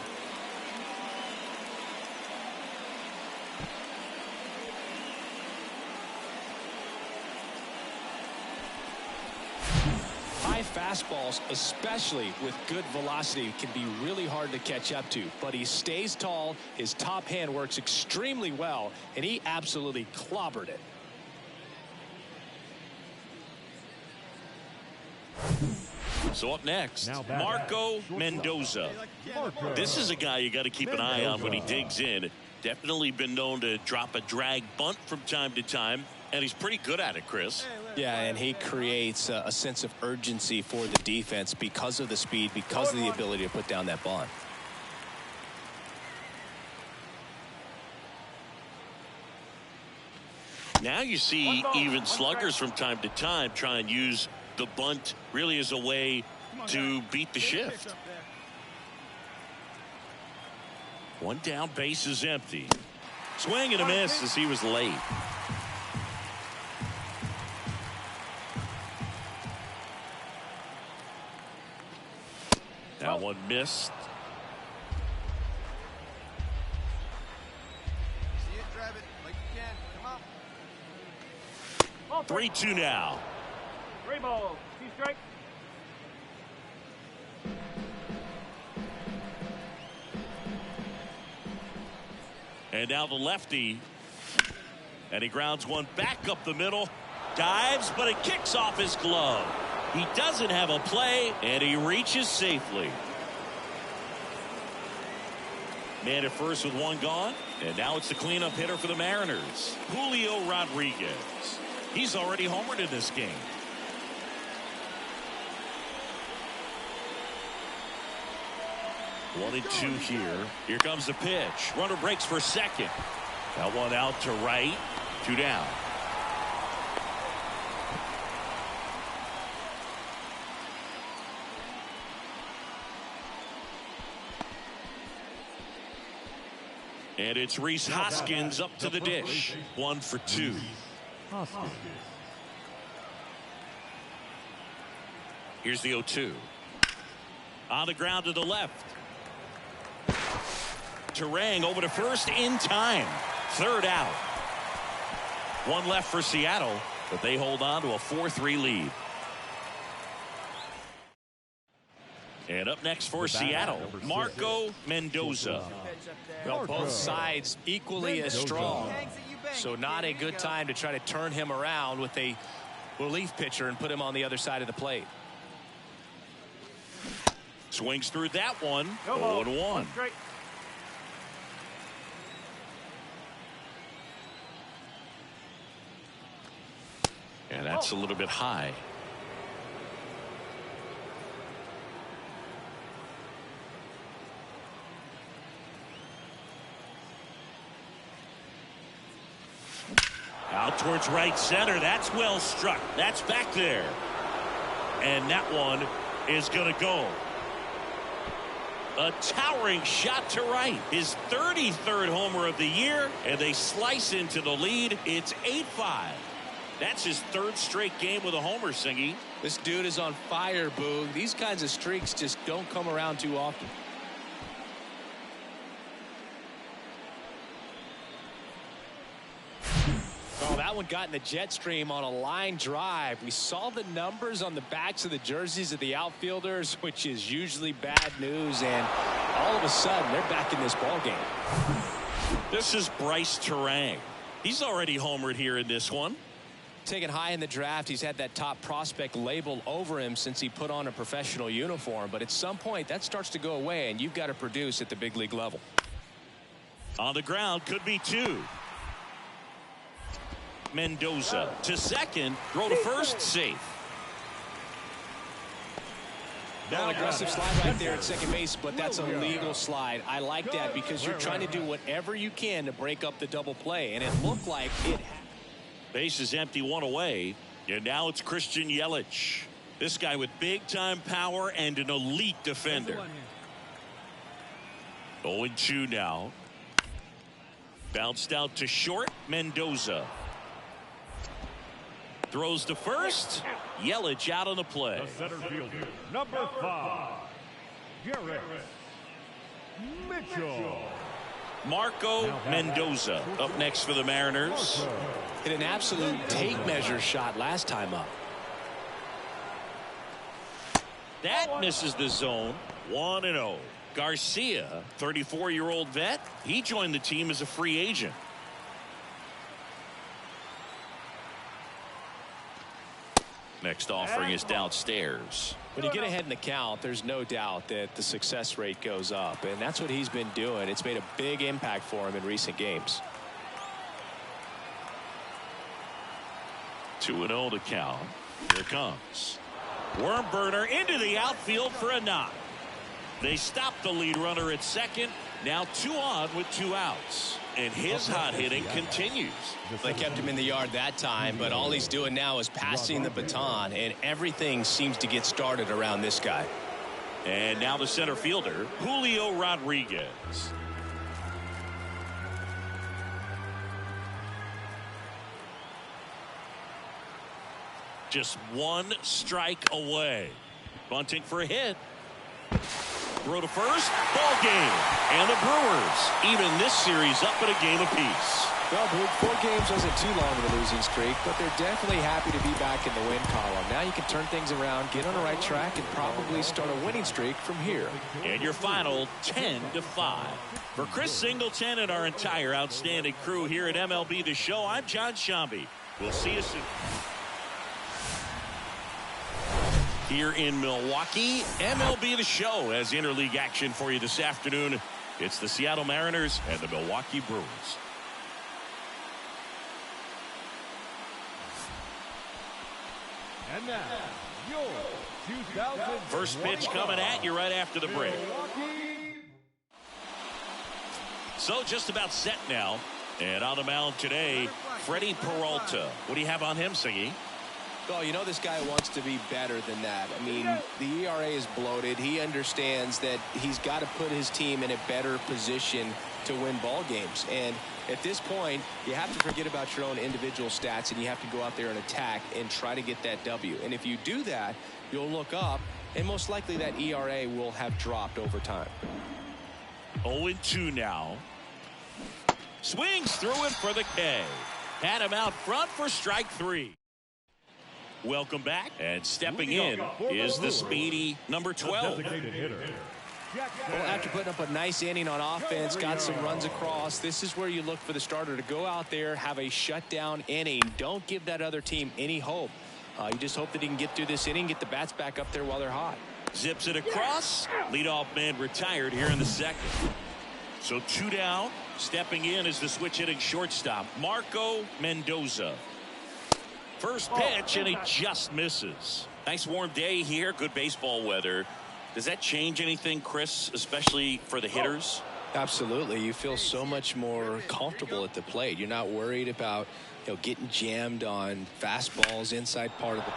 High fastballs, especially with good velocity, can be really hard to catch up to. But he stays tall, his top hand works extremely well, and he absolutely clobbered it. So up next, Marco Mendoza. This is a guy you got to keep an eye on when he digs in. Definitely been known to drop a drag bunt from time to time, and he's pretty good at it, Chris. Yeah, and he creates a sense of urgency for the defense because of the speed, because of the ability to put down that bunt. Now you see even sluggers from time to time try and use the bunt really as a way to beat the shift. One down, base is empty. Swing and a miss as he was late. That one missed. See it, drive it like you can. Come on. 3-2 now. 3 balls. 2 strikes. And now the lefty. And he grounds one back up the middle. Dives, but it kicks off his glove. He doesn't have a play, and he reaches safely. Man at first with one gone. And now it's the cleanup hitter for the Mariners, Julio Rodriguez. He's already homered in this game. One and two here. Here comes the pitch. Runner breaks for second. That one out to right. 2 down. And it's Rhys Hoskins up to the dish. 1 for 2. Here's the 0-2. On the ground to the left. Terang over to first in time. 3rd out. 1 left for Seattle, but they hold on to a 4-3 lead. And up next for Seattle, Marco Mendoza. Well, both sides equally as strong. So not a good time to try to turn him around with a relief pitcher and put him on the other side of the plate. Swings through that one. 0-1. That's a little bit high. Out towards right center. That's well struck. That's back there. And that one is going to go. A towering shot to right. His 33rd homer of the year. And they slice into the lead. It's 8-5. That's his 3rd straight game with a homer, Singy. This dude is on fire, Boog. These kinds of streaks just don't come around too often. Oh, that one got in the jet stream on a line drive. We saw the numbers on the backs of the jerseys of the outfielders, which is usually bad news, and all of a sudden they're back in this ball game. This is Bryce Terang. He's already homered here in this one. Taken high in the draft, he's had that top prospect label over him since he put on a professional uniform, but at some point that starts to go away, and you've got to produce at the big league level. On the ground, could be 2. Mendoza to second, throw to first, safe. Now an aggressive slide right there at second base, but that's a legal slide. I like that because you're trying to do whatever you can to break up the double play, and it looked like it. Base is empty, 1 away, and now it's Christian Yelich. This guy with big-time power and an elite defender. 0-2 now. Bounced out to short, Mendoza. Throws to first. Yelich out on the play. The center fielder, number 5, Garrett Mitchell. Marco Mendoza up next for the Mariners. Hit an absolute tape measure shot last time up. That misses the zone. 1-0. Garcia, 34-year-old vet. He joined the team as a free agent. Next offering is downstairs. When you get ahead in the count, there's no doubt that the success rate goes up, and that's what he's been doing. It's made a big impact for him in recent games. 2-0 to count. Here comes. Worm burner into the outfield for a knock. They stop the lead runner at second. Now 2 on with 2 outs. And his hot hitting continues. They kept him in the yard that time, but all he's doing now is passing the baton, and everything seems to get started around this guy. And now the center fielder, Julio Rodriguez. Just 1 strike away. Bunting for a hit. Throw to first, ball game. And the Brewers even this series up at a game apiece. Well, Boog, 4 games wasn't too long of a losing streak, but they're definitely happy to be back in the win column. Now you can turn things around, get on the right track, and probably start a winning streak from here. And your final 10-5. For Chris Singleton and our entire outstanding crew here at MLB The Show, I'm John Shambi. We'll see you soon. Here in Milwaukee, MLB The Show has interleague action for you this afternoon. It's the Seattle Mariners and the Milwaukee Brewers. And now, your 2000 First pitch coming at you right after the break. So just about set now. And on the mound today, Freddie Peralta. What do you have on him, Siggy? Well, you know this guy wants to be better than that. I mean, the ERA is bloated. He understands that he's got to put his team in a better position to win ball games. And at this point, you have to forget about your own individual stats, and you have to go out there and attack and try to get that W. And if you do that, you'll look up, and most likely that ERA will have dropped over time. 0-2 now. Swings through it for the K. Had him out front for strike 3. Welcome back, and stepping in is the speedy number 12. Well, after putting up a nice inning on offense, got some runs across, this is where you look for the starter to go out there, have a shutdown inning. Don't give that other team any hope. You just hope that he can get through this inning, get the bats back up there while they're hot. Zips it across. Leadoff man retired here in the second. So 2 down. Stepping in is the switch hitting shortstop, Marco Mendoza. First pitch, and he just misses. Nice warm day here. Good baseball weather. Does that change anything, Chris, especially for the hitters? Absolutely. You feel so much more comfortable at the plate. You're not worried about getting jammed on fastballs inside part of the.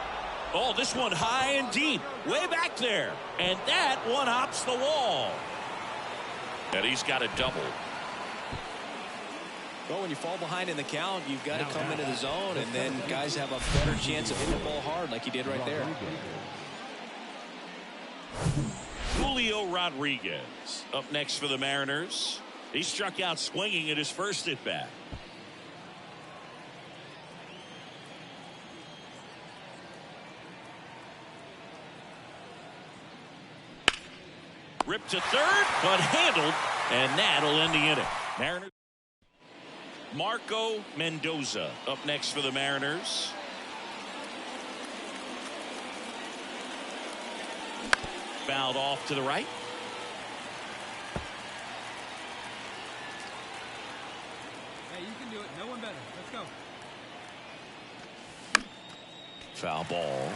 Oh, this one high and deep, way back there. And that one hops the wall. And he's got a double. Well, when you fall behind in the count, you've got to come into the zone, and then guys have a better chance of hitting the ball hard like he did right there. Julio Rodriguez up next for the Mariners. He struck out swinging at his first at bat. Ripped to third, but handled, and that'll end the inning. Mariners. Marco Mendoza up next for the Mariners. Fouled off to the right. Hey, you can do it. No one better. Let's go. Foul ball.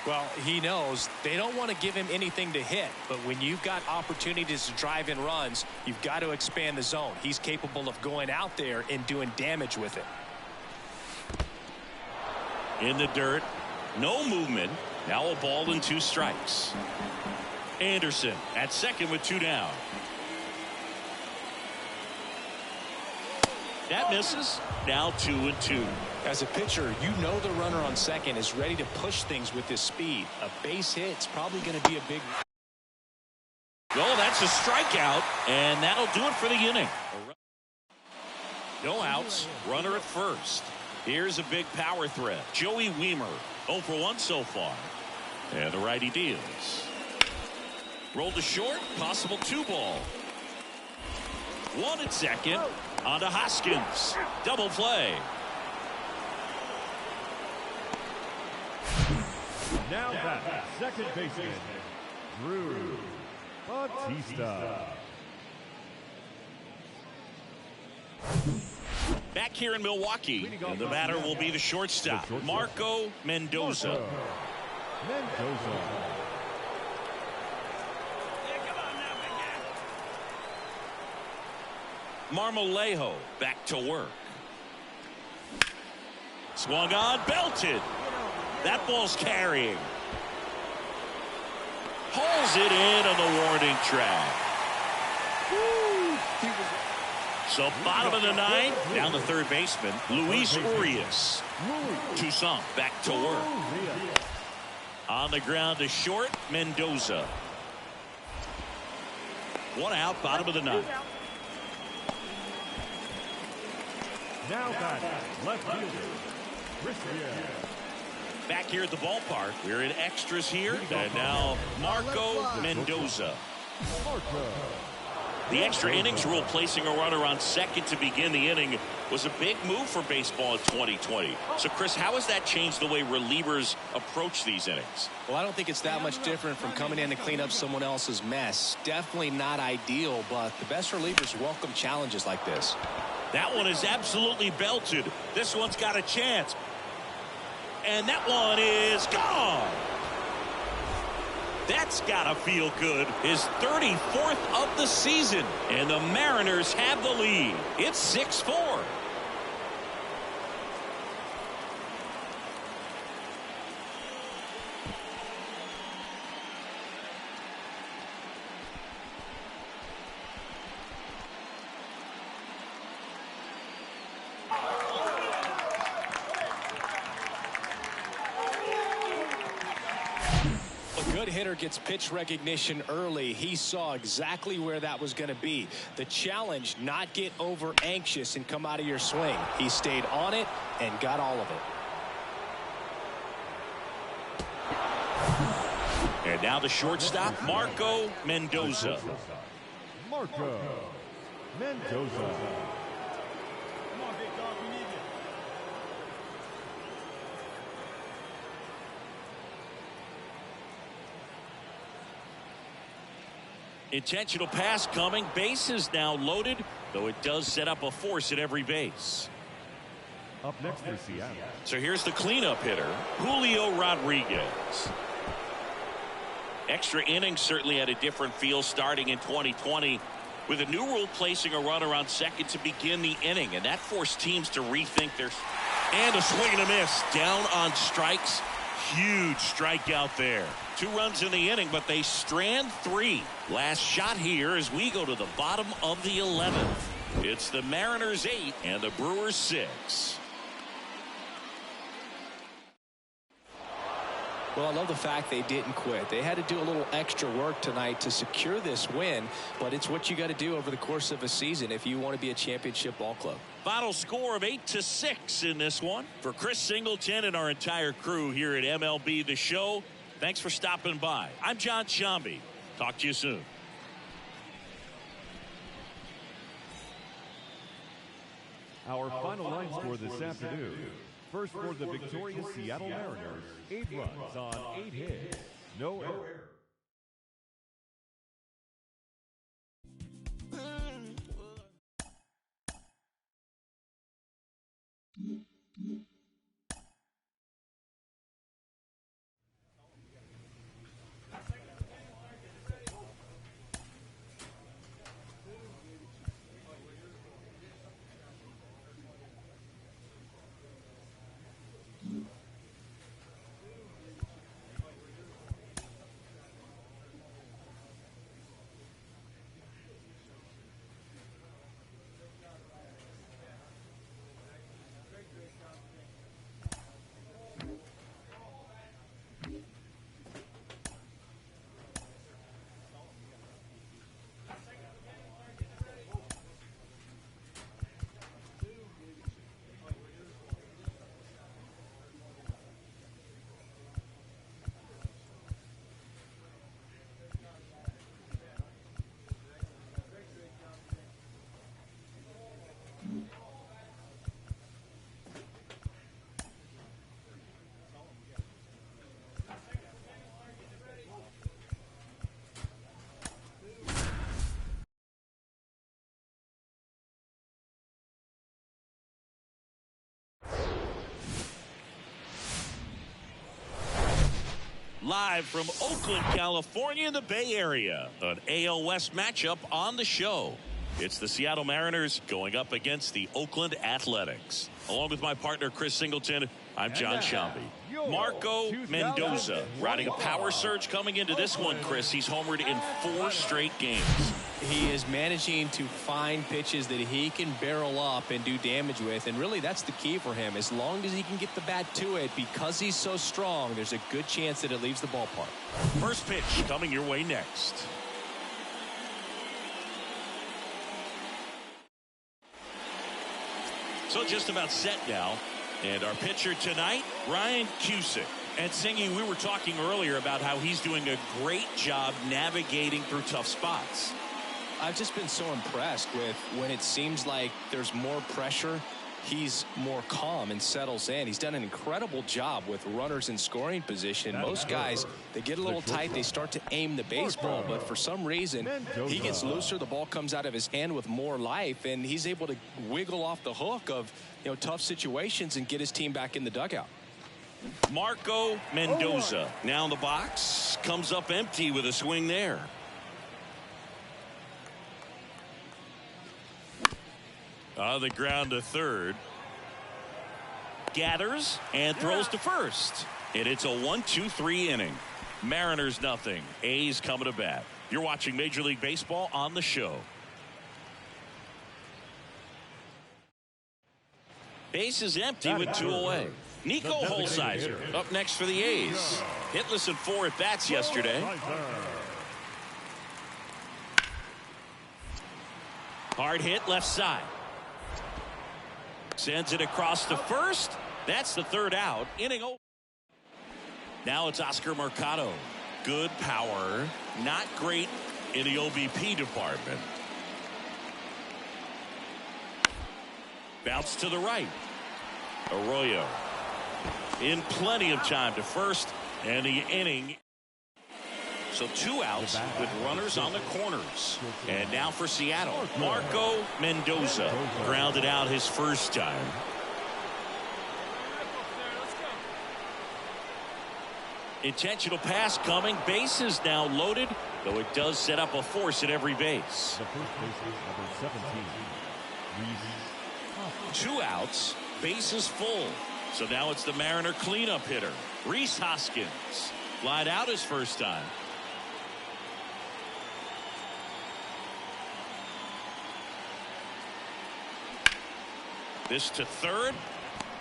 Well, he knows they don't want to give him anything to hit, but when you've got opportunities to drive in runs, you've got to expand the zone. He's capable of going out there and doing damage with it. In the dirt, no movement. Now a ball and 2 strikes. Anderson at second with 2 down. That misses. Now 2-2. As a pitcher, you know the runner on second is ready to push things with his speed. A base hit's probably going to be a big. Oh, that's a strikeout, and that'll do it for the inning. No outs, runner at first. Here's a big power threat. Joey Wiemer, 0 for 1 so far. And the righty deals. Rolled to short, possible 2-ball. 1 at second, on to Hoskins. Double play. Now back, second baseman, Drew Bautista. Back here in Milwaukee, and the batter will be the shortstop, Marco Mendoza. Marmolejo back to work. Swung on, belted. That ball's carrying. Pulls it in on the warning track. So bottom of the 9th, down the third baseman, Luis Urias. Toussaint back to work. On the ground to short, Mendoza. 1 out, bottom of the 9th. Now back, left fielder, Christian. Back here at the ballpark, we're in extras here, and now Marco Mendoza. The extra innings rule, placing a runner on second to begin the inning, was a big move for baseball in 2020. So, Chris, how has that changed the way relievers approach these innings? Well, I don't think it's that much different from coming in to clean up someone else's mess. Definitely not ideal, but the best relievers welcome challenges like this. That one is absolutely belted. This one's got a chance. And that one is gone. That's gotta feel good. His 34th of the season. And the Mariners have the lead. It's 6-4. Hitter gets pitch recognition early. He saw exactly where that was going to be. The challenge, not get over anxious and come out of your swing. He stayed on it and got all of it. And now the shortstop, Marco Mendoza. Marco Mendoza. Come on, big dog. We need you. Intentional pass coming. Base is now loaded, though it does set up a force at every base. Up next for Seattle. So here's the cleanup hitter, Julio Rodriguez. Extra innings certainly had a different feel starting in 2020 with a new rule placing a runner on second to begin the inning, and that forced teams to rethink their... And a swing and a miss. Down on strikes. Huge strikeout there. 2 runs in the inning, but they strand 3. Last shot here as we go to the bottom of the 11th. It's the Mariners 8 and the Brewers 6. Well, I love the fact they didn't quit. They had to do a little extra work tonight to secure this win, but it's what you got to do over the course of a season if you want to be a championship ball club. Final score of 8-6 in this one. For Chris Singleton and our entire crew here at MLB The Show, thanks for stopping by. I'm John Shambi. Talk to you soon. Our final line score this afternoon. First for the victorious Seattle Mariners, 8 runs on 8 hits, no errors. Live from Oakland, California in the Bay Area, an AL West matchup on the show. It's the Seattle Mariners going up against the Oakland Athletics. Along with my partner Chris Singleton, I'm John Shambi. Marco Mendoza riding a power surge coming into this one, Chris. He's homered in 4 straight games. He is managing to find pitches that he can barrel up and do damage with, and really that's the key for him. As long as he can get the bat to it, because he's so strong, there's a good chance that it leaves the ballpark. First pitch coming your way next. So just about set now. And our pitcher tonight, Ryan Cusick. And Singy, we were talking earlier about how he's doing a great job navigating through tough spots. I've just been so impressed with when it seems like there's more pressure, he's more calm and settles in. He's done an incredible job with runners in scoring position. Most guys, they get a little tight, they start to aim the baseball, but for some reason, he gets looser, the ball comes out of his hand with more life, and he's able to wiggle off the hook of tough situations and get his team back in the dugout. Marco Mendoza now in the box, comes up empty with a swing there. On the ground to third. Gathers and throws to first. And it's a 1-2-3 inning. Mariners nothing. A's coming to bat. You're watching Major League Baseball on the show. Base is empty with 2 away. Nico Holsizer up next for the A's. Hitless in 4 at-bats yesterday. Hard hit left side. Sends it across to first. That's the 3rd out. Inning over. Now it's Oscar Mercado. Good power. Not great in the OBP department. Bounce to the right. Arroyo in plenty of time to first, and the inning. So 2 outs with runners on the corners. And now for Seattle, Marco Mendoza grounded out his first time. Intentional pass coming. Bases now loaded, though it does set up a force at every base. The first baseman, number 17, Reese. 2 outs, bases full. So now it's the Mariner cleanup hitter, Rhys Hoskins. Flied out his first time. This to third.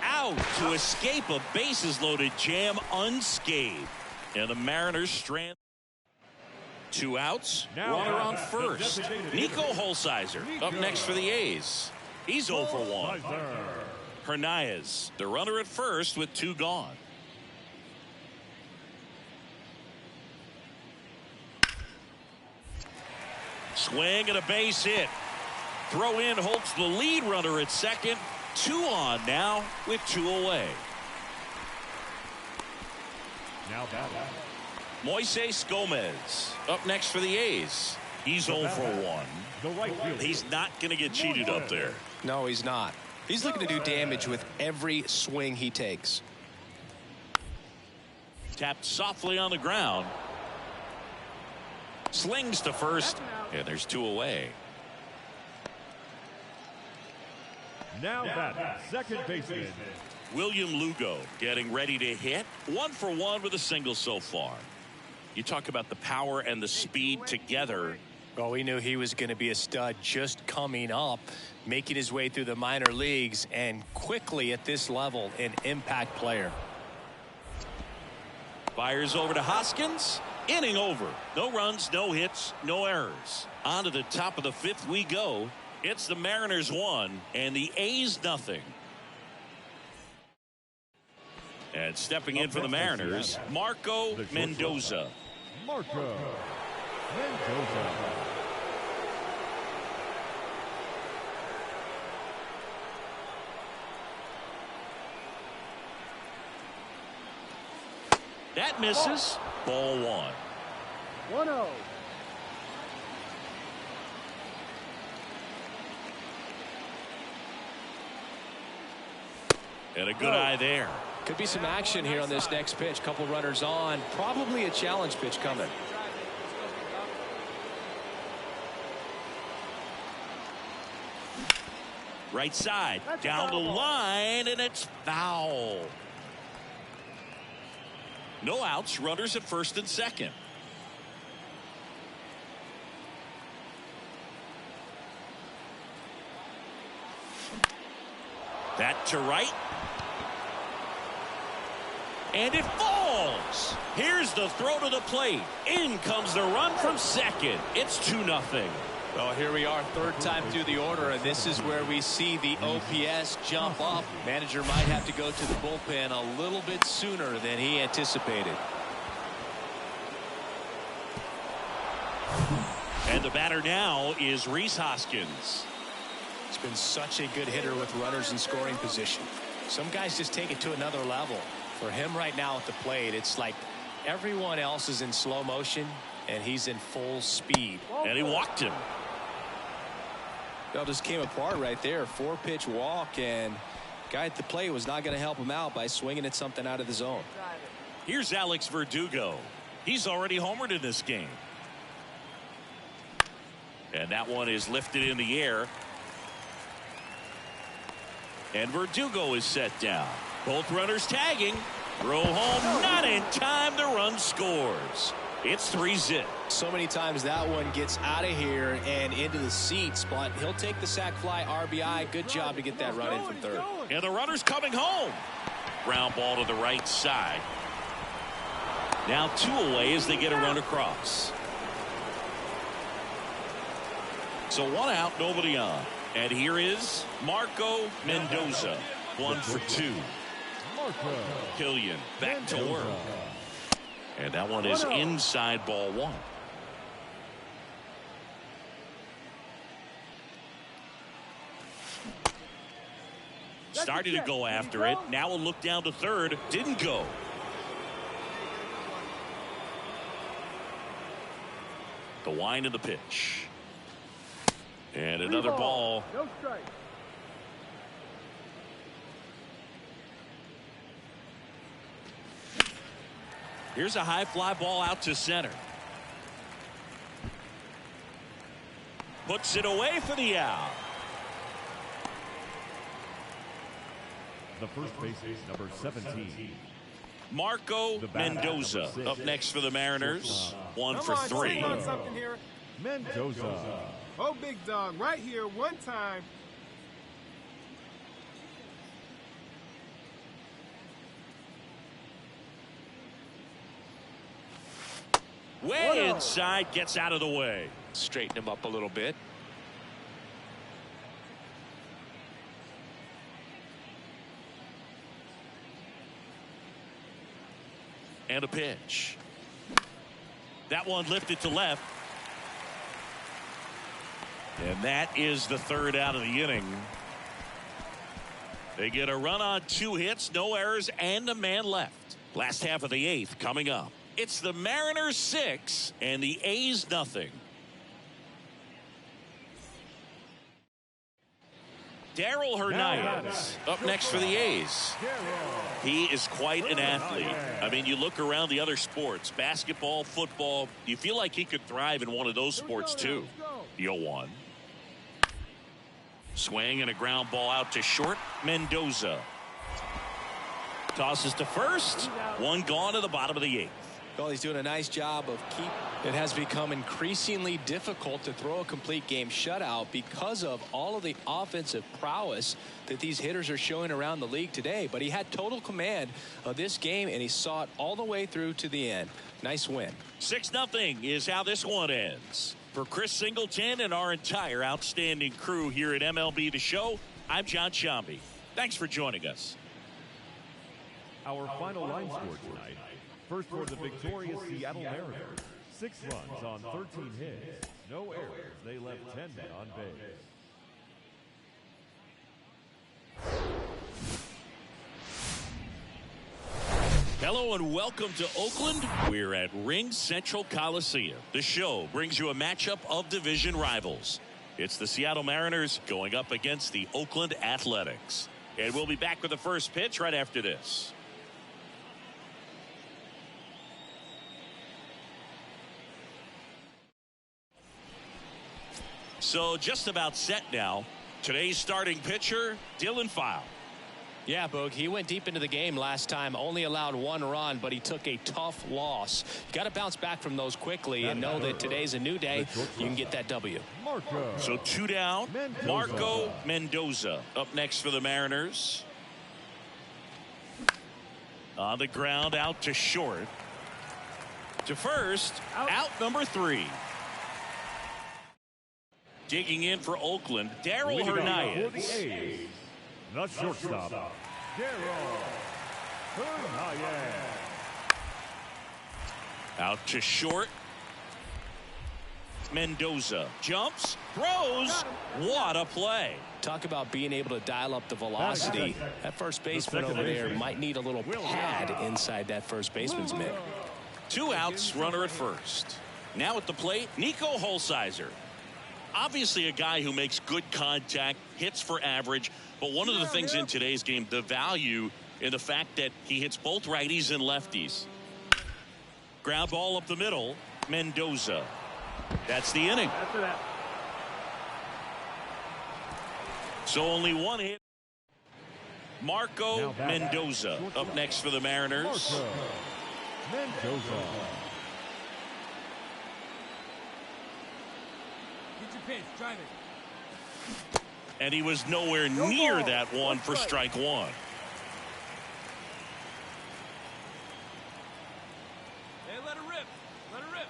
Out to escape a bases loaded jam unscathed. And the Mariners strand. 2 outs. Now runner on first. Nico Holsizer up next for the A's. He's 0 for 1. Hernandez, the runner at first with 2 gone. Swing and a base hit. Throw in Holtz, the lead runner at second. 2 on now with 2 away. Now batting. Moises Gomez up next for the A's. He's 0 for 1. The right fielder. He's not going to get cheated up there. No, he's not. He's looking to do damage with every swing he takes. Tapped softly on the ground. Slings to first, and there's 2 away. Now batting, second baseman. William Lugo getting ready to hit. 1 for 1 with a single so far. You talk about the power and the speed together. Well, we knew he was going to be a stud just coming up, making his way through the minor leagues, and quickly at this level, an impact player. Fires over to Hoskins. Inning over. No runs, no hits, no errors. On to the top of the 5th we go. It's the Mariners 1 and the A's nothing. And stepping in for the Mariners, Marco Mendoza. Marco Mendoza. That misses. Ball 1. 1-0. And a good eye there. Could be some action here on this next pitch. Couple runners on. Probably a challenge pitch coming. Right side. Down the line, and it's foul. No outs. Runners at first and second. That to right. And it falls. Here's the throw to the plate. In comes the run from second. It's 2-0. Well, here we are, 3rd time through the order, and this is where we see the OPS jump up. Manager might have to go to the bullpen a little bit sooner than he anticipated. And the batter now is Rhys Hoskins. He's been such a good hitter with runners in scoring position. Some guys just take it to another level. For him right now at the plate, it's like everyone else is in slow motion, and he's in full speed. And he walked him. That just came apart right there. 4-pitch walk, and guy at the plate was not going to help him out by swinging at something out of the zone. Here's Alex Verdugo. He's already homered in this game. And that one is lifted in the air. And Verdugo is set down. Both runners tagging. Throw home, not in time. The run scores. It's 3-0. So many times that one gets out of here and into the seats, but he'll take the sac fly RBI. Good job to get that run in from third. And the runner's coming home. Ground ball to the right side. Now 2 away as they get a run across. So 1 out, nobody on. And here is Marco Mendoza. 1 for 2. Killian back to work. And that one is inside ball 1. Started to go after it. Now a look down to third. Didn't go. The wind of the pitch. And another ball. No strike. Here's a high fly ball out to center. Puts it away for the out. The first base is number 17. Marco Mendoza up next for the Mariners. 1 for 3. On something here. Mendoza. Oh, big dog, right here, one time. Way inside, gets out of the way. Straighten him up a little bit. And a pitch. That one lifted to left. And that is the third out of the inning. They get a run on 2 hits, no errors, and a man left. Last half of the 8th coming up. It's the Mariners 6 and the A's nothing. Darryl Hernandez up next for the A's. He is quite an athlete. I mean, you look around the other sports, basketball, football, you feel like he could thrive in one of those sports too. 0-1. Swing and a ground ball out to short. Mendoza tosses to first. 1 gone to the bottom of the 8th. Well, he's doing a nice job of It has become increasingly difficult to throw a complete game shutout because of all of the offensive prowess that these hitters are showing around the league today. But he had total command of this game, and he saw it all the way through to the end. Nice win. 6-0 is how this one ends. For Chris Singleton and our entire outstanding crew here at MLB The Show, I'm John Shambi. Thanks for joining us. Our final line score tonight. First for the victorious Seattle Mariners. 6 runs on 13 hits. No errors. They left 10 men on base. Hello and welcome to Oakland. We're at Ring Central Coliseum. The show brings you a matchup of division rivals. It's the Seattle Mariners going up against the Oakland Athletics. And we'll be back with the first pitch right after this. So just about set now. Today's starting pitcher, Dylan File. Yeah, Boog, he went deep into the game last time, only allowed 1 run, but he took a tough loss. You got to bounce back from those quickly and know that today's a new day. You can get that W. So 2 down. Marco Mendoza up next for the Mariners. On the ground, out to short. To first, out number 3. Digging in for Oakland, Darryl Hernandez. The shortstop, Darryl Hernandez. Out to short. Mendoza jumps, throws. What a play. Talk about being able to dial up the velocity. That first baseman over there might need a little pad inside that first baseman's mitt. 2 outs, runner at first. Now at the plate, Nico Holsizer. Obviously a guy who makes good contact, hits for average, but one of the things in today's game, the value in the fact that he hits both righties and lefties. Ground ball up the middle, Mendoza. That's the inning. So only 1 hit. Marco Mendoza up next for the Mariners. Mendoza. Pitch, drive it. And he was nowhere near that one for strike 1. Hey, let her rip. Let her rip.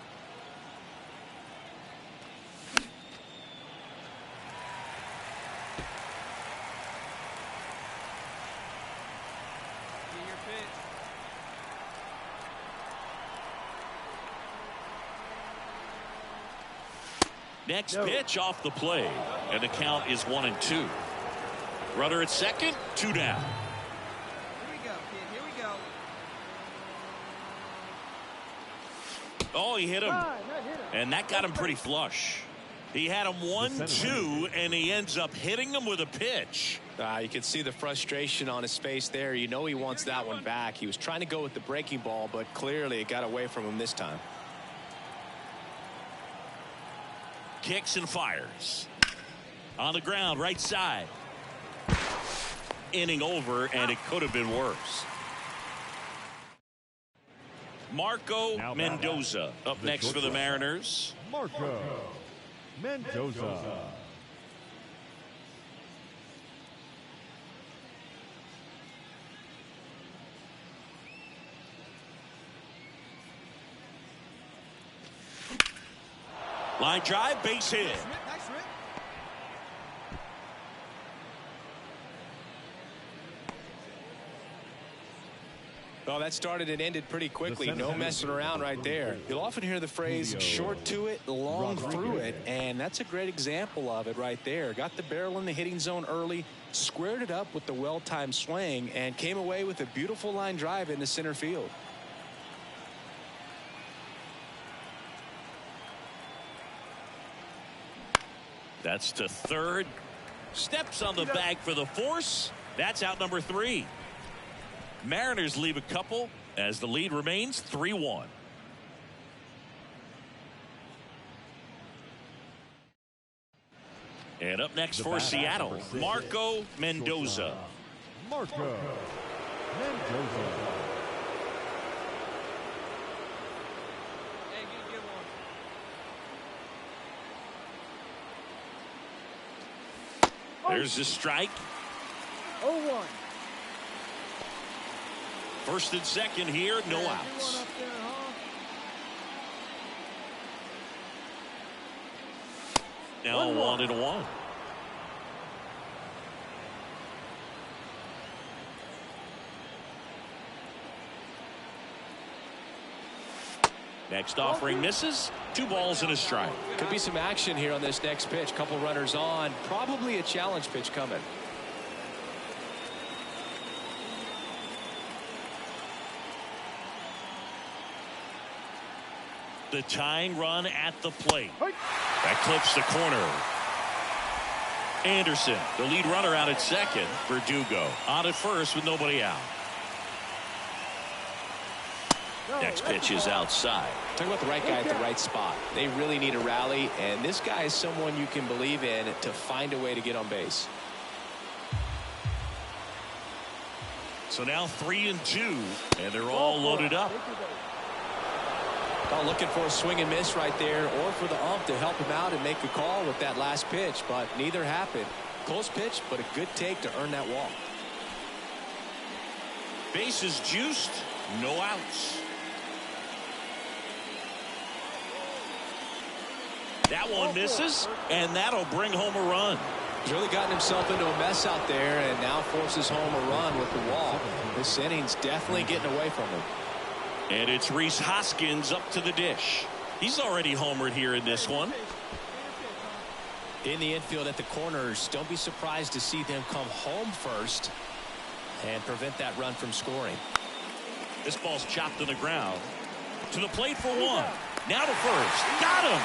See your pitch. Next pitch off the plate, and the count is 1-2. Runner at second, 2 down. Here we go, kid. Here we go. Oh, he hit him. And that got him pretty flush. He had him 1-2, and he ends up hitting him with a pitch. You can see the frustration on his face there. You know he wants that one back. He was trying to go with the breaking ball, but clearly it got away from him this time. Kicks and fires. On the ground, right side. Inning over, and it could have been worse. Marco Mendoza up next for the Mariners. Marco Mendoza. Line drive, base hit. Well, that started and ended pretty quickly. No messing around right there. You'll often hear the phrase short to it, long through it, and that's a great example of it right there. Got the barrel in the hitting zone early, squared it up with the well-timed swing, and came away with a beautiful line drive into center field. That's to third. Steps on the bag for the force. That's out number 3. Mariners leave a couple as the lead remains 3-1. And up next for Seattle, Marco Mendoza. Marco Mendoza. There's the strike. 0-1. First and second here, no outs. Now 1-1. Next offering misses. 2 balls and a strike. Could be some action here on this next pitch. Couple runners on. Probably a challenge pitch coming. The tying run at the plate. That clips the corner. Anderson, the lead runner, out at second. Verdugo on at first with nobody out. Next pitch is outside. Talk about the right guy at the right spot. They really need a rally, and this guy is someone you can believe in to find a way to get on base. So now 3-2, and they're all loaded up. Well, looking for a swing and miss right there, or for the ump to help him out and make a call with that last pitch, but neither happened. Close pitch, but a good take to earn that walk. Bases juiced, no outs. That one misses, and that'll bring home a run. He's really gotten himself into a mess out there and now forces home a run with the walk. This inning's definitely getting away from him. And it's Rhys Hoskins up to the dish. He's already homered here in this one. In the infield at the corners, don't be surprised to see them come home first and prevent that run from scoring. This ball's chopped on the ground. To the plate for 1. Now to first. Got him!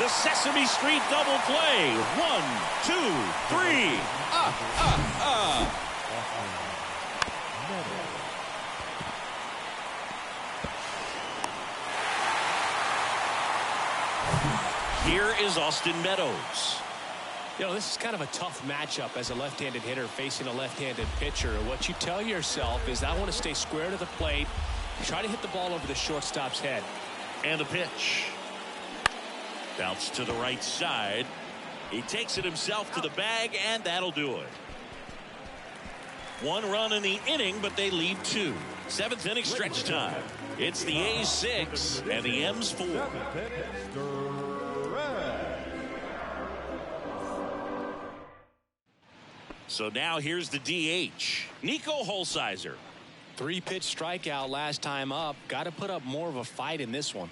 The Sesame Street double play. 1, 2, 3. Here is Austin Meadows. You know, this is kind of a tough matchup as a left-handed hitter facing a left-handed pitcher. What you tell yourself is, I want to stay square to the plate, try to hit the ball over the shortstop's head. And the pitch. Bounce to the right side. He takes it himself to the bag, and that'll do it. 1 run in the inning, but they leave 2. 7th inning stretch time. It's the A's 6 and the M's 4. So now here's the DH, Nico Holsizer. 3-pitch strikeout last time up. Got to put up more of a fight in this one.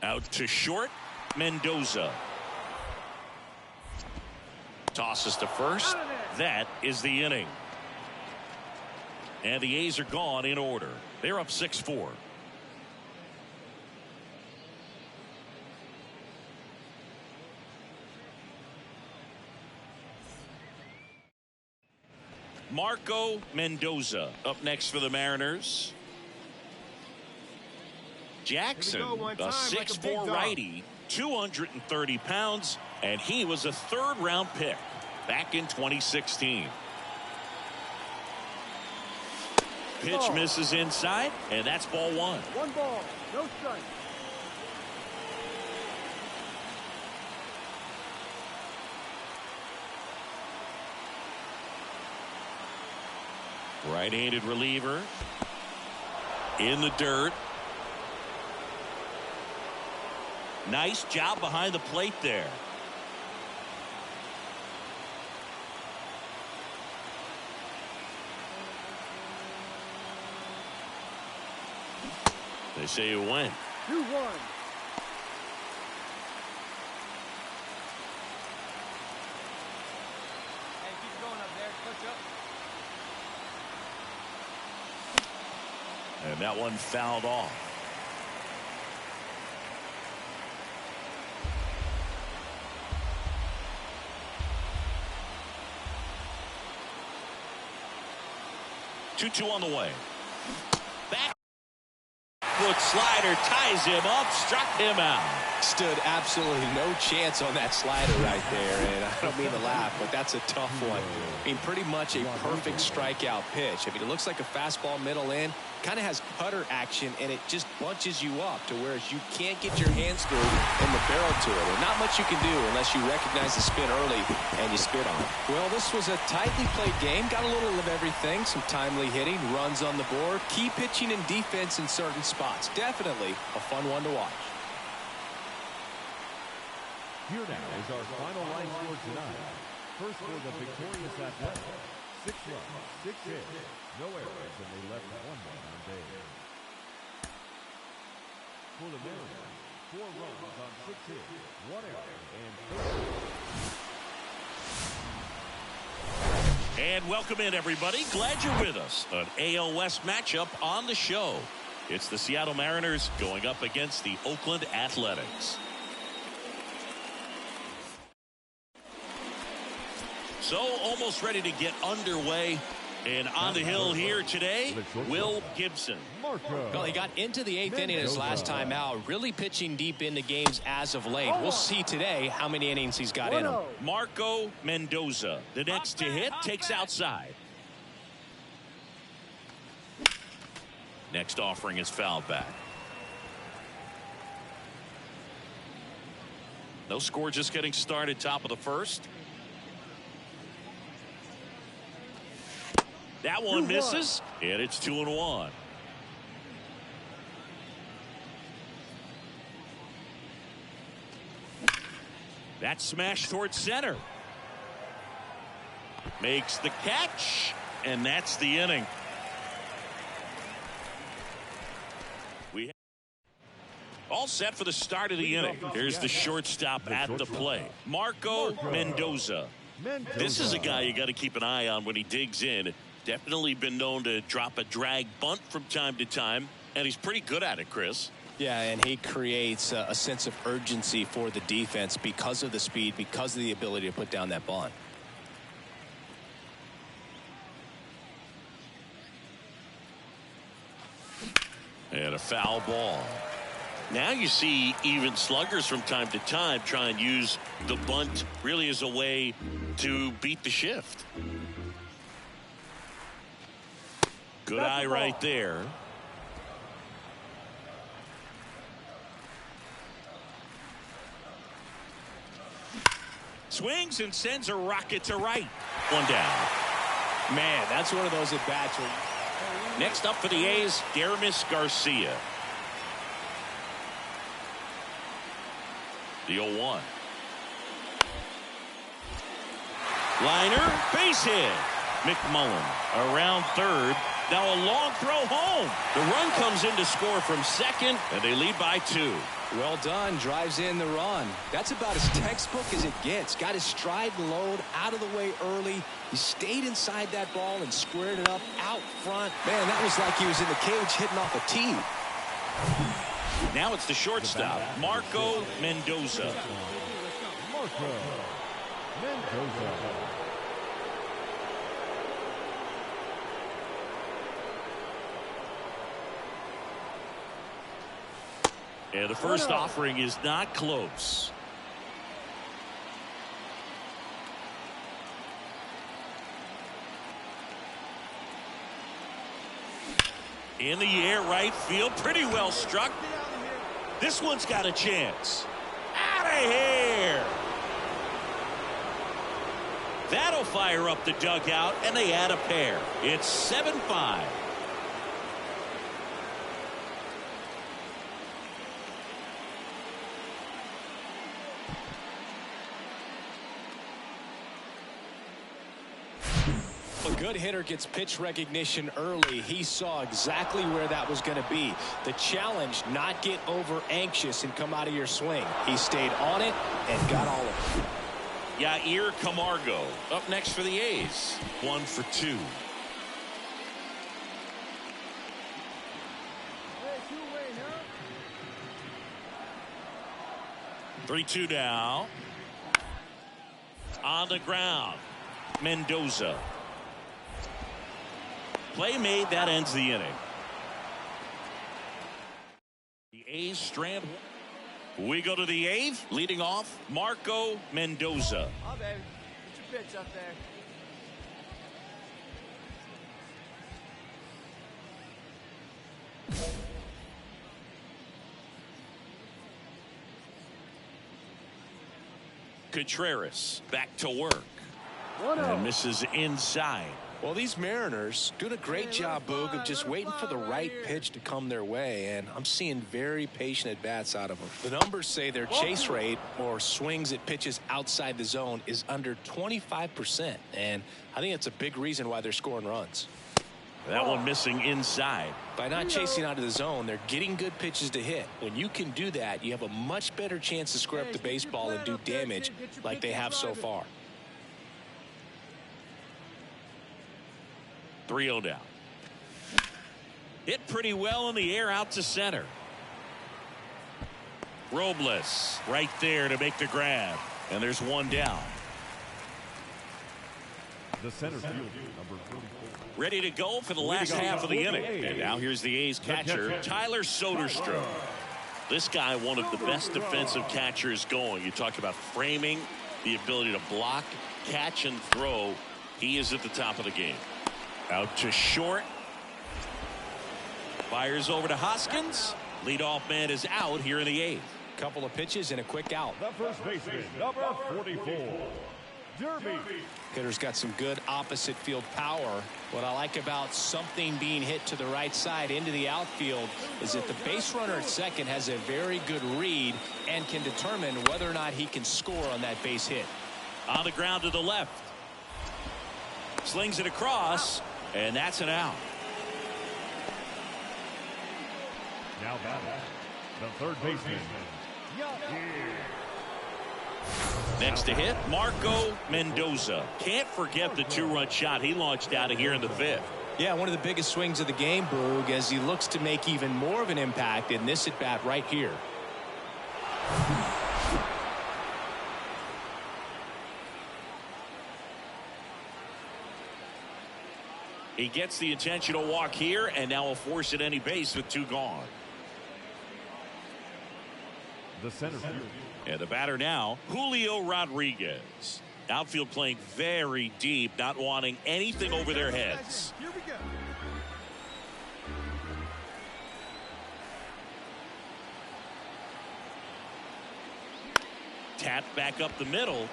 Out to short, Mendoza. Tosses to first. That is the inning. And the A's are gone in order. They're up 6-4. Marco Mendoza up next for the Mariners. Jackson, a 6'4" righty, 230 pounds, and he was a third-round pick back in 2016. Pitch misses inside, and that's ball one. One ball, no strike. Right-handed reliever in the dirt. Nice job behind the plate there. They say it went. 2-1. Hey, keep going up there. Clutch up. And that one fouled off. Two on the way. Back foot slider ties him up, struck him out. Stood absolutely no chance on that slider right there, and I don't mean to laugh, but that's a tough one. I mean, pretty much a perfect strikeout pitch. I mean, it looks like a fastball middle in, kind of has cutter action, and it just bunches you up to whereas you can't get your hands through and the barrel to it. And not much you can do unless you recognize the spin early and you spit on it. Well, this was a tightly played game. Got a little of everything. Some timely hitting, runs on the board, key pitching and defense in certain spots. Definitely a fun one to watch. Here now is our final line score tonight. First for the victorious Athletics, 6 runs, 6 hits, no errors, and they left 1 on base. For the Mariners, 4 runs on 6 hits, 1 error, and 3. And welcome in, everybody. Glad you're with us. An AL West matchup on the show. It's the Seattle Mariners going up against the Oakland Athletics. So almost ready to get underway. And on the hill here today, Will Gibson. Well, he got into the 8th inning his last time out, really pitching deep into games as of late. We'll see today how many innings he's got in him. Marco Mendoza, the next to hit, takes outside. Next offering is fouled back. No score, just getting started, top of the first. That one misses, and it's 2-1. That smash towards center. Makes the catch, and that's the inning. We all set for the start of the inning. Here's the shortstop at the plate, Marco Mendoza. This is a guy you got to keep an eye on when he digs in. Definitely been known to drop a drag bunt from time to time, and he's pretty good at it, Chris. Yeah, and he creates a sense of urgency for the defense because of the speed, because of the ability to put down that bunt. And a foul ball. Now you see even sluggers from time to time try and use the bunt really as a way to beat the shift. Good eye right there. Swings and sends a rocket to right. One down. Man, that's one of those at bats. Next up for the A's, Deramis Garcia. The 0-1. Liner, base hit. McMullen around third. Now a long throw home. The run comes in to score from second, and they lead by 2. Well done. Drives in the run. That's about as textbook as it gets. Got his stride and load out of the way early. He stayed inside that ball and squared it up out front. Man, that was like he was in the cage hitting off a tee. Now it's the shortstop, Marco Mendoza. Marco Mendoza. And the first offering is not close. In the air, right field, pretty well struck. This one's got a chance. Out of here. That'll fire up the dugout, and they add a pair. It's 7-5. A good hitter gets pitch recognition early. He saw exactly where that was going to be. The challenge, not get over anxious and come out of your swing. He stayed on it and got all of it. Yair Camargo up next for the A's. 1 for 2. Hey, two-way now. 3-2 now. On the ground, Mendoza. Play made, that ends the inning. The A's strand. We go to the 8th, leading off Marco Mendoza. Oh, baby. Get your pitch up there. Contreras back to work. And misses inside. Well, these Mariners doing a great job, Boog, of just waiting for the right pitch to come their way, and I'm seeing very patient at-bats out of them. The numbers say their chase rate, or swings at pitches outside the zone, is under 25%, and I think it's a big reason why they're scoring runs. That one missing inside. By not chasing out of the zone, they're getting good pitches to hit. When you can do that, you have a much better chance to square up the baseball and do damage like they have so far. 3-0 down. Hit pretty well in the air out to center. Robles right there to make the grab. And there's one down. The center fielder, number 44. Ready to go for the last half of the inning. And now here's the A's catcher, Tyler Soderstrom. This guy, one of the best defensive catchers going. You talk about framing, the ability to block, catch, and throw. He is at the top of the game. Out to short. Fires over to Hoskins. Leadoff man is out here in the 8th. Couple of pitches and a quick out. The first baseman, number 44, Derby. Hitter's got some good opposite field power. What I like about something being hit to the right side into the outfield is that the base runner at second has a very good read and can determine whether or not he can score on that base hit. On the ground to the left. Slings it across, and that's an out. Now batting, the third baseman. Next to hit, Marco Mendoza. Can't forget the 2-run shot he launched out of here in the 5th. Yeah, one of the biggest swings of the game, Boog, as he looks to make even more of an impact in this at-bat right here. He gets the intentional walk here, and now will force at any base with 2 gone. The center field. And the batter now, Julio Rodriguez. Outfield playing very deep, not wanting anything over their heads. Here we go. Tapped back up the middle.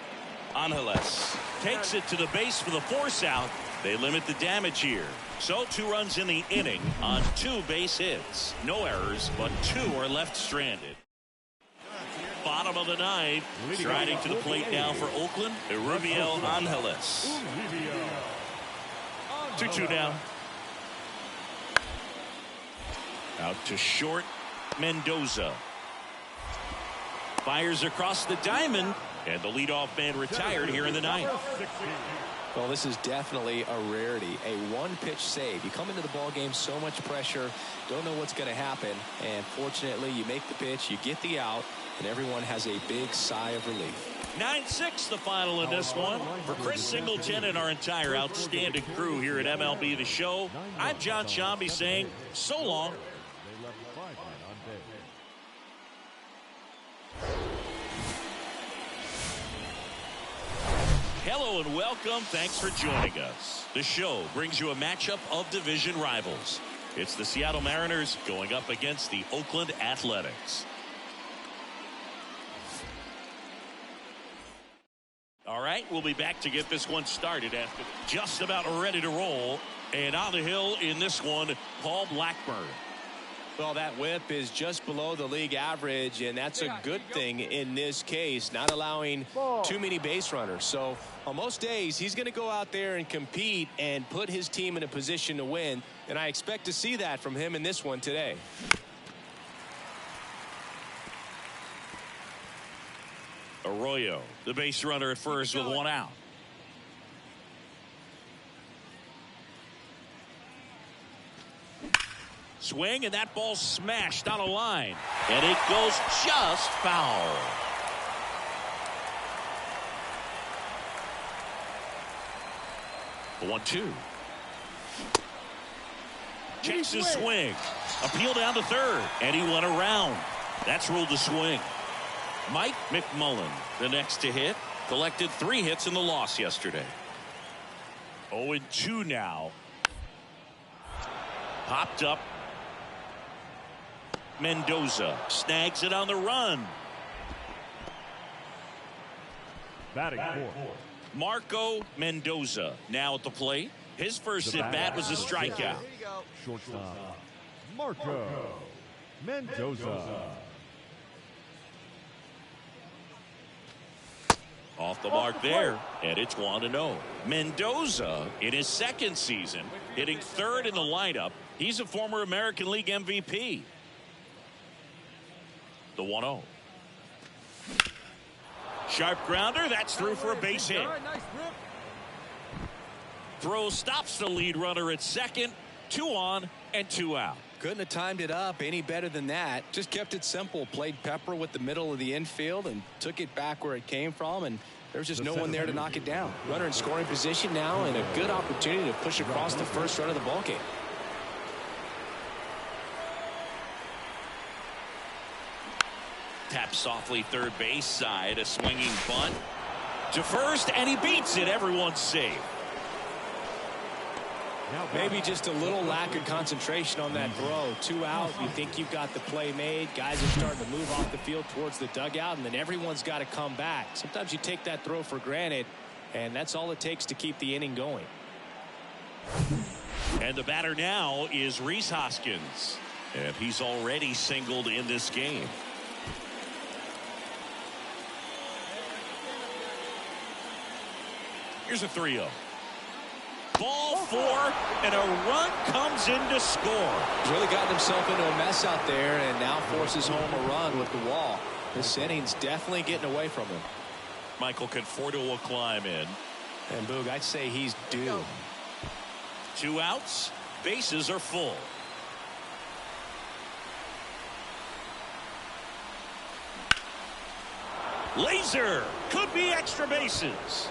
Angeles takes it to the base for the force out. They limit the damage here. So 2 runs in the inning on 2 base hits. No errors, but 2 are left stranded. Bottom of the 9th. Striding to the plate now for Oakland, Rubiel Angeles. 2-2 down. Out to short, Mendoza. Fires across the diamond, and the leadoff man retired here in the 9th. Well, this is definitely a rarity, a one-pitch save. You come into the ball game, so much pressure, don't know what's going to happen, and fortunately, you make the pitch, you get the out, and everyone has a big sigh of relief. 9-6 the final in this one. For Chris Singleton and our entire outstanding crew here at MLB The Show, I'm John Shambi saying so long. They left 5 men on base. Hello and welcome. Thanks for joining us. The show brings you a matchup of division rivals. It's the Seattle Mariners going up against the Oakland Athletics. All right, we'll be back to get this one started after just about ready to roll. And on the hill in this one, Paul Blackburn. Well, that whip is just below the league average, and that's a good thing in this case, not allowing too many base runners. So on most days, he's going to go out there and compete and put his team in a position to win, and I expect to see that from him in this one today. Arroyo, the base runner at first with one out. Swing, and that ball smashed on a line. And it goes just foul. The 1-2. Chases swing. Appeal down to third. And he went around. That's ruled a swing. Mike McMullen, the next to hit. Collected 3 hits in the loss yesterday. 0-2 now. Popped up. Mendoza snags it on the run. Batting fourth, Marco Mendoza now at the plate. His first at bat was a strikeout. shortstop, Marco Mendoza. Off the mark there, and it's 1-0. Mendoza, in his second season, hitting third in the lineup. He's a former American League MVP. The 1-0. Sharp grounder, that's through for a base hit. Throw stops the lead runner at second. 2 on and 2 out. Couldn't have timed it up any better than that. Just kept it simple. Played Pepper with the middle of the infield and took it back where it came from, and there's just no one there to knock it down. Runner in scoring position now, and a good opportunity to push across the first run of the ballgame. Taps softly third base side. A swinging bunt to first, and he beats it. Everyone's safe. Maybe just a little lack of concentration on that throw. 2 out. You think you've got the play made. Guys are starting to move off the field towards the dugout, and then everyone's got to come back. Sometimes you take that throw for granted, and that's all it takes to keep the inning going. And the batter now is Rhys Hoskins, and he's already singled in this game. Here's a 3-0. Ball 4, and a run comes in to score. He's really gotten himself into a mess out there and now forces home a run with the wall. This inning's definitely getting away from him. Michael Conforto will climb in. And Boog, I'd say he's due. 2 outs. Bases are full. Laser could be extra bases.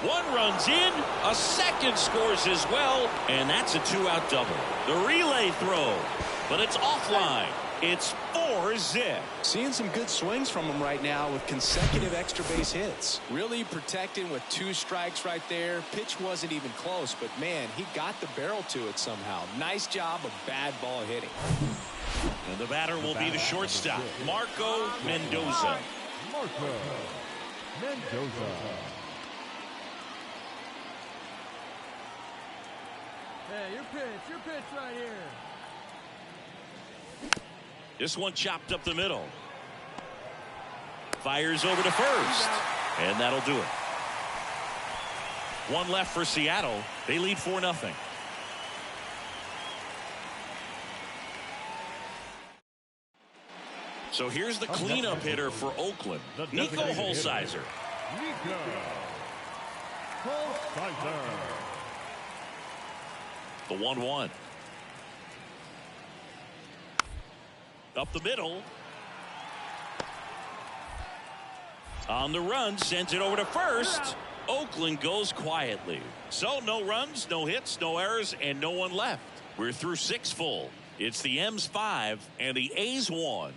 1 runs in, a second scores as well, and that's a 2-out double. The relay throw, but it's offline. It's 4-zip. Seeing some good swings from him right now with consecutive extra base hits. Really protecting with 2 strikes right there. Pitch wasn't even close, but man, he got the barrel to it somehow. Nice job of bad ball hitting. And the batter will be the shortstop, Marco Mendoza. Marco Mendoza. Hey, your pitch right here. This one chopped up the middle. Fires over to first. And that'll do it. 1 left for Seattle. They lead 4-0. So here's the cleanup hitter for Oakland, Nico Holsizer. Nico Holsizer. The 1-1. Up the middle. On the run, sends it over to first. Oakland goes quietly. So no runs, no hits, no errors, and no one left. We're through 6 full. It's the M's 5 and the A's 1.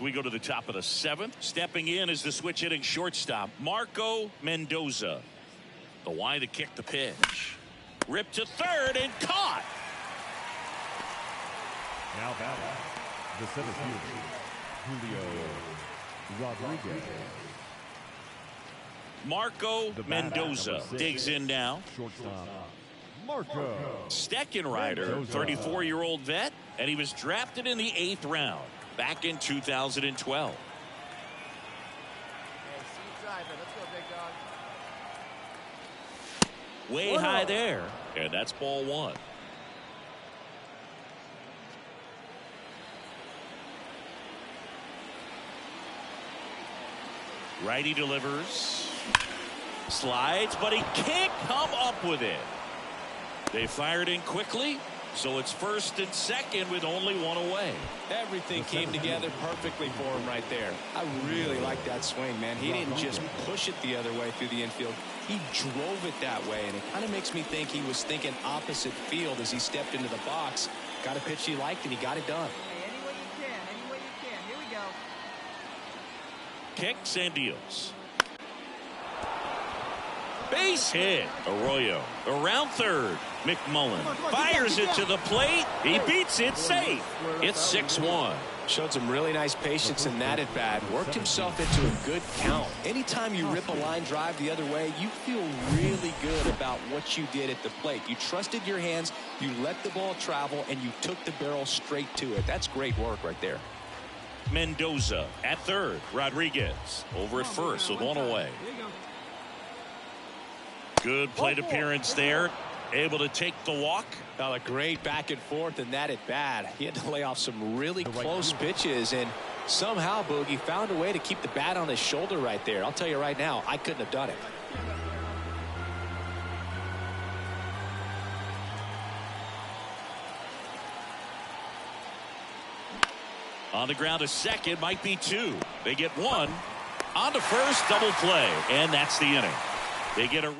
We go to the top of the 7th. Stepping in is the switch hitting shortstop, Marco Mendoza. The Y to kick the pitch. Ripped to third and caught. Now batting, the center fielder, Julio Rodriguez. Marco Mendoza digs in now. Shortstop, Marco. Steckenrider, 34-year-old vet, and he was drafted in the 8th round back in 2012. Hey, see you driving. Let's go, big dog. Way high there, and that's ball 1. Righty delivers. Slides, but he can't come up with it. They fired in quickly, so it's 1st and 2nd with only 1 away. Everything came together perfectly for him right there. I really like that swing, man. He didn't just push it the other way through the infield. He drove it that way, and it kind of makes me think he was thinking opposite field as he stepped into the box. Got a pitch he liked, and he got it done. Hey, any way you can. Any way you can. Here we go. Kicks and deals. Base hit. Arroyo around third. McMullen fires it to the plate. He beats it safe. It's 6-1. Showed some really nice patience in that at bat. Worked himself into a good count. Anytime you rip a line drive the other way, you feel really good about what you did at the plate. You trusted your hands, you let the ball travel, and you took the barrel straight to it. That's great work right there. Mendoza at third. Rodriguez over at first with 1 away. Good plate appearance there. Able to take the walk. A great back and forth in that at bat. He had to lay off some really close pitches, and somehow Boogie found a way to keep the bat on his shoulder right there. I'll tell you right now, I couldn't have done it. On the ground to second, might be 2. They get 1. On to first, double play, and that's the inning. They get a.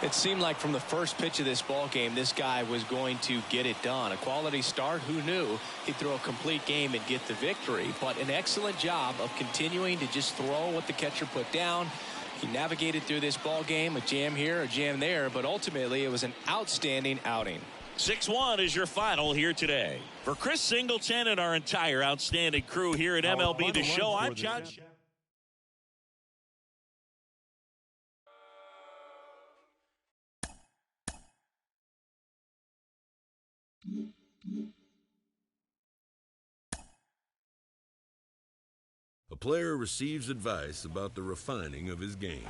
It seemed like from the first pitch of this ball game, this guy was going to get it done. A quality start. Who knew he'd throw a complete game and get the victory? But an excellent job of continuing to just throw what the catcher put down. He navigated through this ball game, a jam here, a jam there, but ultimately it was an outstanding outing. 6-1 is your final here today. For Chris Singleton and our entire outstanding crew here at MLB The Show, I'm John. A player receives advice about the refining of his game.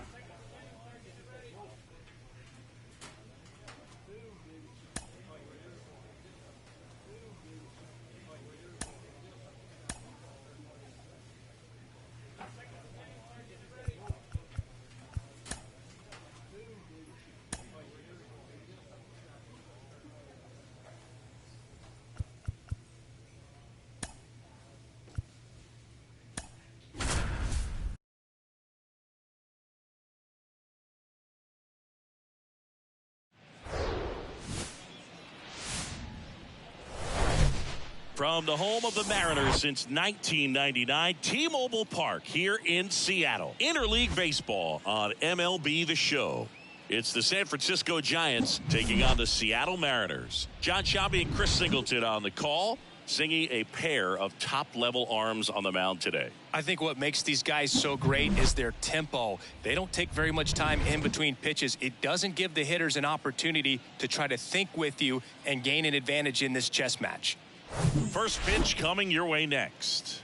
From the home of the Mariners since 1999, T-Mobile Park here in Seattle. Interleague Baseball on MLB The Show. It's the San Francisco Giants taking on the Seattle Mariners. John Sciambi and Chris Singleton on the call, singing a pair of top-level arms on the mound today. I think what makes these guys so great is their tempo. They don't take very much time in between pitches. It doesn't give the hitters an opportunity to try to think with you and gain an advantage in this chess match. First pitch coming your way next.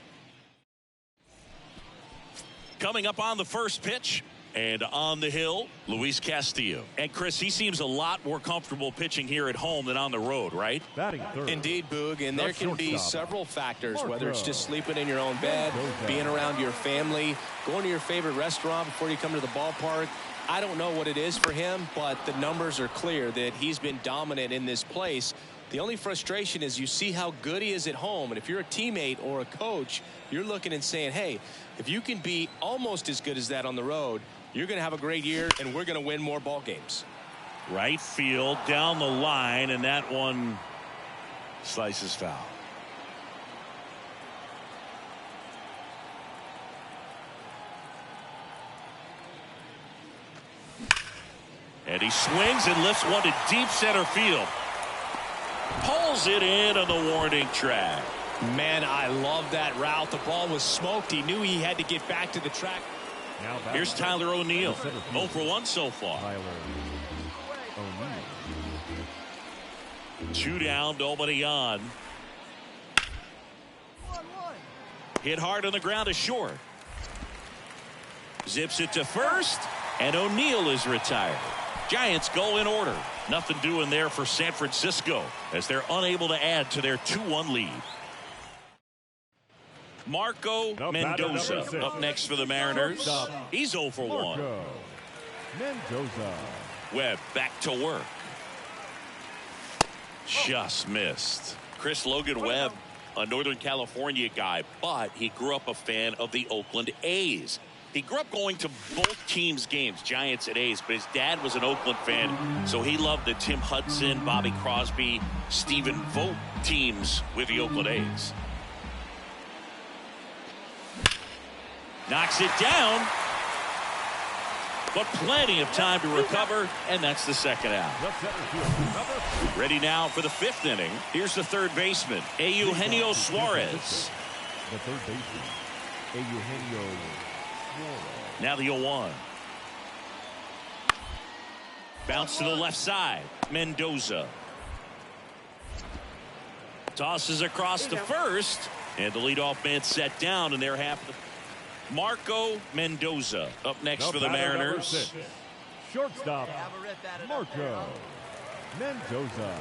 Coming up on the first pitch and on the hill, Luis Castillo. And Chris, he seems a lot more comfortable pitching here at home than on the road, right? Batting third. Indeed, Boog, and there can be several factors, whether it's just sleeping in your own bed, being around your family, going to your favorite restaurant before you come to the ballpark. I don't know what it is for him, but the numbers are clear that he's been dominant in this place. The only frustration is you see how good he is at home, and if you're a teammate or a coach, you're looking and saying, hey, if you can be almost as good as that on the road, you're going to have a great year, and we're going to win more ball games. Right field, down the line, and that one slices foul. And he swings and lifts one to deep center field. Pulls it in on the warning track. Man, I love that route. The ball was smoked. He knew he had to get back to the track. Here's Tyler O'Neill. 0 for 1 so far. Tyler O'Neill. 2 down, nobody on. Hit hard on the ground to short. Zips it to first, and O'Neill is retired. Giants go in order. Nothing doing there for San Francisco as they're unable to add to their 2-1 lead. Marco Mendoza up next for the Mariners. He's 0 for 1. Mendoza. Webb back to work. Just missed. Chris Logan Webb, a Northern California guy, but he grew up a fan of the Oakland A's. He grew up going to both teams' games, Giants and A's, but his dad was an Oakland fan, so he loved the Tim Hudson, Bobby Crosby, Stephen Vogt teams with the Oakland A's. Knocks it down, but plenty of time to recover, and that's the second out. Ready now for the 5th inning. Here's the third baseman, Eugenio Suarez. The third baseman, Eugenio Suarez. Now the 0-1. Bounce to the left side. Mendoza. Tosses across to first. And the leadoff man set down, and they're happy. Marco Mendoza up next for the Mariners. Shortstop, Marco Mendoza.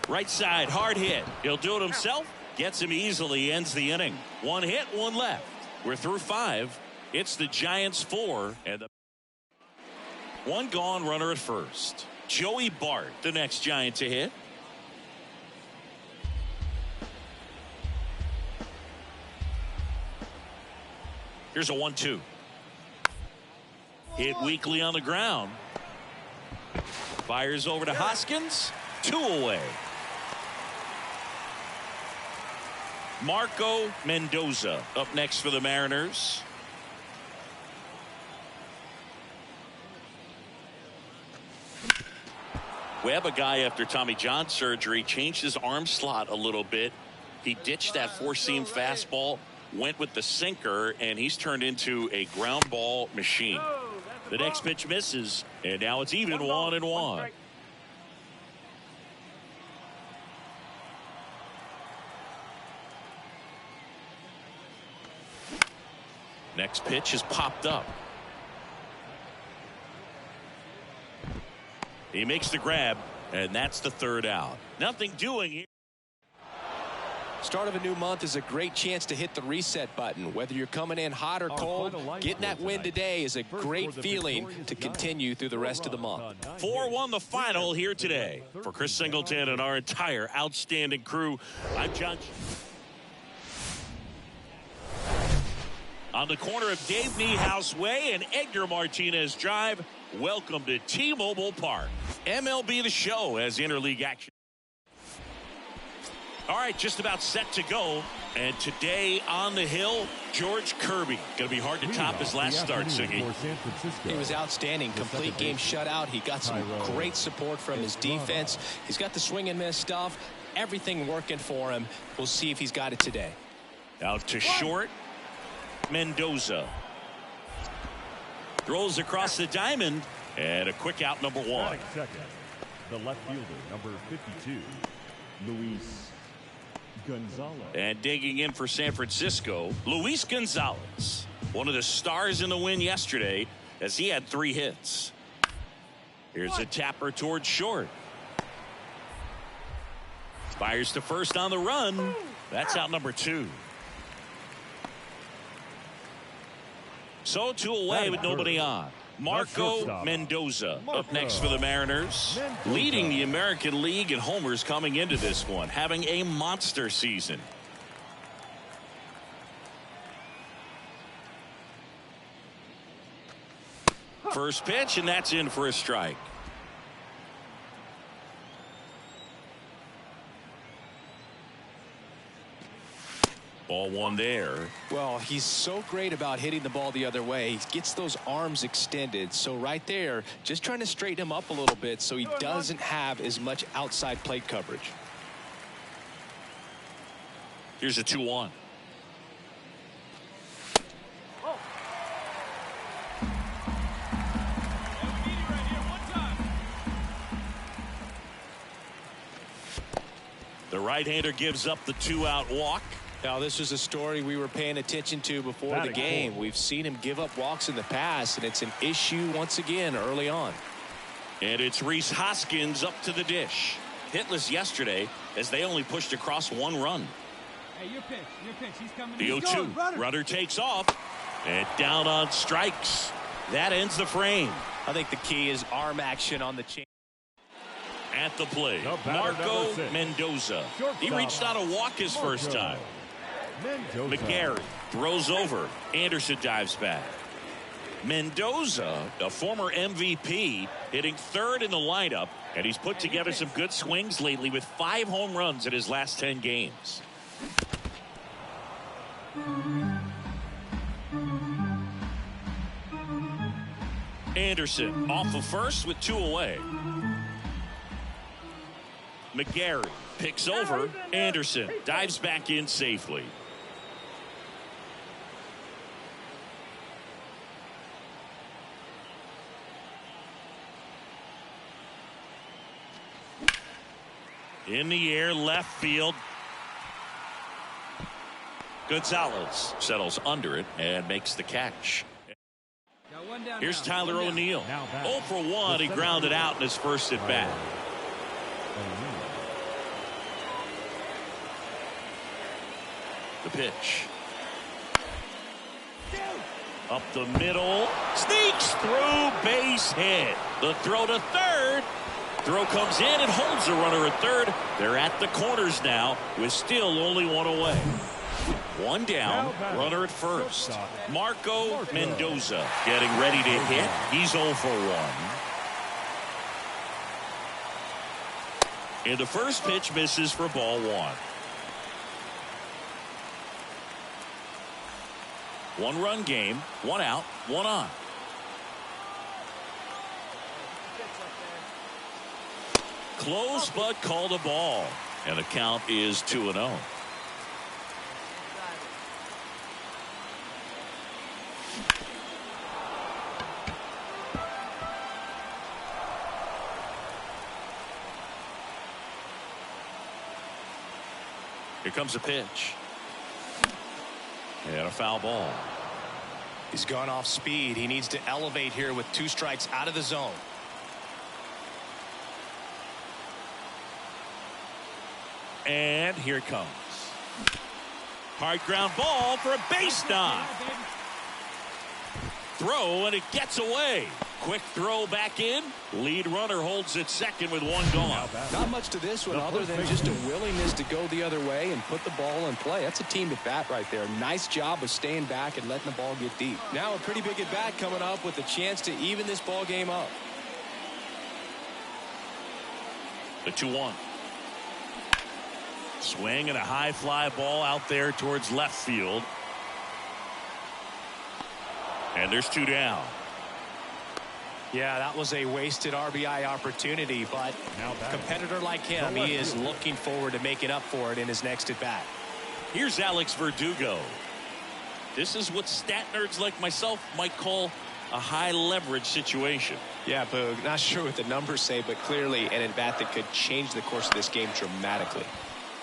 Right side, hard hit. He'll do it himself. Gets him easily, ends the inning. 1 hit, 1 left. We're through 5. It's the Giants 4. And the 1 gone, runner at first. Joey Bart, the next Giant to hit. Here's a 1-2. Hit weakly on the ground. Fires over to Hoskins. 2 away. Marco Mendoza up next for the Mariners. Webb, a guy after Tommy John surgery, changed his arm slot a little bit. He ditched that 4-seam fastball, went with the sinker, and he's turned into a ground ball machine. The next pitch misses, and now it's even 1-1. Next pitch is popped up. He makes the grab, and that's the 3rd out. Nothing doing here. Start of a new month is a great chance to hit the reset button. Whether you're coming in hot or cold, getting that win today is a great feeling to continue through the rest of the month. 4-1 the final here today. For Chris Singleton and our entire outstanding crew, I'm John. On the corner of Dave Niehaus Way and Edgar Martinez Drive, welcome to T-Mobile Park. MLB The Show as interleague action. All right, just about set to go. And today on the hill, George Kirby. Going to be hard to top his last start, Siggy. He was outstanding. Complete game shutout. He got some great support from his defense. He's got the swing and miss stuff. Everything working for him. We'll see if he's got it today. Out to short. Mendoza throws across the diamond, and a quick out, number 1. Second, the left fielder, number 52, Luis Gonzalez. And digging in for San Francisco, Luis Gonzalez, one of the stars in the win yesterday, as he had 3 hits. Here's a tapper towards short. Fires to first on the run. That's out, number 2. So 2 away with nobody on. Marco Mendoza up next for the Mariners. Leading the American League in homers coming into this one. Having a monster season. First pitch, and that's in for a strike. Ball one there. Well, he's so great about hitting the ball the other way. He gets those arms extended. So right there, just trying to straighten him up a little bit so he doesn't have as much outside plate coverage. Here's a 2-1. The right-hander gives up the 2-out walk. Now, this is a story we were paying attention to before the game. We've seen him give up walks in the past, and it's an issue once again early on. And it's Rhys Hoskins up to the dish. Hitless yesterday as they only pushed across 1 run. Hey, your pitch. He's coming. The 0-2. Runner takes off. And down on strikes. That ends the frame. I think the key is arm action on the change. At the plate, Marco Mendoza. He reached out a walk his first time. McGarry throws over. Anderson dives back. Mendoza, a former MVP, hitting third in the lineup, and he's put together some good swings lately with 5 home runs in his last 10 games. Anderson off of first with 2 away. McGarry picks over. Anderson dives back in safely. In the air, left field. Gonzalez settles under it and makes the catch. Here's Tyler O'Neill. 0 for 1. He grounded out in his first at bat. The pitch. Up the middle. Sneaks through, base hit. The throw to third. Throw comes in and holds the runner at third. They're at the corners now with still only 1 away. 1 down, runner at first. Marco Mendoza getting ready to hit. He's 0 for 1. And the first pitch misses for ball 1. 1-run game, 1 out, 1 on. Close but called a ball. And the count is 2-0. Here comes a pitch. And a foul ball. He's gone off speed. He needs to elevate here with 2 strikes out of the zone. And here it comes. Hard ground ball for a base knock. Throw, and it gets away. Quick throw back in. Lead runner holds at second with 1 gone. Not much to this one other than just a willingness to go the other way and put the ball in play. That's a team at bat right there. Nice job of staying back and letting the ball get deep. Now a pretty big at bat coming up with a chance to even this ball game up. The 2-1. Swing and a high fly ball out there towards left field. And there's 2 down. Yeah, that was a wasted RBI opportunity, but a competitor like him, he is looking forward to making up for it in his next at bat. Here's Alex Verdugo. This is what stat nerds like myself might call a high leverage situation. Yeah, Boog, not sure what the numbers say, but clearly an at bat that could change the course of this game dramatically.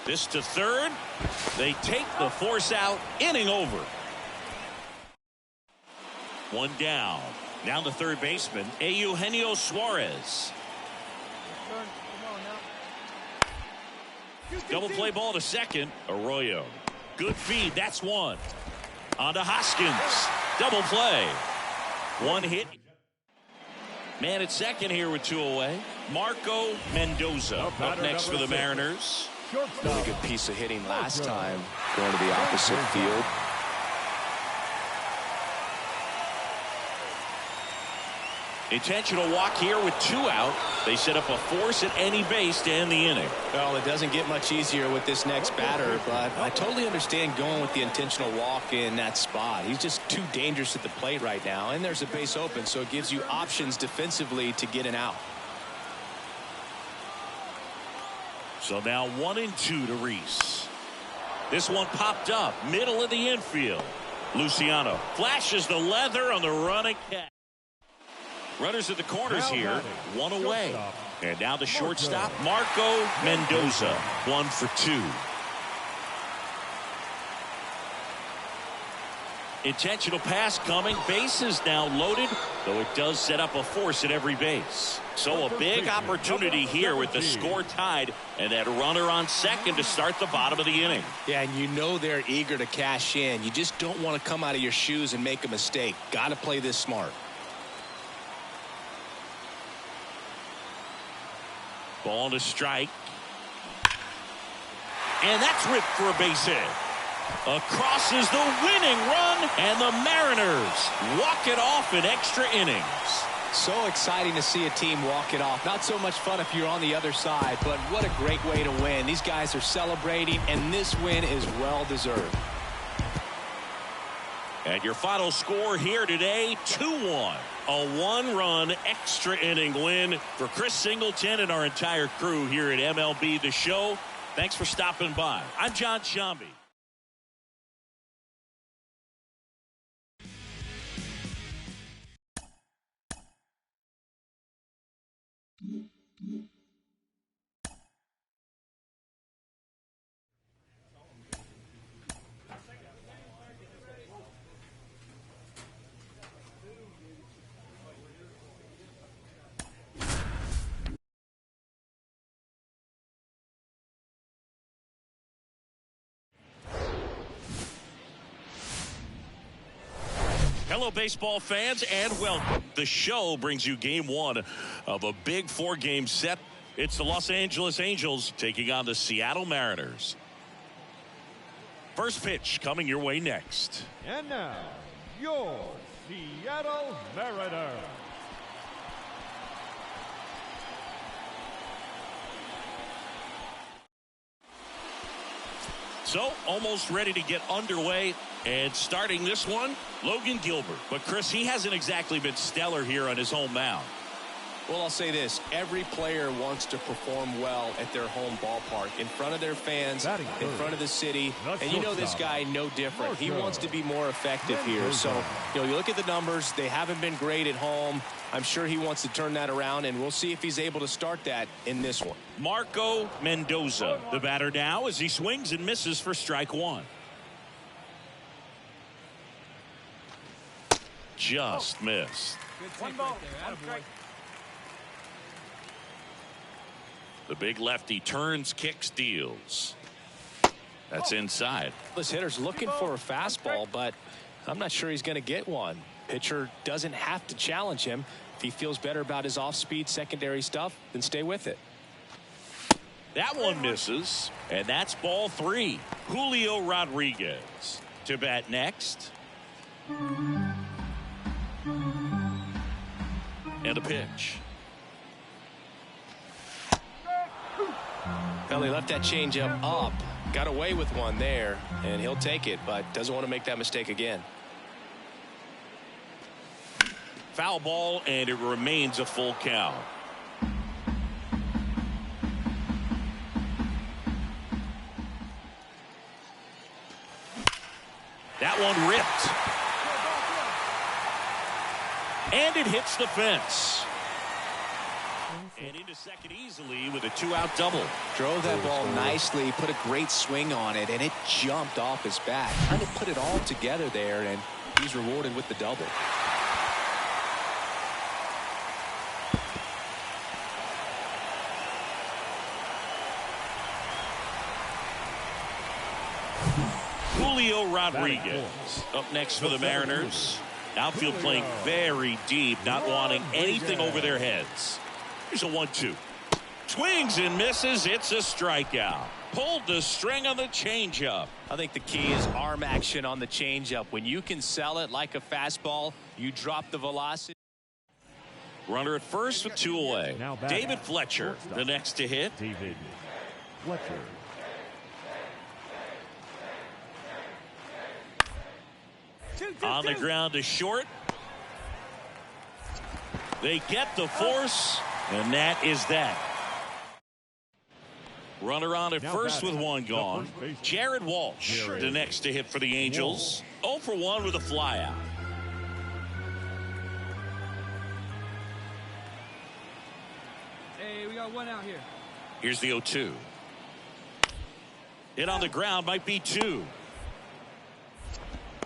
This to third. They take the force out. Inning over. 1 down. Now the third baseman, Eugenio Suarez. Double play ball to second. Arroyo. Good feed. That's 1. On to Hoskins. Double play. 1 hit. Man at second here with 2 away. Marco Mendoza up next for the Mariners. Really good piece of hitting last time, going to the opposite field. Intentional walk here with 2 out. They set up a force at any base to end the inning. Well, it doesn't get much easier with this next batter, but I totally understand going with the intentional walk in that spot. He's just too dangerous at the plate right now, and there's a base open, so it gives you options defensively to get an out. So now 1-2 to Reese. This one popped up, middle of the infield. Luciano flashes the leather on the running catch. Runners at the corners here, 1 away. And now the shortstop, Marco Mendoza, 1 for 2. Intentional pass coming. Bases now loaded, though it does set up a force at every base. So a big opportunity here with the score tied and that runner on second to start the bottom of the inning. Yeah, and you know they're eager to cash in. You just don't want to come out of your shoes and make a mistake. Got to play this smart. Ball to strike. And that's ripped for a base hit. Across is the winning run, and the Mariners walk it off in extra innings. So exciting to see a team walk it off. Not so much fun if you're on the other side, but what a great way to win. These guys are celebrating, and this win is well deserved. And your final score here today, 2-1. A 1-run extra inning win for Chris Singleton and our entire crew here at MLB The Show. Thanks for stopping by. I'm John Shambi. Hello, baseball fans, and welcome. The show brings you game 1 of a big 4-game set. It's the Los Angeles Angels taking on the Seattle Mariners. First pitch coming your way next. And now, your Seattle Mariners. So, almost ready to get underway. And starting this one, Logan Gilbert. But, Chris, he hasn't exactly been stellar here on his home mound. Well, I'll say this. Every player wants to perform well at their home ballpark, in front of their fans, in front of the city. And you know this guy no different. He wants to be more effective here. So, you look at the numbers. They haven't been great at home. I'm sure he wants to turn that around, and we'll see if he's able to start that in this one. Marco Mendoza, the batter now, as he swings and misses for strike 1. Just missed. Good ball. Right there. The big lefty turns, kicks, deals. That's inside. This hitter's looking for a fastball, but I'm not sure he's going to get one. Pitcher doesn't have to challenge him. If he feels better about his off-speed secondary stuff, then stay with it. That one misses, and that's ball 3. Julio Rodriguez to bat next. And a pitch. Well, he left that changeup up. Got away with one there, and he'll take it, but doesn't want to make that mistake again. Foul ball, and it remains a full count. That one ripped. And it hits the fence. And into second easily with a 2-out double. Drove that ball nicely, put a great swing on it, and it jumped off his bat. Trying to put it all together there, and he's rewarded with the double. Julio Rodriguez up next for the Mariners. Outfield playing very deep, not wanting anything over their heads. Here's a 1-2. Swings and misses. It's a strikeout. Pulled the string on the changeup. I think the key is arm action on the changeup. When you can sell it like a fastball, you drop the velocity. Runner at first with 2 away. David Fletcher, the next to hit. David Fletcher. On the ground to short. They get the force, and that is that. Runner on at first with 1 gone. Jared Walsh, the next to hit for the Angels. 0 for 1 with a flyout. Hey, we got 1 out here. Here's the 0-2. Hit on the ground, might be 2.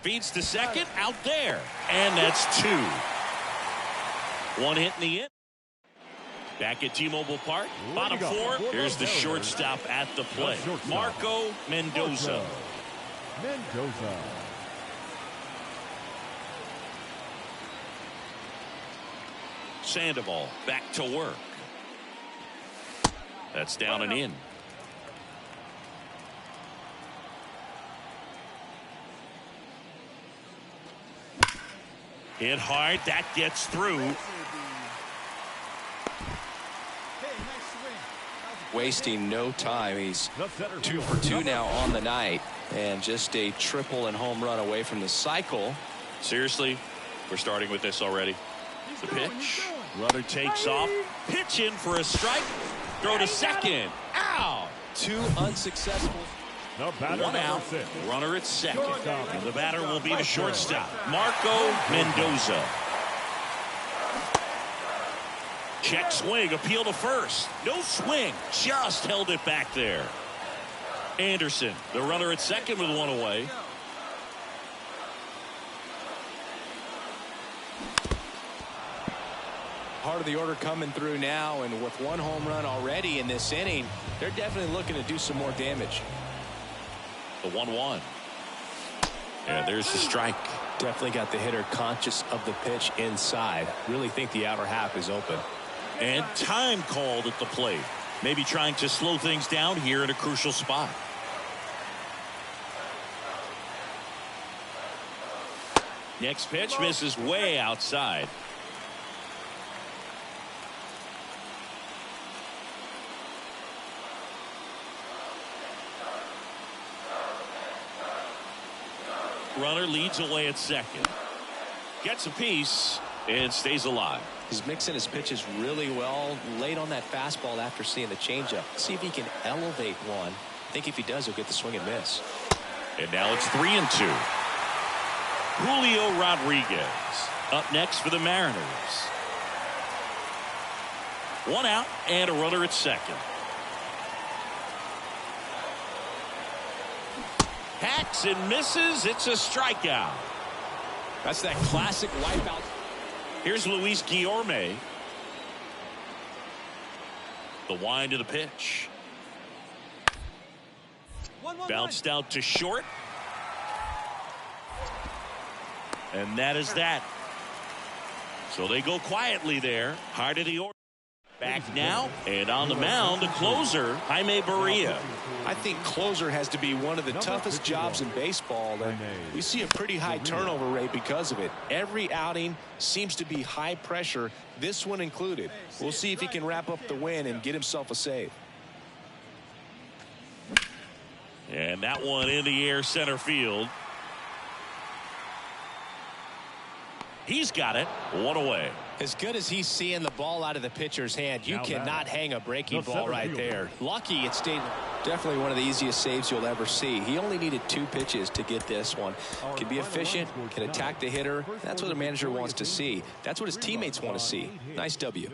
Feeds to second, out there. And that's 2. 1 hit in the end. Back at T-Mobile Park, bottom 4. Here's the shortstop at the plate, Marco Mendoza. Sandoval back to work. That's down and in. Hit hard, that gets through. Wasting no time. He's 2 for 2 now on the night, and just a triple and home run away from the cycle. Seriously, we're starting with this already. The pitch. Runner takes off. Pitch in for a strike. Throw to second. Ow! 2 unsuccessful. 1 out. Runner at second. And the batter will be the shortstop, Marco Mendoza. Check swing, appeal to first. No swing, just held it back there. Anderson, the runner at second with 1 away. Part of the order coming through now, and with 1 home run already in this inning, they're definitely looking to do some more damage. The 1-1. And there's the strike. Definitely got the hitter conscious of the pitch inside. Really think the outer half is open. And time called at the plate. Maybe trying to slow things down here in a crucial spot. Next pitch misses way outside. Runner leads away at second. Gets a piece and stays alive. He's mixing his pitches really well. Late on that fastball after seeing the changeup. See if he can elevate one. I think if he does, he'll get the swing and miss. And now it's 3-2. Julio Rodriguez up next for the Mariners. 1 out and a runner at second. Hacks and misses. It's a strikeout. That's that classic wipeout. Here's Luis Guillorme. The wind of the pitch. Bounced out to short. And that is that. So they go quietly there. Heart of the order. Back now, and on the mound, the closer, Jaime Barria. I think closer has to be one of the toughest jobs in baseball. And we see a pretty high turnover rate because of it. Every outing seems to be high pressure, this one included. We'll see if he can wrap up the win and get himself a save. And that one in the air center field. He's got it. 1 away. As good as he's seeing the ball out of the pitcher's hand, you cannot hang a breaking ball right there. Lucky it stayed. Definitely one of the easiest saves you'll ever see. He only needed 2 pitches to get this one. Can be efficient, can attack the hitter. That's what a manager wants to see. That's what his teammates want to see. Nice W.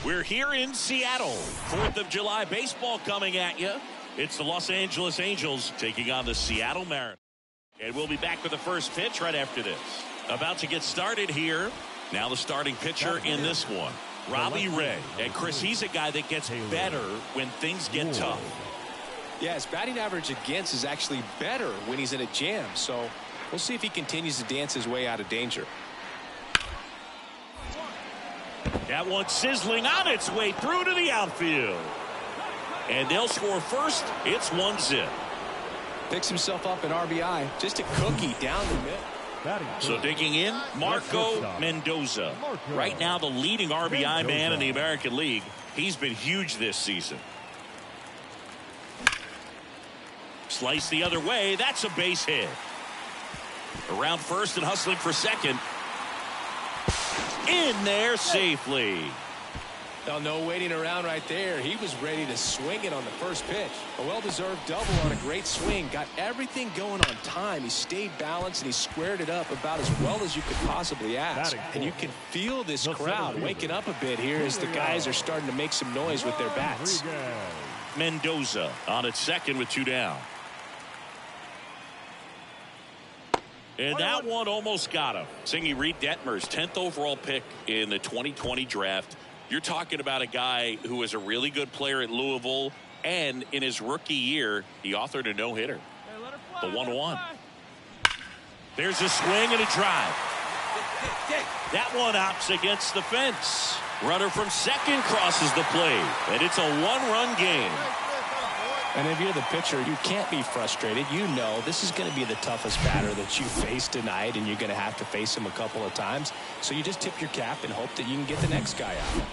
We're here in Seattle. 4th of July baseball coming at you. It's the Los Angeles Angels taking on the Seattle Mariners. And we'll be back with the first pitch right after this. About to get started here. Now the starting pitcher in this one, Robbie Ray. And Chris, he's a guy that gets better when things get tough. Yeah, his batting average against is actually better when he's in a jam. So we'll see if he continues to dance his way out of danger. That one sizzling on its way through to the outfield. And they'll score first. It's 1-0. Picks himself up an RBI. Just a cookie down the middle. So digging in, Marco Mendoza. Right now the leading RBI man in the American League. He's been huge this season. Slice the other way. That's a base hit. Around first and hustling for second. In there safely. Well, no waiting around right there. He was ready to swing it on the first pitch. A well-deserved double on a great swing. Got everything going on time. He stayed balanced and he squared it up about as well as you could possibly ask. And you can feel this crowd waking up a bit here as the guys are starting to make some noise with their bats. Mendoza on at second with 2 down. And that one almost got him. Singy Reed Detmer's 10th overall pick in the 2020 draft. You're talking about a guy who is a really good player at Louisville, and in his rookie year, he authored a no-hitter. The 1-1. There's a swing and a drive. That one opts against the fence. Runner from second crosses the plate, and it's a 1-run game. And if you're the pitcher, you can't be frustrated. You know this is going to be the toughest batter that you face tonight, and you're going to have to face him a couple of times. So you just tip your cap and hope that you can get the next guy out.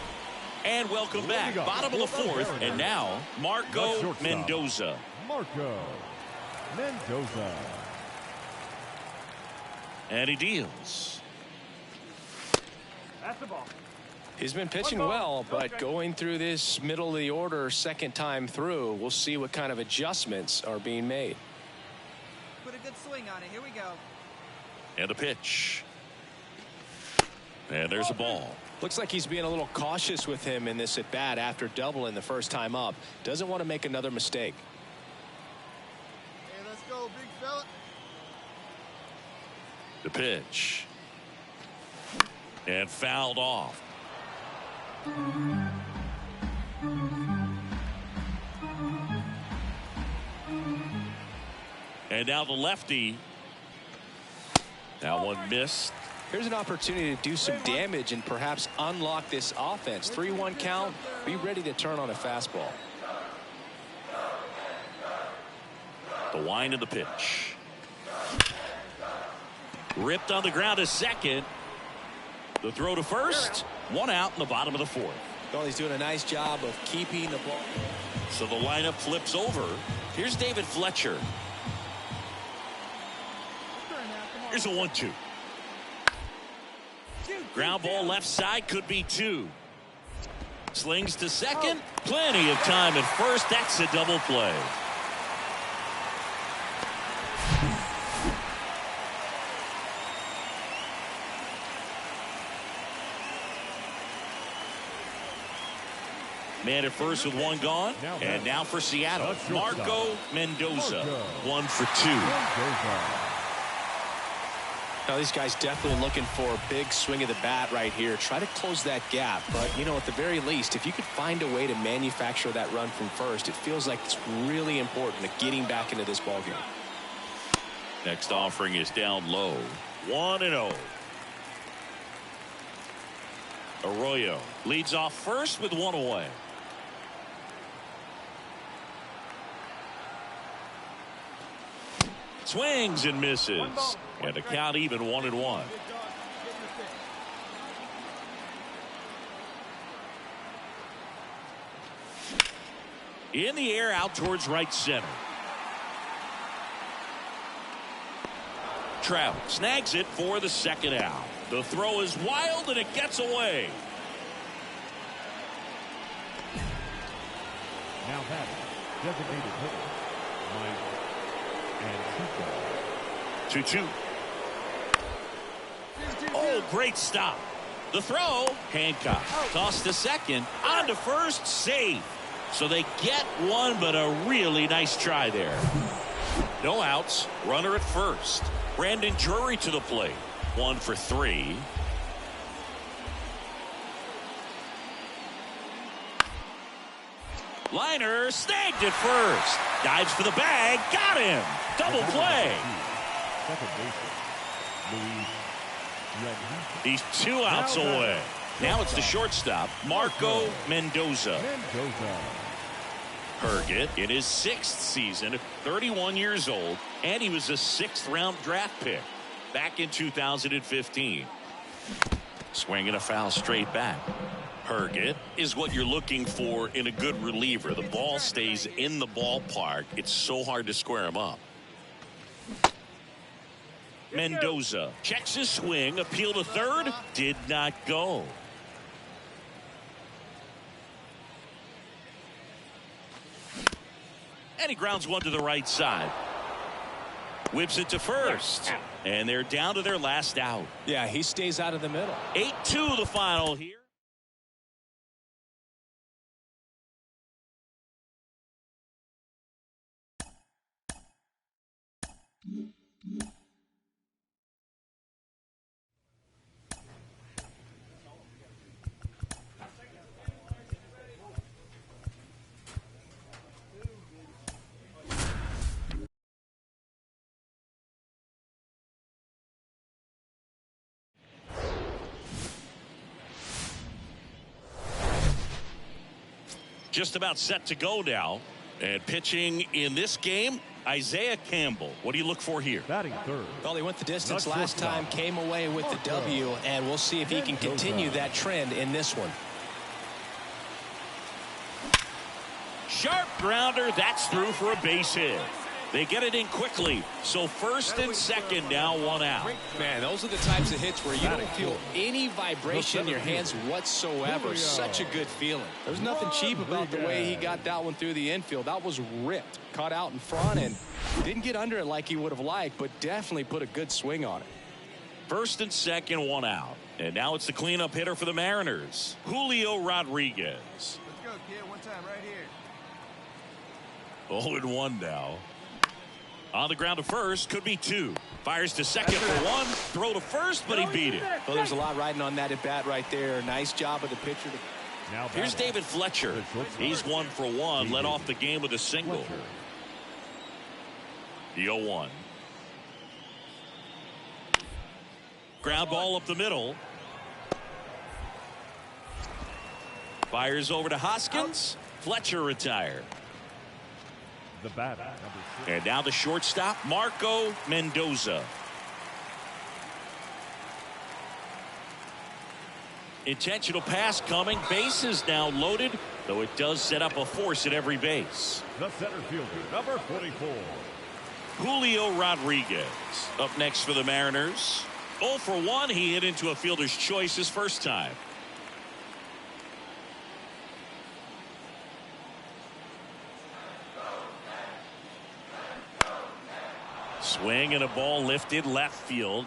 And welcome back. Bottom of the fourth, and now Marco Mendoza. Marco Mendoza. And he deals. That's the ball. He's been pitching well, but going through this middle of the order second time through, we'll see what kind of adjustments are being made. Put a good swing on it. Here we go. And a pitch. And there's a ball. Looks like he's being a little cautious with him in this at bat after doubling the first time up. Doesn't want to make another mistake. Hey, let's go, big fella. The pitch. And fouled off. And now the lefty. That one missed. Here's an opportunity to do some damage and perhaps unlock this offense. 3-1 count. Be ready to turn on a fastball. The wind of the pitch. Ripped on the ground to second. The throw to first. 1 out in the bottom of the fourth. Well, he's doing a nice job of keeping the ball. So the lineup flips over. Here's David Fletcher. Here's a 1-2. Ground ball left side, could be 2. Slings to second. Plenty of time at first. That's a double play. Man at first with 1 gone. And now for Seattle, Marco Mendoza. 1 for 2. Now these guys definitely looking for a big swing of the bat right here. Try to close that gap. But, you know, at the very least, if you could find a way to manufacture that run from first, it feels like it's really important to getting back into this ballgame. Next offering is down low. 1-0. Arroyo leads off first with 1 away. Swings and misses. And the count even 1-1. In the air out towards right center. Trout snags it for the second out. The throw is wild and it gets away. Now batting, designated hitter, Mike Antico. 2-2. Oh, great stop. The throw, Hancock. Toss to second, on to first, save. So they get one, but a really nice try there. No outs, runner at first. Brandon Drury to the plate. 1 for 3. Liner snagged at first. Dives for the bag, got him. Double play. Second baseman, Luis. He's 2 outs away. Now it's the shortstop, Marco Mendoza. Herget in his 6th season, 31 years old, and he was a 6th round draft pick. back in 2015. Swinging a foul straight back. Herget is what you're looking for in a good reliever. The ball stays in the ballpark. It's so hard to square him up. Mendoza checks his swing. Appeal to third. Did not go. And he grounds one to the right side. Whips it to first. And they're down to their last out. Yeah, he stays out of the middle. 8-2 the final here. Just about set to go now. And pitching in this game, Isaiah Campbell. What do you look for here? Batting third. Well, he went the distance last time, came away with the W, and we'll see if he can continue that trend in this one. Sharp grounder. That's through for a base hit. They get it in quickly. So first and second now, one out. Man, those are the types of hits where you don't feel any vibration in your hands whatsoever. Such a good feeling. There's nothing cheap about the way he got that one through the infield. That was ripped. Caught out in front and didn't get under it like he would have liked, but definitely put a good swing on it. First and second, one out. And now it's the cleanup hitter for the Mariners, Julio Rodriguez. Let's go, kid. One time right here. 0-1 now. On the ground to first, could be two. Fires to second for one. Throw to first, but he beat it. Well, there's a lot riding on that at bat right there. Nice job of the pitcher. Here's David Fletcher. He's 1 for 1. Led off the game with a single. The 0-1. Ground ball up the middle. Fires over to Hoskins. Fletcher retired. The batter, number 6. And now the shortstop, Marco Mendoza. Intentional pass coming. Bases now loaded, though it does set up a force at every base. The center fielder, number 44. Julio Rodriguez up next for the Mariners. 0 for 1. He hit into a fielder's choice his first time. Swing and a ball lifted left field.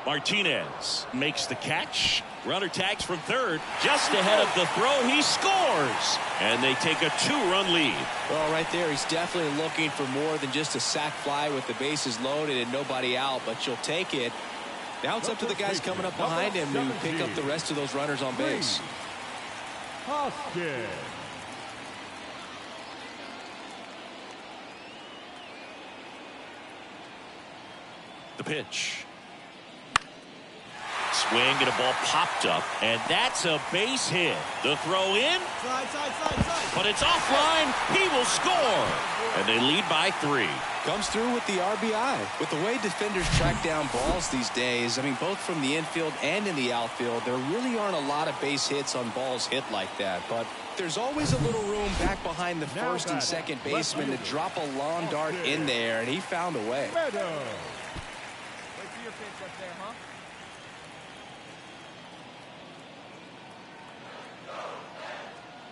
Martinez makes the catch. Runner tags from third. Just ahead of the throw. He scores. And they take a 2-run lead. Well, right there, he's definitely looking for more than just a sac fly with the bases loaded and nobody out, but you'll take it. Now it's up to the guys coming up behind him to pick up the rest of those runners on base. Hoskins. The pitch. Swing and a ball popped up, and that's a base hit. The throw in, Side. but it's offline. He will score, and they lead by 3. Comes through with the RBI. With the way defenders track down balls these days, I mean, both from the infield and in the outfield, there really aren't a lot of base hits on balls hit like that. But there's always a little room back behind the first and second baseman to drop a lawn dart in there, and he found a way. Wait for your pitch up there, huh?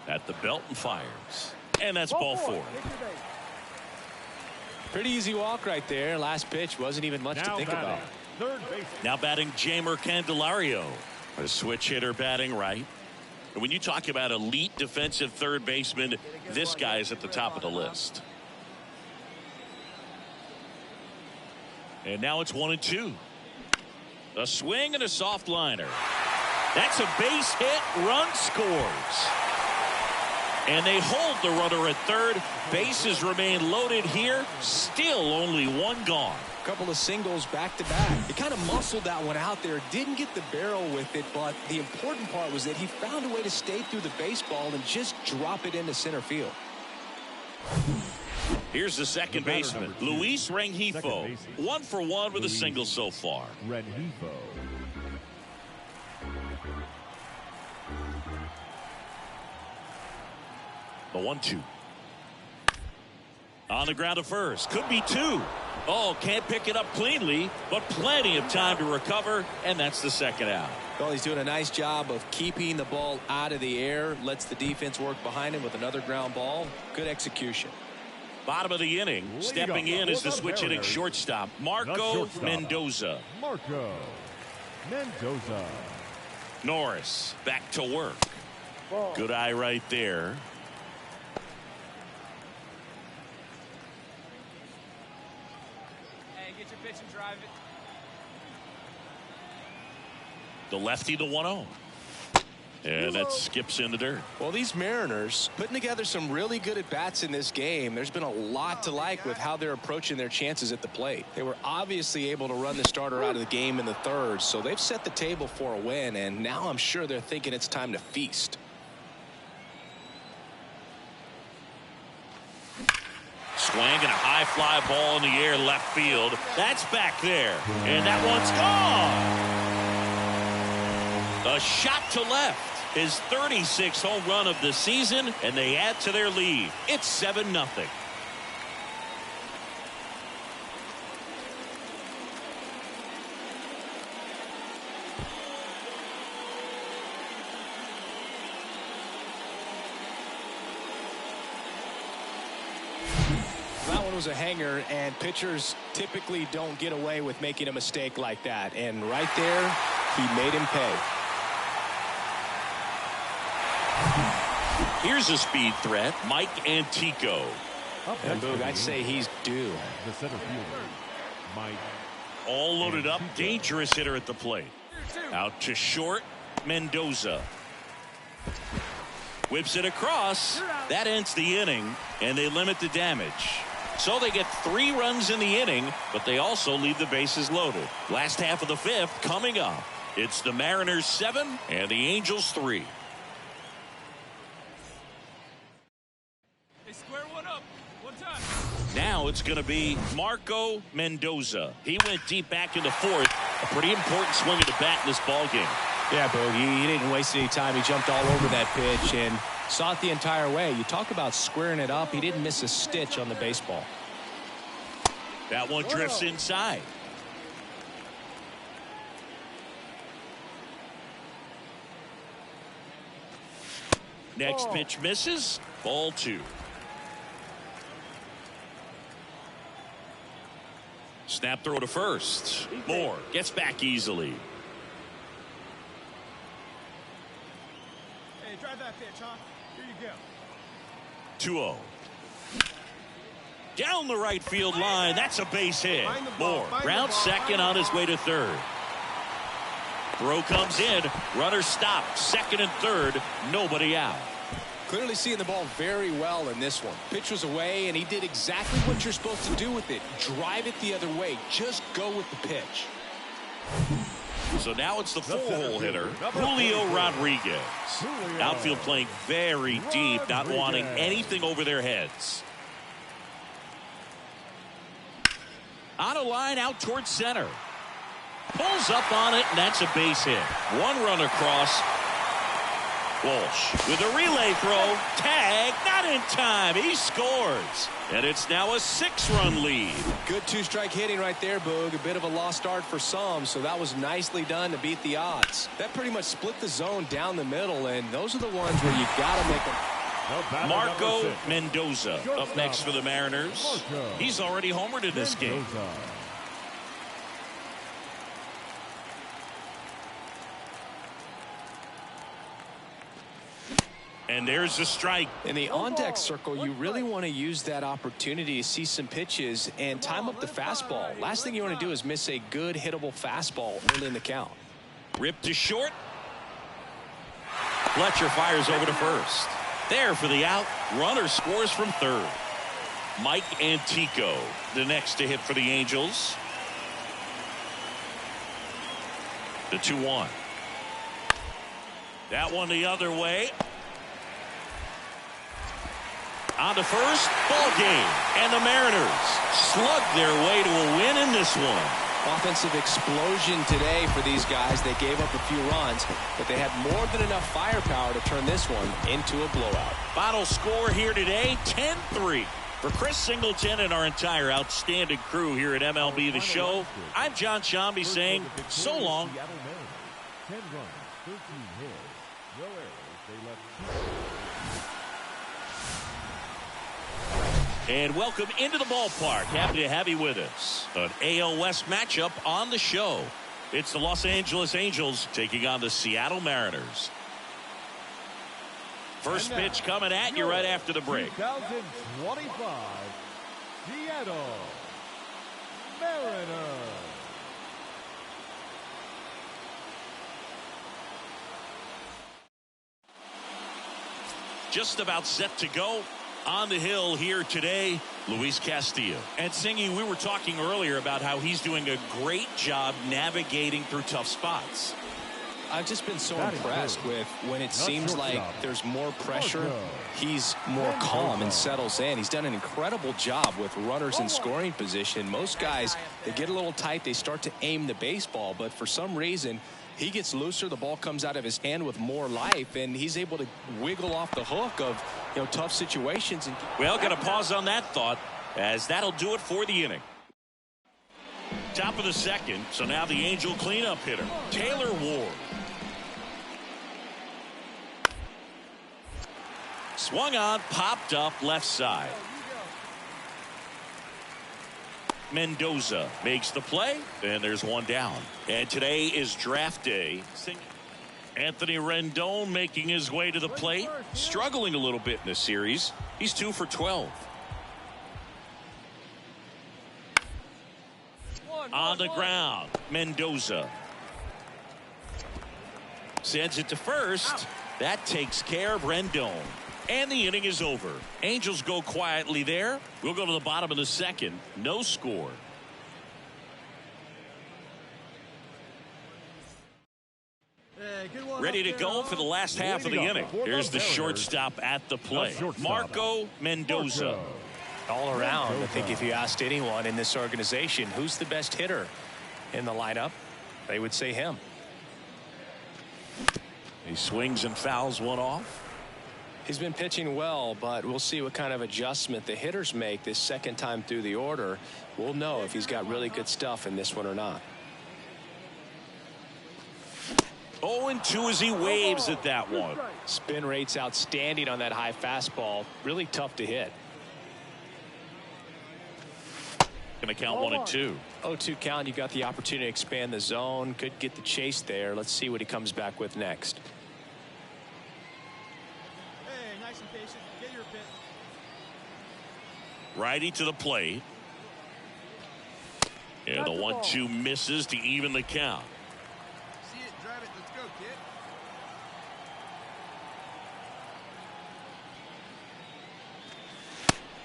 At the belt and fires. And that's ball 4. Pretty easy walk right there. Last pitch wasn't even much to think about. Third base. Now batting Jamer Candelario. A switch hitter batting right. And when you talk about elite defensive third baseman, this guy is at the top of the list. And now it's 1-2. A swing and a soft liner. That's a base hit. Run scores. And they hold the runner at third. Bases remain loaded here. Still only one gone. A couple of singles back to back. He kind of muscled that one out there. Didn't get the barrel with it, but the important part was that he found a way to stay through the baseball and just drop it into center field. Here's the second baseman, Luis Rengifo. 1 for 1 with a single so far. Rengifo. The 1-2. On the ground to first. Could be 2. Oh, can't pick it up cleanly, but plenty of time to recover, and that's the second out. Well, he's doing a nice job of keeping the ball out of the air. Lets the defense work behind him with another ground ball. Good execution. Bottom of the inning. Stepping in is the switch hitting shortstop, Marco Mendoza. Marco Mendoza. Norris back to work. Good eye right there. Hey, get your pitch and drive it. The lefty, the 1-0. And that skips in the dirt. Well, these Mariners putting together some really good at-bats in this game. There's been a lot to like with how they're approaching their chances at the plate. They were obviously able to run the starter out of the game in the third, so they've set the table for a win, and now I'm sure they're thinking it's time to feast. Swing and a high fly ball in the air left field. That's back there. And that one's gone. A shot to left. His 36th home run of the season, and they add to their lead. It's 7-0. That one was a hanger, and pitchers typically don't get away with making a mistake like that. And right there, he made him pay. Here's a speed threat, Mike Antico. And Boog, I'd say he's due. The center fielder, Mike. All loaded up, dangerous hitter at the plate. Out to short, Mendoza. Whips it across. That ends the inning, and they limit the damage. So they get 3 runs in the inning, but they also leave the bases loaded. Last half of the 5th coming up. It's the Mariners 7 and the Angels 3. They square one up. One time. Now it's going to be Marco Mendoza. He went deep back in the 4th. A pretty important swing of the bat in this ball game. Yeah, Bogey, he didn't waste any time. He jumped all over that pitch and saw it the entire way. You talk about squaring it up. He didn't miss a stitch on the baseball. That one drifts inside. Next pitch misses. Ball 2. Snap throw to first. Moore gets back easily. Hey, drive that pitch, huh? Here you go. 2-0. Down the right field line. That's a base hit. Moore grounds second on his way to third. Throw comes in. Runner stopped. Second and third. Nobody out. Clearly seeing the ball very well in this one. Pitch was away, and he did exactly what you're supposed to do with it. Drive it the other way. Just go with the pitch. So now it's the full-hole hitter, Julio Rodriguez. Outfield playing very deep, not wanting anything over their heads. On a line out towards center. Pulls up on it, and that's a base hit. 1 run across. Walsh with a relay throw. Tag, not in time. He scores. And it's now a 6-run lead. Good 2-strike hitting right there, Boog. A bit of a lost start for some, so that was nicely done to beat the odds. That pretty much split the zone down the middle, and those are the ones where you got to make them. Marco Mendoza up next for the Mariners. He's already homered in this game. And there's a strike. In the on-deck circle, you really want to use that opportunity to see some pitches and time up the fastball. Last thing you want to do is miss a good hittable fastball early in the count. Ripped to short. Fletcher fires over to first. There for the out. Runner scores from third. Mike Antico, the next to hit for the Angels. The 2-1. That one the other way. On to first, ball game. And the Mariners slug their way to a win in this one. Offensive explosion today for these guys. They gave up a few runs, but they had more than enough firepower to turn this one into a blowout. Final score here today, 10-3. For Chris Singleton and our entire outstanding crew here at MLB The Show, I'm John Shambi saying so long. 10 runs, 13 hits, no errors. They left. And welcome into the ballpark. Happy to have you with us. An AL West matchup on the show. It's the Los Angeles Angels taking on the Seattle Mariners. First pitch coming at you right after the break. 2025 Seattle Mariners. Just about set to go. On the hill here today, Luis Castillo. And Singy, we were talking earlier about how he's doing a great job navigating through tough spots. I've just been so impressed with when it seems like there's more pressure, he's more calm and settles in. He's done an incredible job with runners in scoring position. Most guys, they get a little tight, they start to aim the baseball, but for some reason, he gets looser, the ball comes out of his hand with more life, and he's able to wiggle off the hook of tough situations. Well, got to pause on that thought, as that'll do it for the inning. Top of the second, so now the Angel cleanup hitter, Taylor Ward. Swung on, popped up left side. Mendoza makes the play, and there's one down. And today is draft day. Anthony Rendon making his way to the plate, struggling a little bit in this series. He's 2 for 12. On the ground, Mendoza sends it to first. That takes care of Rendon. And the inning is over. Angels go quietly there. We'll go to the bottom of the second. No score. Ready to go for the last half of the inning. Here's the shortstop at the plate, Marco Mendoza. All around, I think if you asked anyone in this organization who's the best hitter in the lineup, they would say him. He swings and fouls one off. He's been pitching well, but we'll see what kind of adjustment the hitters make this second time through the order. We'll know if he's got really good stuff in this one or not. 0-2 as he waves at that one. Spin rate's outstanding on that high fastball. Really tough to hit. Going to count 1-2. 0-2 count. You got the opportunity to expand the zone. Could get the chase there. Let's see what he comes back with next. Righty to the plate. And the 1-2 misses to even the count. See it, drive it, let's go,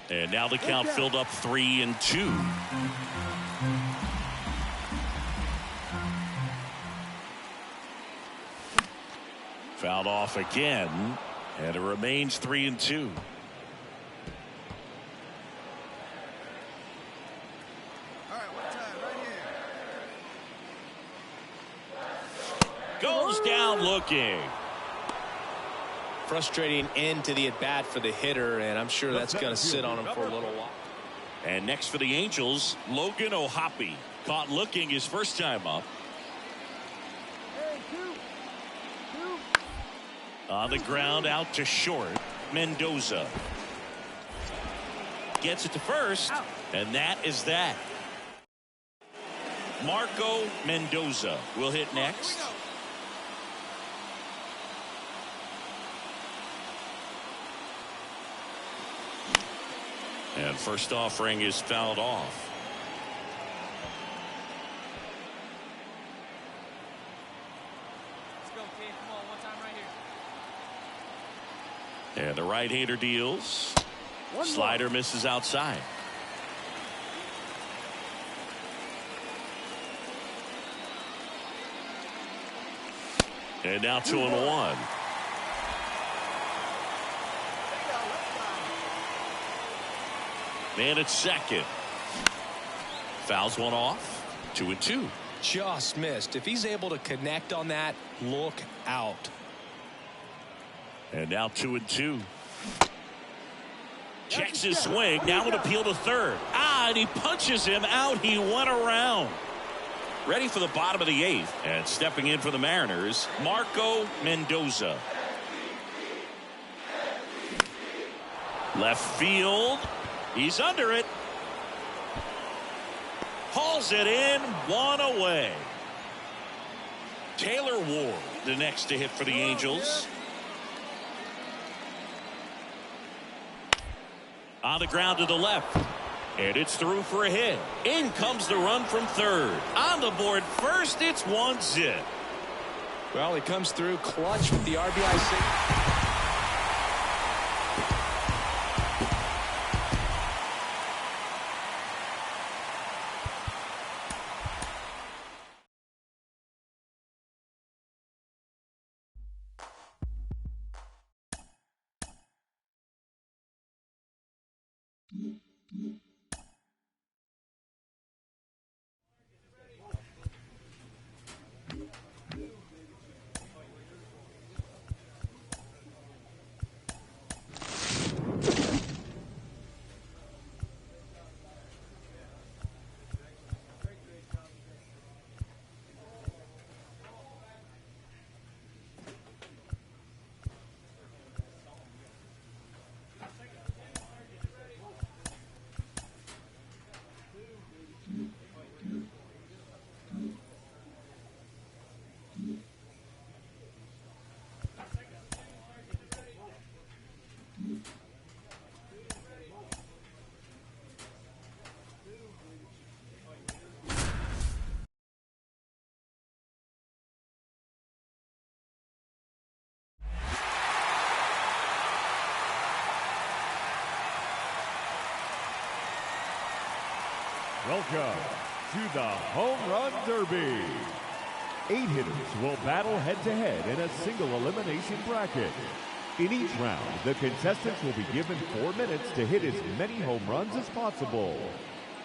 kid. And now the count filled up 3-2. Fouled off again, and it remains 3-2. Goes down looking. Frustrating end to the at bat for the hitter, and I'm sure that's going to sit on him for a little while. And next for the Angels, Logan O'Hoppe. Caught looking his first time up. On the ground out to short. Mendoza gets it to first, and that is that. Marco Mendoza will hit next. And first offering is fouled off. Let's go, kid. Come on, one time right here. And the right-hander deals. Slider misses outside. And now 2-1. Man at second. Fouls one off. 2-2. Just missed. If he's able to connect on that, look out. And now 2-2. Checks his swing. Now an appeal to third. And he punches him out. He went around. Ready for the bottom of the eighth. And stepping in for the Mariners, Marco Mendoza. Left field. He's under it. Hauls it in. One away. Taylor Ward, the next to hit for the Angels. On the ground to the left. And it's through for a hit. In comes the run from third. On the board first, it's 1-0. Well, he comes through clutch with the RBI single. Welcome to the Home Run Derby. 8 hitters will battle head-to-head in a single elimination bracket. In each round, the contestants will be given 4 minutes to hit as many home runs as possible.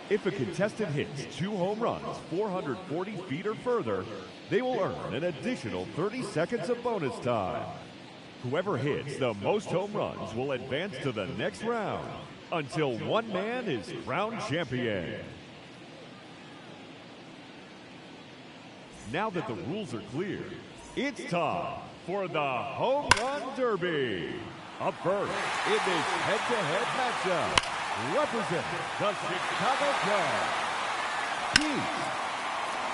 If a contestant hits 2 home runs 440 feet or further, they will earn an additional 30 seconds of bonus time. Whoever hits the most home runs will advance to the next round until one man is crowned champion. Now that the rules are clear, it's time for the Home Run Derby. Up first in this head-to-head matchup, representing the Chicago Cubs, Pete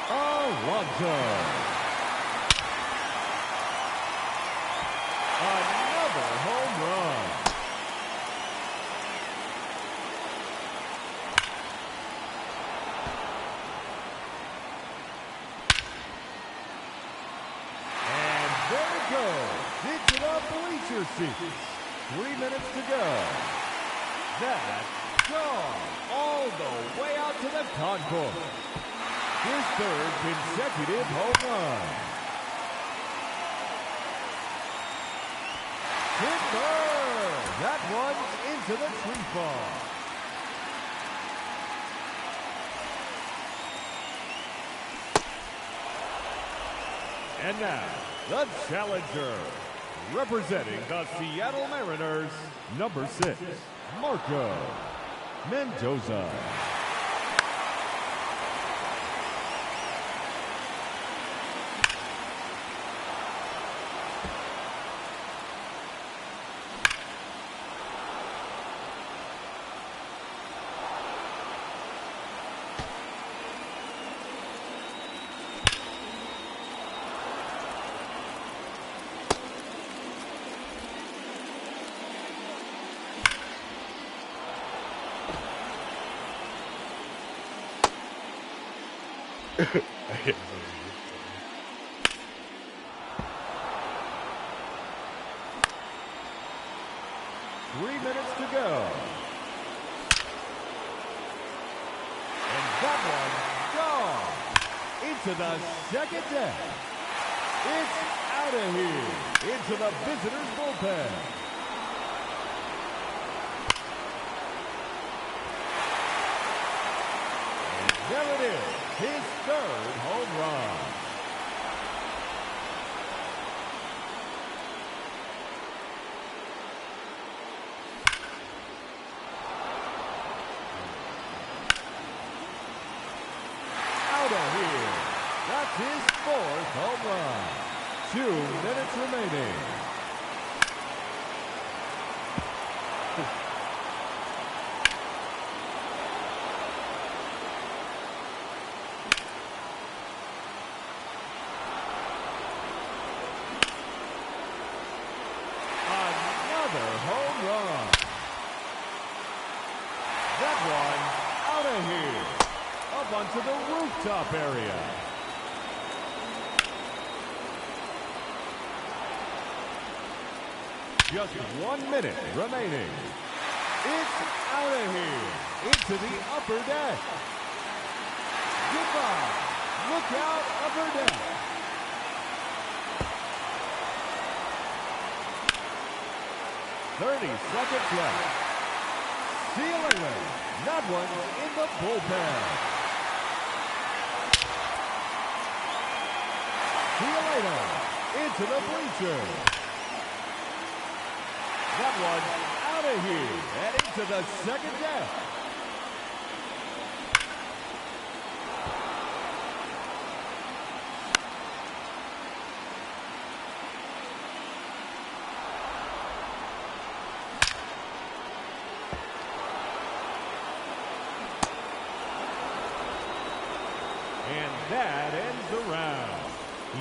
Alonso. Another home run. Into the bleacher seats. 3 minutes to go. That's gone all the way out to the concourse. His third consecutive home run. Hit third. That one's into the tree farm. And now, the challenger, representing the Seattle Mariners, number 6, Marco Mendoza. Three minutes to go. And that one gone into the second deck. It's out of here into the visitors' bullpen. There it is, his third home run. Out of here. That's his fourth home run. 2 minutes remaining. Another home run. That one out of here. Up onto the rooftop area. Just 1 minute remaining. It's out of here. Into the upper deck. Goodbye. Look out, upper deck. "30 seconds left. See you later. That one in the bullpen. See you later. Into the bleachers. That one out of here and into the second deck. And that ends the round.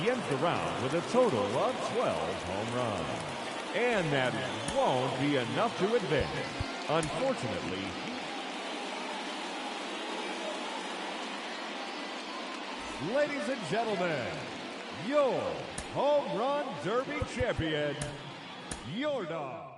He ends the round with a total of 12 home runs. And that won't be enough to advance. Unfortunately, ladies and gentlemen, your Home Run Derby champion, your dog.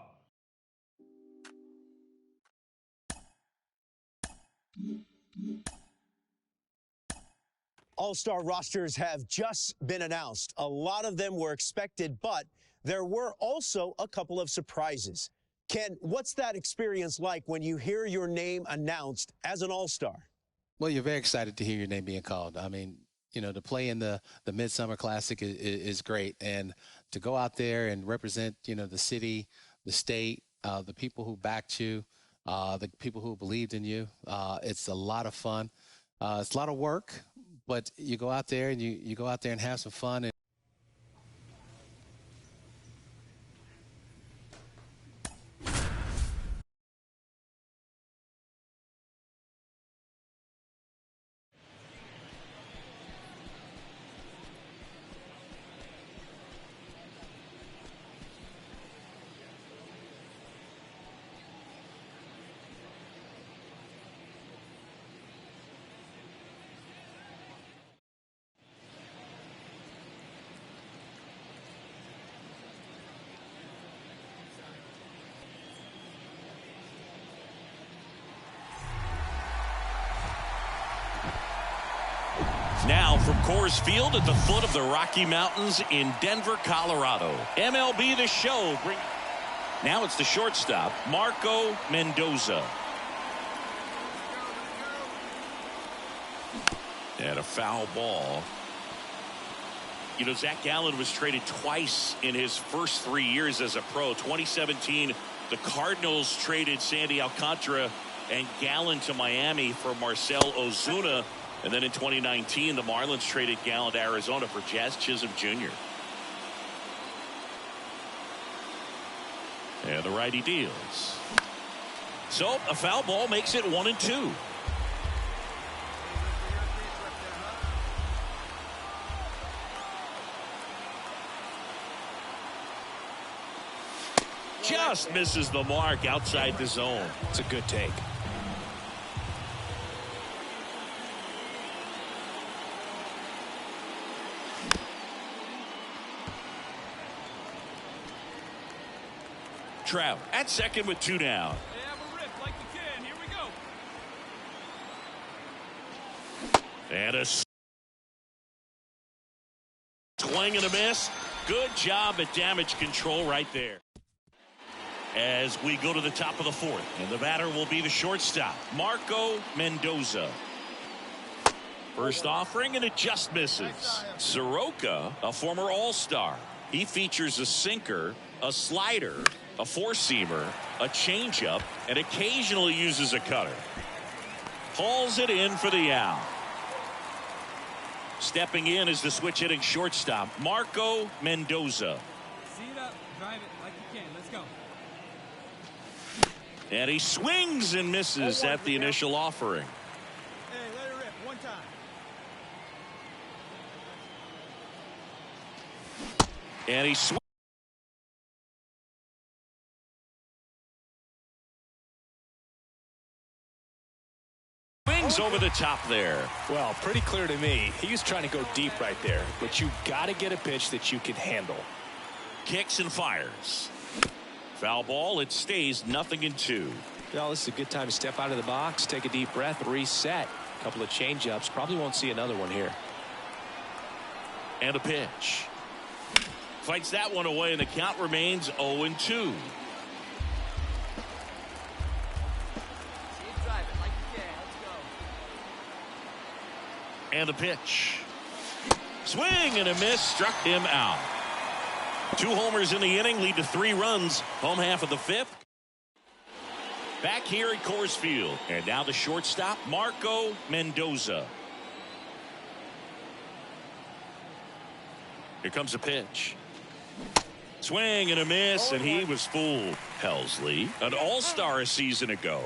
All-star rosters have just been announced. A lot of them were expected, but there were also a couple of surprises. Ken, what's that experience like when you hear your name announced as an all-star? Well, you're very excited to hear your name being called. I mean, you know, to play in the Midsummer Classic is great. And to go out there and represent, you know, the city, the state, the people who backed you, the people who believed in you, it's a lot of fun. It's a lot of work, but you go out there and you go out there and have some fun. And Now from Coors Field at the foot of the Rocky Mountains in Denver, Colorado. MLB The Show. Now it's the shortstop, Marco Mendoza. And a foul ball. You know, Zach Gallen was traded twice in his first 3 years as a pro. 2017, the Cardinals traded Sandy Alcantara and Gallen to Miami for Marcell Ozuna. And then in 2019, the Marlins traded Gallen to Arizona for Jazz Chisholm Jr. And the righty deals. So a foul ball makes it 1-2. Just misses the mark outside the zone. It's a good take. Trout at second with 2 down. They have a rip like the can. Here we go. And a swing and a miss. Good job at damage control right there. As we go to the top of the fourth, and the batter will be the shortstop, Marco Mendoza. First offering, and it just misses. Soroka, a former All-Star. He features a sinker, a slider, a four-seamer, a changeup, and occasionally uses a cutter. Hauls it in for the out. Stepping in is the switch-hitting shortstop, Marco Mendoza. See it up, drive it like you can. Let's go. And he swings and misses at the initial offering. Hey, let it rip. One time. And he swings over the top there. Well, pretty clear to me. He was trying to go deep right there, but you got to get a pitch that you can handle. Kicks and fires. Foul ball. It stays 0-2. Well, this is a good time to step out of the box, take a deep breath, reset. A couple of changeups. Probably won't see another one here. And a pitch. Fights that one away, and the count remains 0-2. And a pitch. Swing and a miss. Struck him out. 2 homers in the inning lead to 3 runs. Home half of the 5th. Back here at Coors Field. And now the shortstop, Marco Mendoza. Here comes a pitch. Swing and a miss, and he was fooled. Helsley, an all-star a season ago.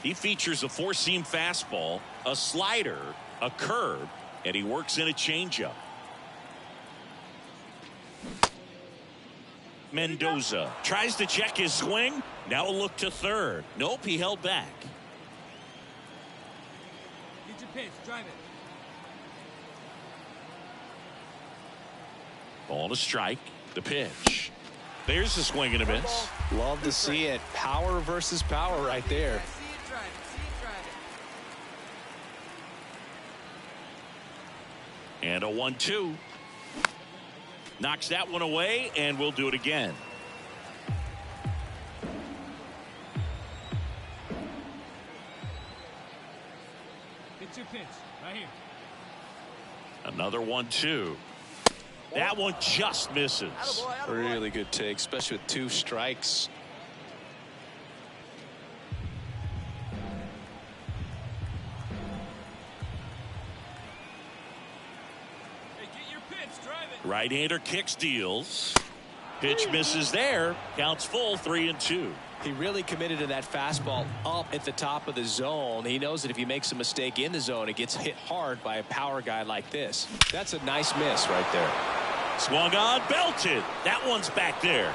He features a four-seam fastball, a slider, a curve, and he works in a changeup. Mendoza tries to check his swing. Now a look to third. Nope, he held back. Get your pitch, drive it. Ball to strike. The pitch. There's the swing and a miss. Love to see it. Power versus power right there. See it, drive it. See it, drive it. And a 1-2. Knocks that one away, and we'll do it again. Get your pitch, right here. Another 1-2. That one just misses. Really good take, especially with 2 strikes. Hey, get your pitch, drive it. Right-hander kicks, deals. Pitch misses there. Counts full, 3-2. He really committed to that fastball up at the top of the zone. He knows that if he makes a mistake in the zone, it gets hit hard by a power guy like this. That's a nice miss right there. Swung on, belted. That one's back there.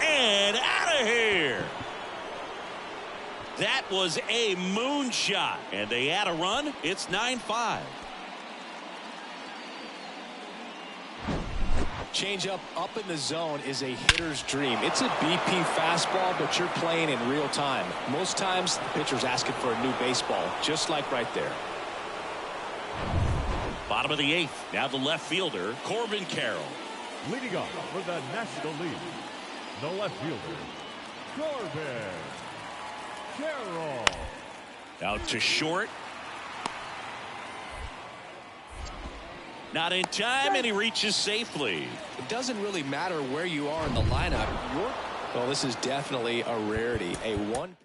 And out of here. That was a moonshot. And they add a run. It's 9-5. Changeup up in the zone is a hitter's dream. It's a BP fastball, but you're playing in real time. Most times, the pitcher's asking for a new baseball, just like right there. Bottom of the 8th. Now the left fielder, Corbin Carroll. Leading off for the National League, the left fielder, Corbin Carroll. Out to short. Not in time, and he reaches safely. It doesn't really matter where you are in the lineup. Well, this is definitely a rarity. A one-pitch.